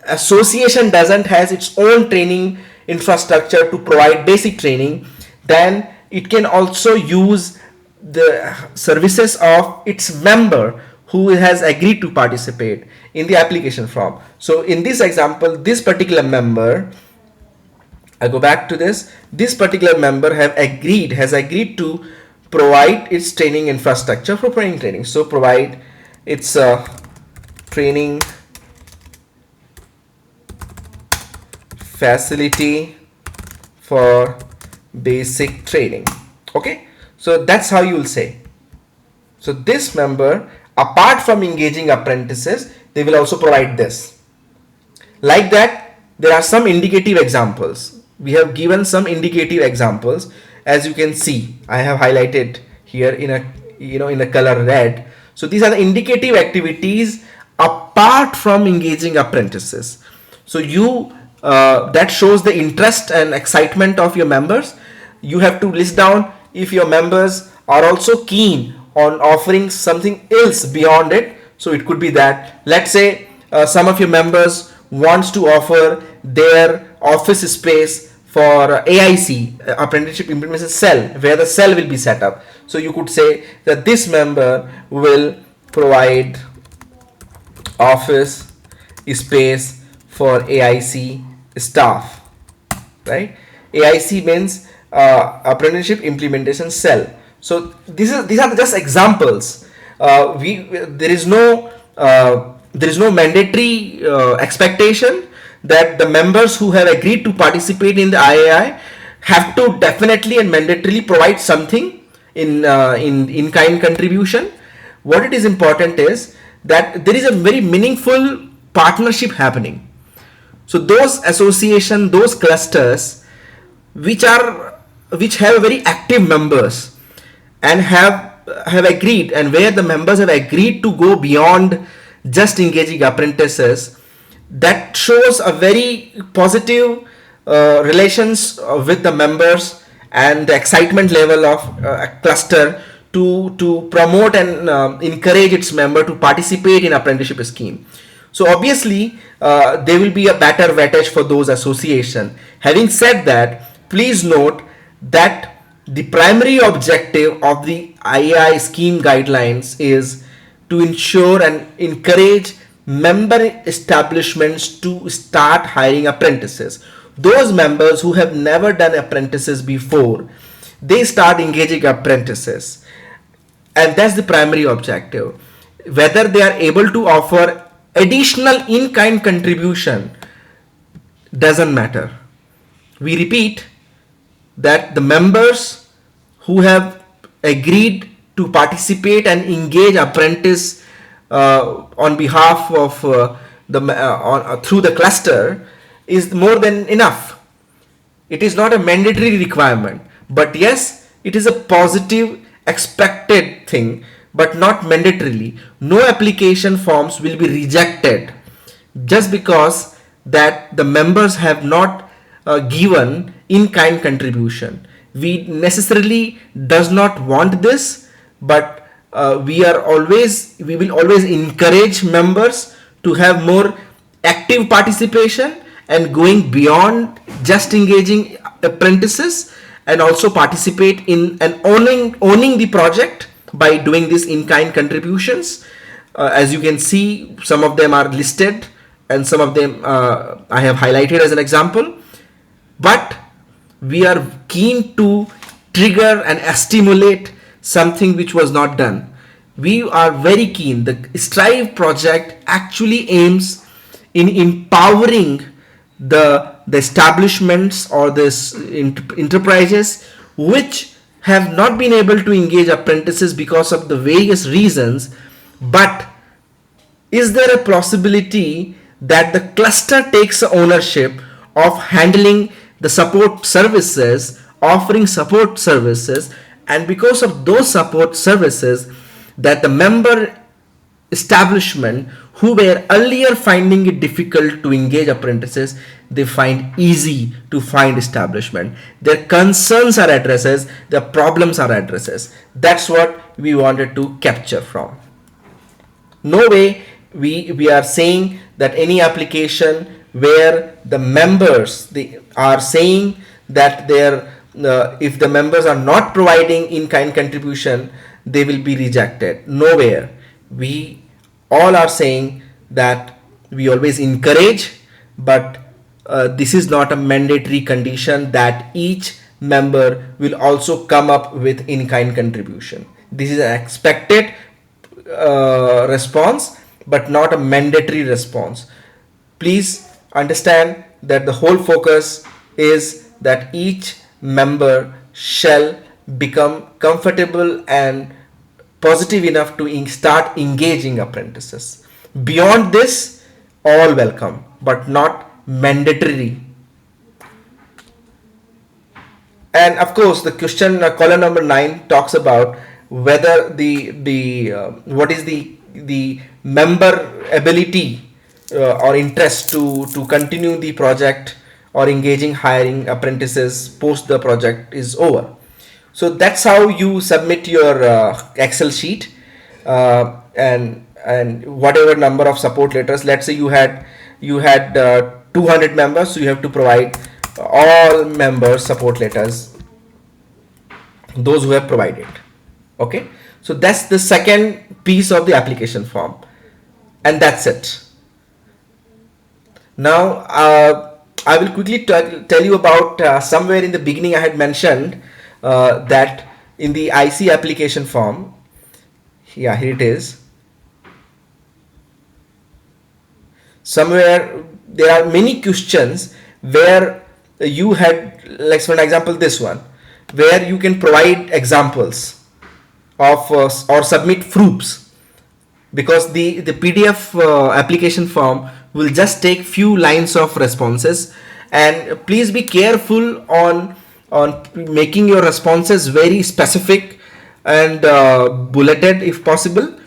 association doesn't has its own training infrastructure to provide basic training, then it can also use the services of its member who has agreed to participate in the application form. So in this example, this particular member, I go back to this particular member has agreed to provide its training infrastructure for training. So provide its training facility for basic training. Okay, so that's how you will say. So this member, apart from engaging apprentices, they will also provide this. Like that, there are some indicative examples. We have given some indicative examples. As you can see, I have highlighted here in a color red. So these are the indicative activities apart from engaging apprentices. So that shows the interest and excitement of your members. You have to list down if your members are also keen on offering something else beyond it. So it could be that, let's say, some of your members wants to offer their office space for AIC, Apprenticeship Implementation Cell, where the cell will be set up. So you could say that this member will provide office space for AIC staff, right? AIC means Apprenticeship Implementation Cell. So these are just examples. There is no mandatory expectation that the members who have agreed to participate in the IAI have to definitely and mandatorily provide something in kind contribution. What it is important is that there is a very meaningful partnership happening. So those association, those clusters which have very active members and have agreed, and where the members have agreed to go beyond just engaging apprentices, that shows a very positive relations with the members and the excitement level of a cluster to promote and encourage its member to participate in apprenticeship scheme. So obviously there will be a better weightage for those association. Having said that, please note that the primary objective of the IAI scheme guidelines is to ensure and encourage member establishments to start hiring apprentices. Those members who have never done apprentices before, they start engaging apprentices, and that's the primary objective. Whether they are able to offer additional in-kind contribution doesn't matter. We repeat that the members who have agreed to participate and engage apprentice on behalf of through the cluster is more than enough. It is not a mandatory requirement, but yes, it is a positive expected thing, but not mandatorily. No application forms will be rejected just because that the members have not given in-kind contribution. We necessarily does not want this, but we will always encourage members to have more active participation and going beyond just engaging apprentices, and also participate in and owning the project by doing this in-kind contributions. As you can see, some of them are listed and some of them I have highlighted as an example. But we are keen to trigger and stimulate something which was not done. We are very keen. The Strive project actually aims in empowering the establishments or this enterprises which have not been able to engage apprentices because of the various reasons. But is there a possibility that the cluster takes ownership of handling the support services, offering support services, and because of those support services, that the member establishment who were earlier finding it difficult to engage apprentices, they find easy to find establishment. Their concerns are addresses, their problems are addresses. That's what we wanted to capture from. No way we are saying that any application where the members they are saying that their if the members are not providing in-kind contribution, they will be rejected. Nowhere. We all are saying that we always encourage, but this is not a mandatory condition that each member will also come up with in-kind contribution. This is an expected response, but not a mandatory response. Please understand that the whole focus is that each member shall become comfortable and positive enough to start engaging apprentices. Beyond this, all welcome, but not mandatory. And of course, the question column number 9 talks about whether the what is the member ability or interest to continue the project or engaging hiring apprentices post the project is over. So that's how you submit your Excel sheet and whatever number of support letters. Let's say you had 200 members, so you have to provide all members support letters, those who have provided. Okay, so that's the second piece of the application form, and that's it. Now I will quickly tell you about somewhere in the beginning I had mentioned that in the IC application form, yeah, here it is. Somewhere there are many questions where you had, like for example this one, where you can provide examples of or submit proofs, because the PDF application form will just take few lines of responses, and please be careful on making your responses very specific and bulleted if possible,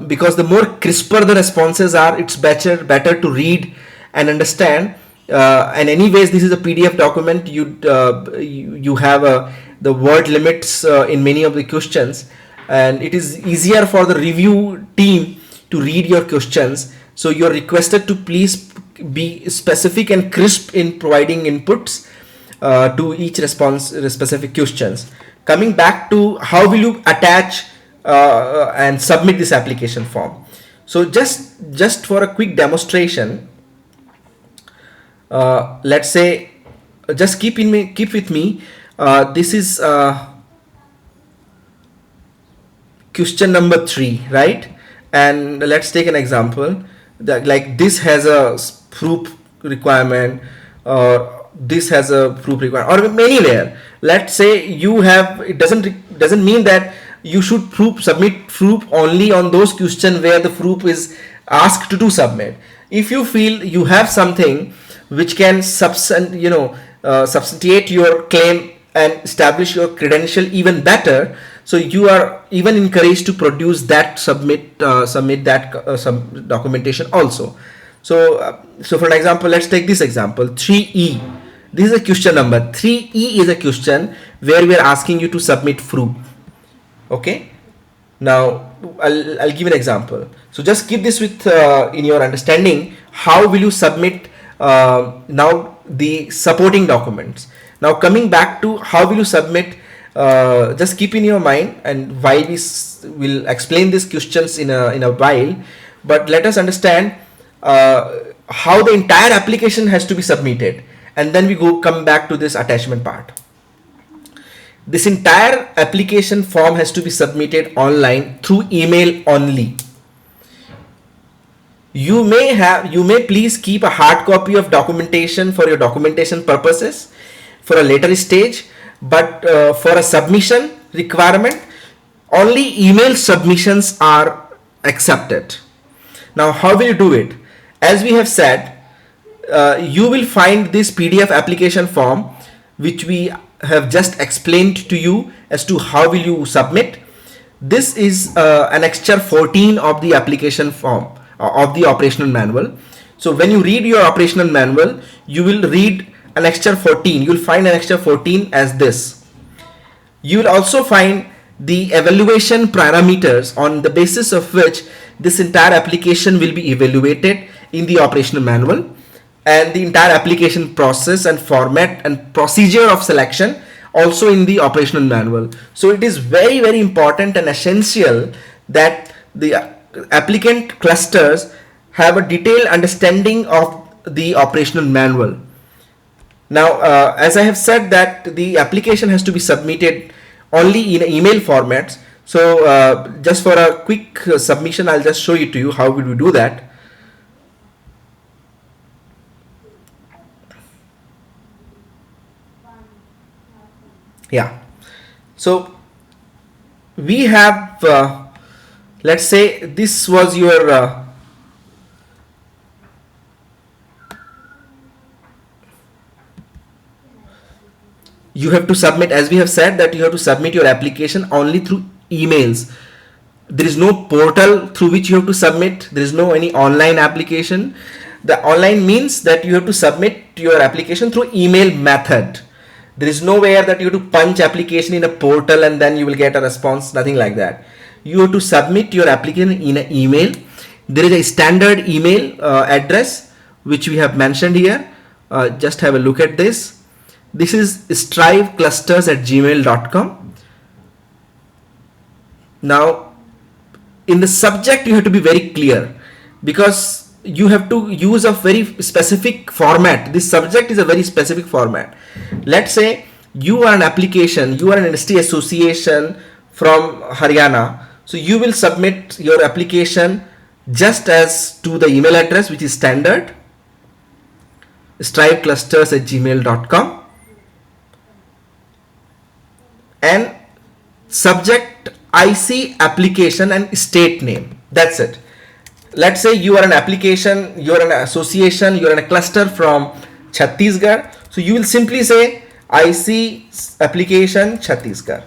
because the more crisper the responses are, it's better to read and understand. And anyways, this is a PDF document. You have the word limits in many of the questions, and it is easier for the review team to read your questions. So you're requested to please be specific and crisp in providing inputs to each response specific questions. Coming back to how will you attach and submit this application form. So just for a quick demonstration, let's say, just keep with me. This is question number 3, right? And let's take an example that like this has a proof requirement, or this has a proof requirement, or anywhere. Let's say you have, it doesn't mean that you should submit proof only on those questions where the proof is asked to submit. If you feel you have something which can substantiate your claim and establish your credential even better, so you are even encouraged to produce that, submit that some documentation also. So for an example, let's take this example 3E. This is a question number 3E is a question where we are asking you to submit proof. Okay, now I'll give an example. So just keep this with in your understanding. How will you submit? Now the supporting documents. Now coming back to how will you submit, just keep in your mind, and while we will explain these questions in a while, but let us understand how the entire application has to be submitted, and then we come back to this attachment part. This entire application form has to be submitted online through email only. You may please keep a hard copy of documentation for your documentation purposes for a later stage, but for a submission requirement, only email submissions are accepted. Now how will you do it? As we have said, you will find this PDF application form which we have just explained to you as to how will you submit. This is annexure 14 of the application form of the operational manual. So when you read your operational manual, you will read annexure 14. You will find annexure 14 as this. You will also find the evaluation parameters on the basis of which this entire application will be evaluated in the operational manual, and the entire application process and format and procedure of selection also in the operational manual. So it is very, very important and essential that the applicant clusters have a detailed understanding of the operational manual. Now as I have said that the application has to be submitted only in email formats. So just for a quick submission, I'll just show it to you how will we do that. Yeah, so we have let's say this was your you have to submit, as we have said that you have to submit your application only through emails. There is no portal through which you have to submit. There is no any online application. The online means that you have to submit your application through email method. There is nowhere that you have to punch application in a portal and then you will get a response, nothing like that. You have to submit your application in an email. There is a standard email address which we have mentioned here. Just have a look at this. This is striveclusters@gmail.com. Now in the subject you have to be very clear, because you have to use a very specific format. This subject is a very specific format. Let's say you are an application, you are an industry association from Haryana, so you will submit your application just as to the email address which is standard, striveclusters@gmail.com, and subject IC application and state name. That's it. Let's say you are an application, you are an association, you are in a cluster from Chhattisgarh, so you will simply say IC application Chhattisgarh.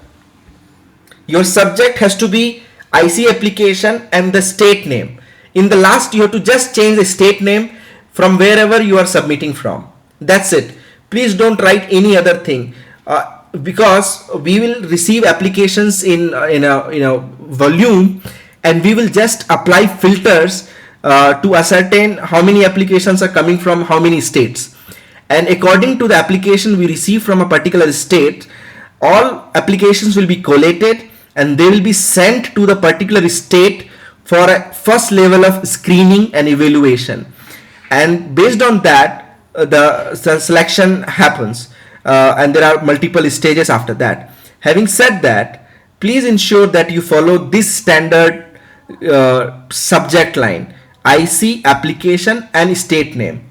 Your subject has to be IC application and the state name. In the last you have to just change the state name from wherever you are submitting from. That's it. Please don't write any other thing, because we will receive applications in a volume, and we will just apply filters to ascertain how many applications are coming from how many states. And according to the application we receive from a particular state, all applications will be collated and they will be sent to the particular state for a first level of screening and evaluation. And based on that, the selection happens, and there are multiple stages after that. Having said that, please ensure that you follow this standard subject line: IC application and state name.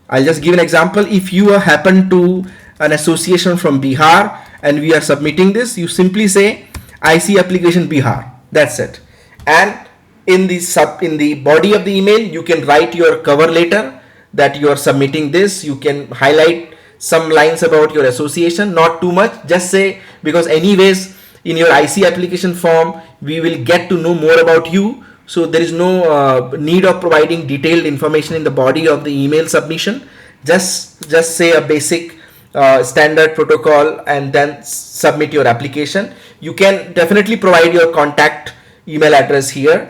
I'll just give an example. If you happen to an association from Bihar and we are submitting this, you simply say IC application Bihar. That's it. And in the body of the email you can write your cover letter that you are submitting this. You can highlight some lines about your association, not too much, just say, because anyways in your IC application form we will get to know more about you, so there is no need of providing detailed information in the body of the email submission. Just say a basic standard protocol and then submit your application. You can definitely provide your contact email address here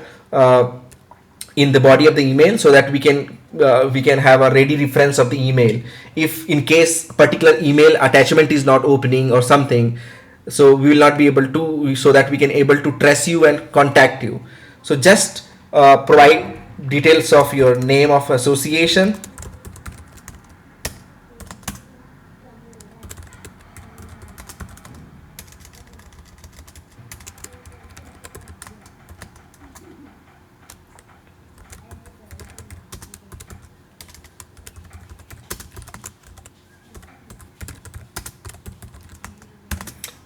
in the body of the email, so that we can we can have a ready reference of the email if in case particular email attachment is not opening or something. So we will not be able to, so that we can able to trace you and contact you. So just provide details of your name of association,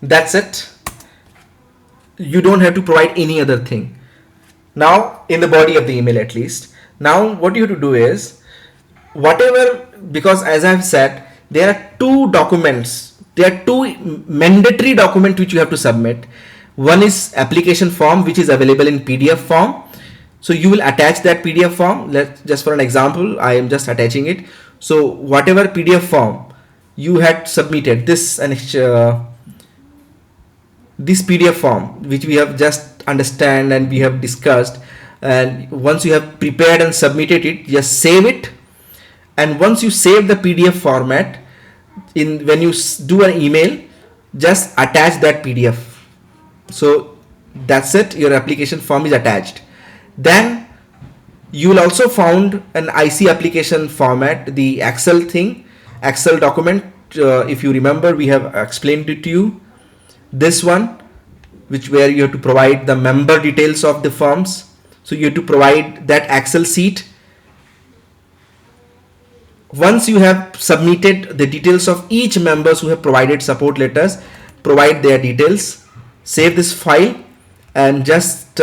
that's it. You don't have to provide any other thing. Now in the body of the email at least, now what you have to do is whatever, because as I've said, there are two documents, there are two mandatory documents which you have to submit. One is application form, which is available in PDF form. So you will attach that PDF form. Let's just, for an example, I am just attaching it. So whatever PDF form you had submitted, this and this PDF form which we have just understand and we have discussed, and once you have prepared and submitted it, just save it. And once you save the PDF format, in when you do an email, just attach that PDF. So that's it, your application form is attached. Then you will also found an IC application format, the Excel thing, Excel document. If you remember, we have explained it to you. This one, which where you have to provide the member details of the firms. So you have to provide that Excel sheet. Once you have submitted the details of each members who have provided support letters, provide their details, save this file, and just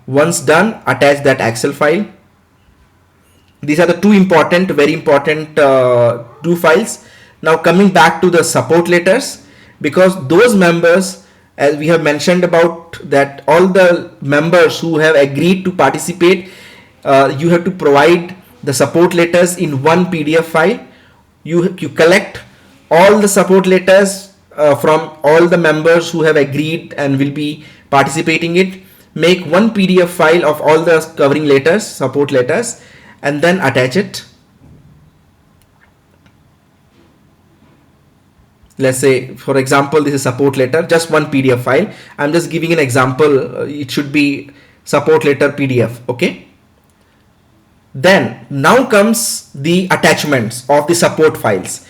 once done, attach that Excel file. These are the two important, very important two files. Now coming back to the support letters, because those members, as we have mentioned about that, all the members who have agreed to participate, you have to provide the support letters in one PDF file. You collect all the support letters from all the members who have agreed and will be participating it. Make one PDF file of all the covering letters, support letters, and then attach it. Let's say, for example, this is support letter, just one PDF file. I'm just giving an example. It should be support letter PDF. Okay. Then now comes the attachments of the support files.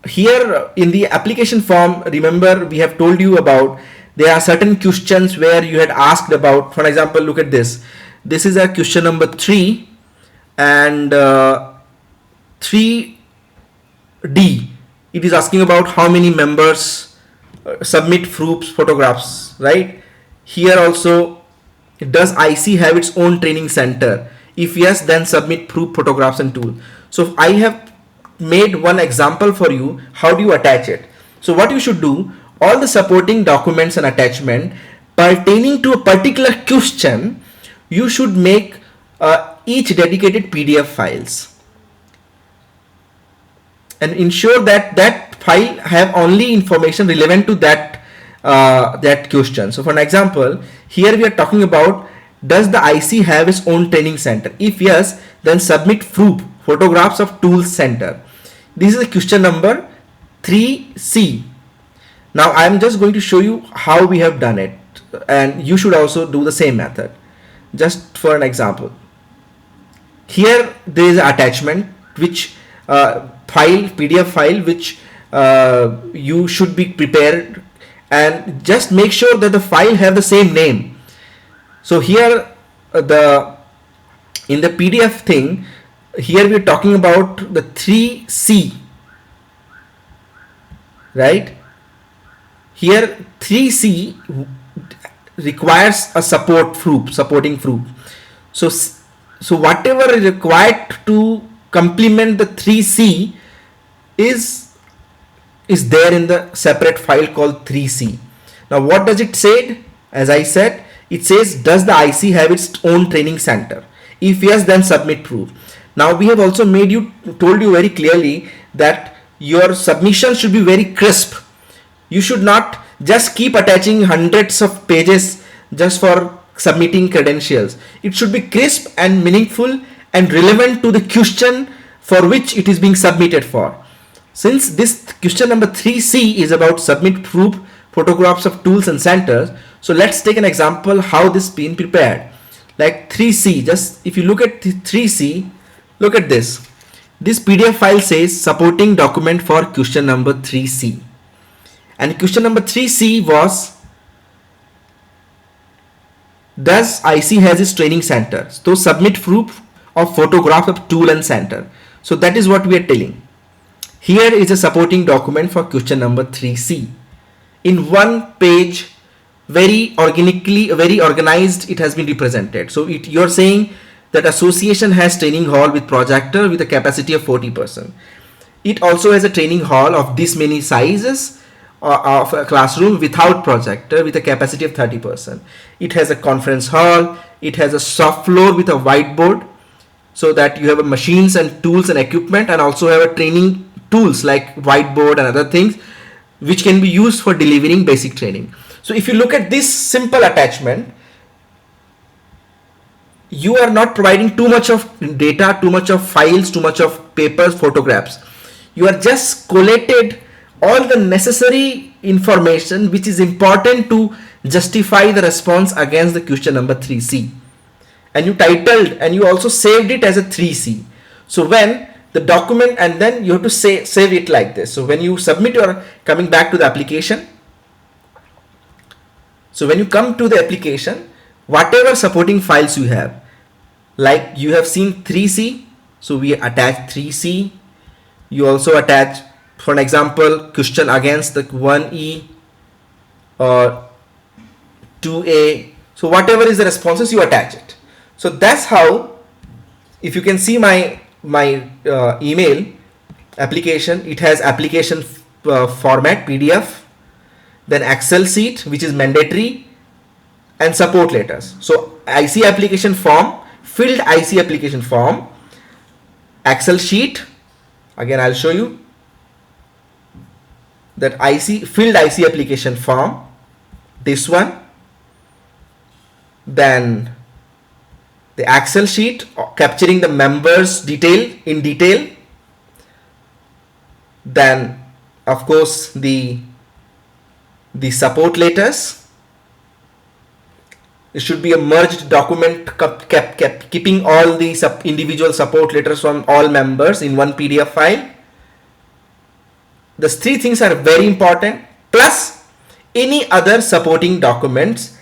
Here in the application form, remember we have told you about, there are certain questions where you had asked about. For example, look at this. This is a question number 3 and 3D. It is asking about how many members submit proofs, photographs, right? Here also, does IC have its own training center? If yes, then submit proof, photographs and tool. So I have made one example for you. How do you attach it? So what you should do, all the supporting documents and attachment pertaining to a particular question, you should make each dedicated PDF files. And ensure that that file have only information relevant to that that question. So for an example, here we are talking about, does the IC have its own training center? If yes, then submit proof, photographs of tools center. This is a question number 3C. Now I am just going to show you how we have done it, and you should also do the same method. Just for an example, here there is an attachment which PDF file which you should be prepared, and just make sure that the file have the same name. So here in the PDF thing, here we are talking about the 3C, right? Here 3C requires a supporting proof. So whatever is required to complement the 3C is there in the separate file called 3C. Now what does it say? As I said, it says, does the IC have its own training center? If yes, then submit proof. Now we have also told you very clearly that your submission should be very crisp. You should not just keep attaching hundreds of pages just for submitting credentials. It should be crisp and meaningful and relevant to the question for which it is being submitted for. Since this question number 3C is about submit proof photographs of tools and centers, so let's take an example how this been prepared. Like 3C, just if you look at 3C, look at this. This PDF file says supporting document for question number 3C. And question number 3C was, does IC has its training center? So submit proof of photograph of tool and center. So that is what we are telling. Here is a supporting document for question number 3C. In one page, very organically, very organized, it has been represented. So you're saying that association has training hall with projector with a capacity of 40%. It also has a training hall of this many sizes of a classroom without projector with a capacity of 30%. It has a conference hall. It has a soft floor with a whiteboard, so that you have a machines and tools and equipment, and also have a training tools like whiteboard and other things which can be used for delivering basic training. So if you look at this simple attachment, you are not providing too much of data, too much of files, too much of papers, photographs. You are just collated all the necessary information which is important to justify the response against the question number 3C. And you titled and you also saved it as a 3C. So when the document, and then you have to save it like this. So when you submit your, coming back to the application, so when you come to the application, whatever supporting files you have, like you have seen 3C, so we attach 3C. You also attach, for an example, question against the 1E or 2A. So whatever is the responses, you attach it. So that's how, if you can see my email application, it has application format PDF, then Excel sheet which is mandatory, and support letters. So IC application form, filled IC application form, Excel sheet, again I'll show you that IC filled IC application form, this one, then the Excel sheet capturing the members detail in detail, then of course the support letters. It should be a merged document keeping all the individual support letters from all members in one PDF file. These three things are very important, plus any other supporting documents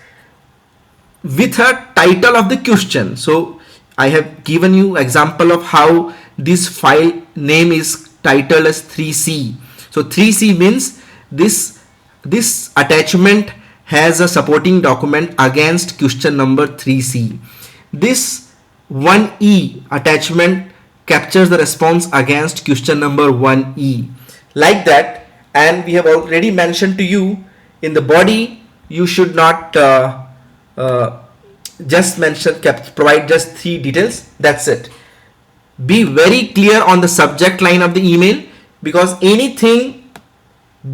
with a title of the question. So I have given you example of how this file name is titled as 3C. So 3C means this attachment has a supporting document against question number 3C. This 1E attachment captures the response against question number 1E, like that. And we have already mentioned to you in the body, you should not just provide just 3 details. That's it. Be very clear on the subject line of the email, because anything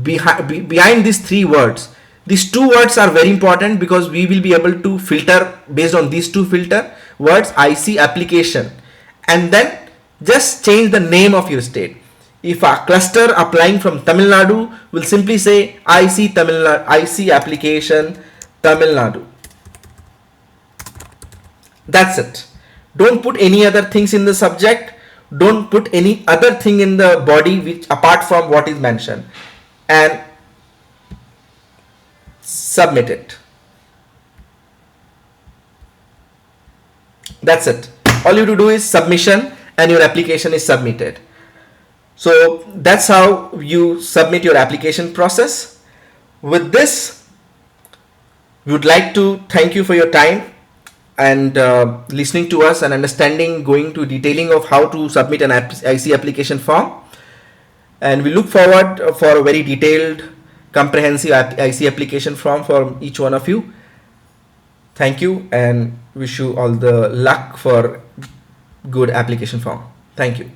behind these 3 words, these 2 words are very important, because we will be able to filter based on these 2 filter words, IC application, and then just change the name of your state. If a cluster applying from Tamil Nadu, will simply say IC Tamil Nadu, IC application Tamil Nadu. That's it. Don't put any other things in the subject. Don't put any other thing in the body which apart from what is mentioned, and submit it. That's it. All you have to do is submission, and your application is submitted. So that's how you submit your application process. With this, we would like to thank you for your time and listening to us and understanding, going to detailing of how to submit an IC application form. And we look forward for a very detailed, comprehensive IC application form for each one of you. Thank you, and wish you all the luck for good application form. Thank you.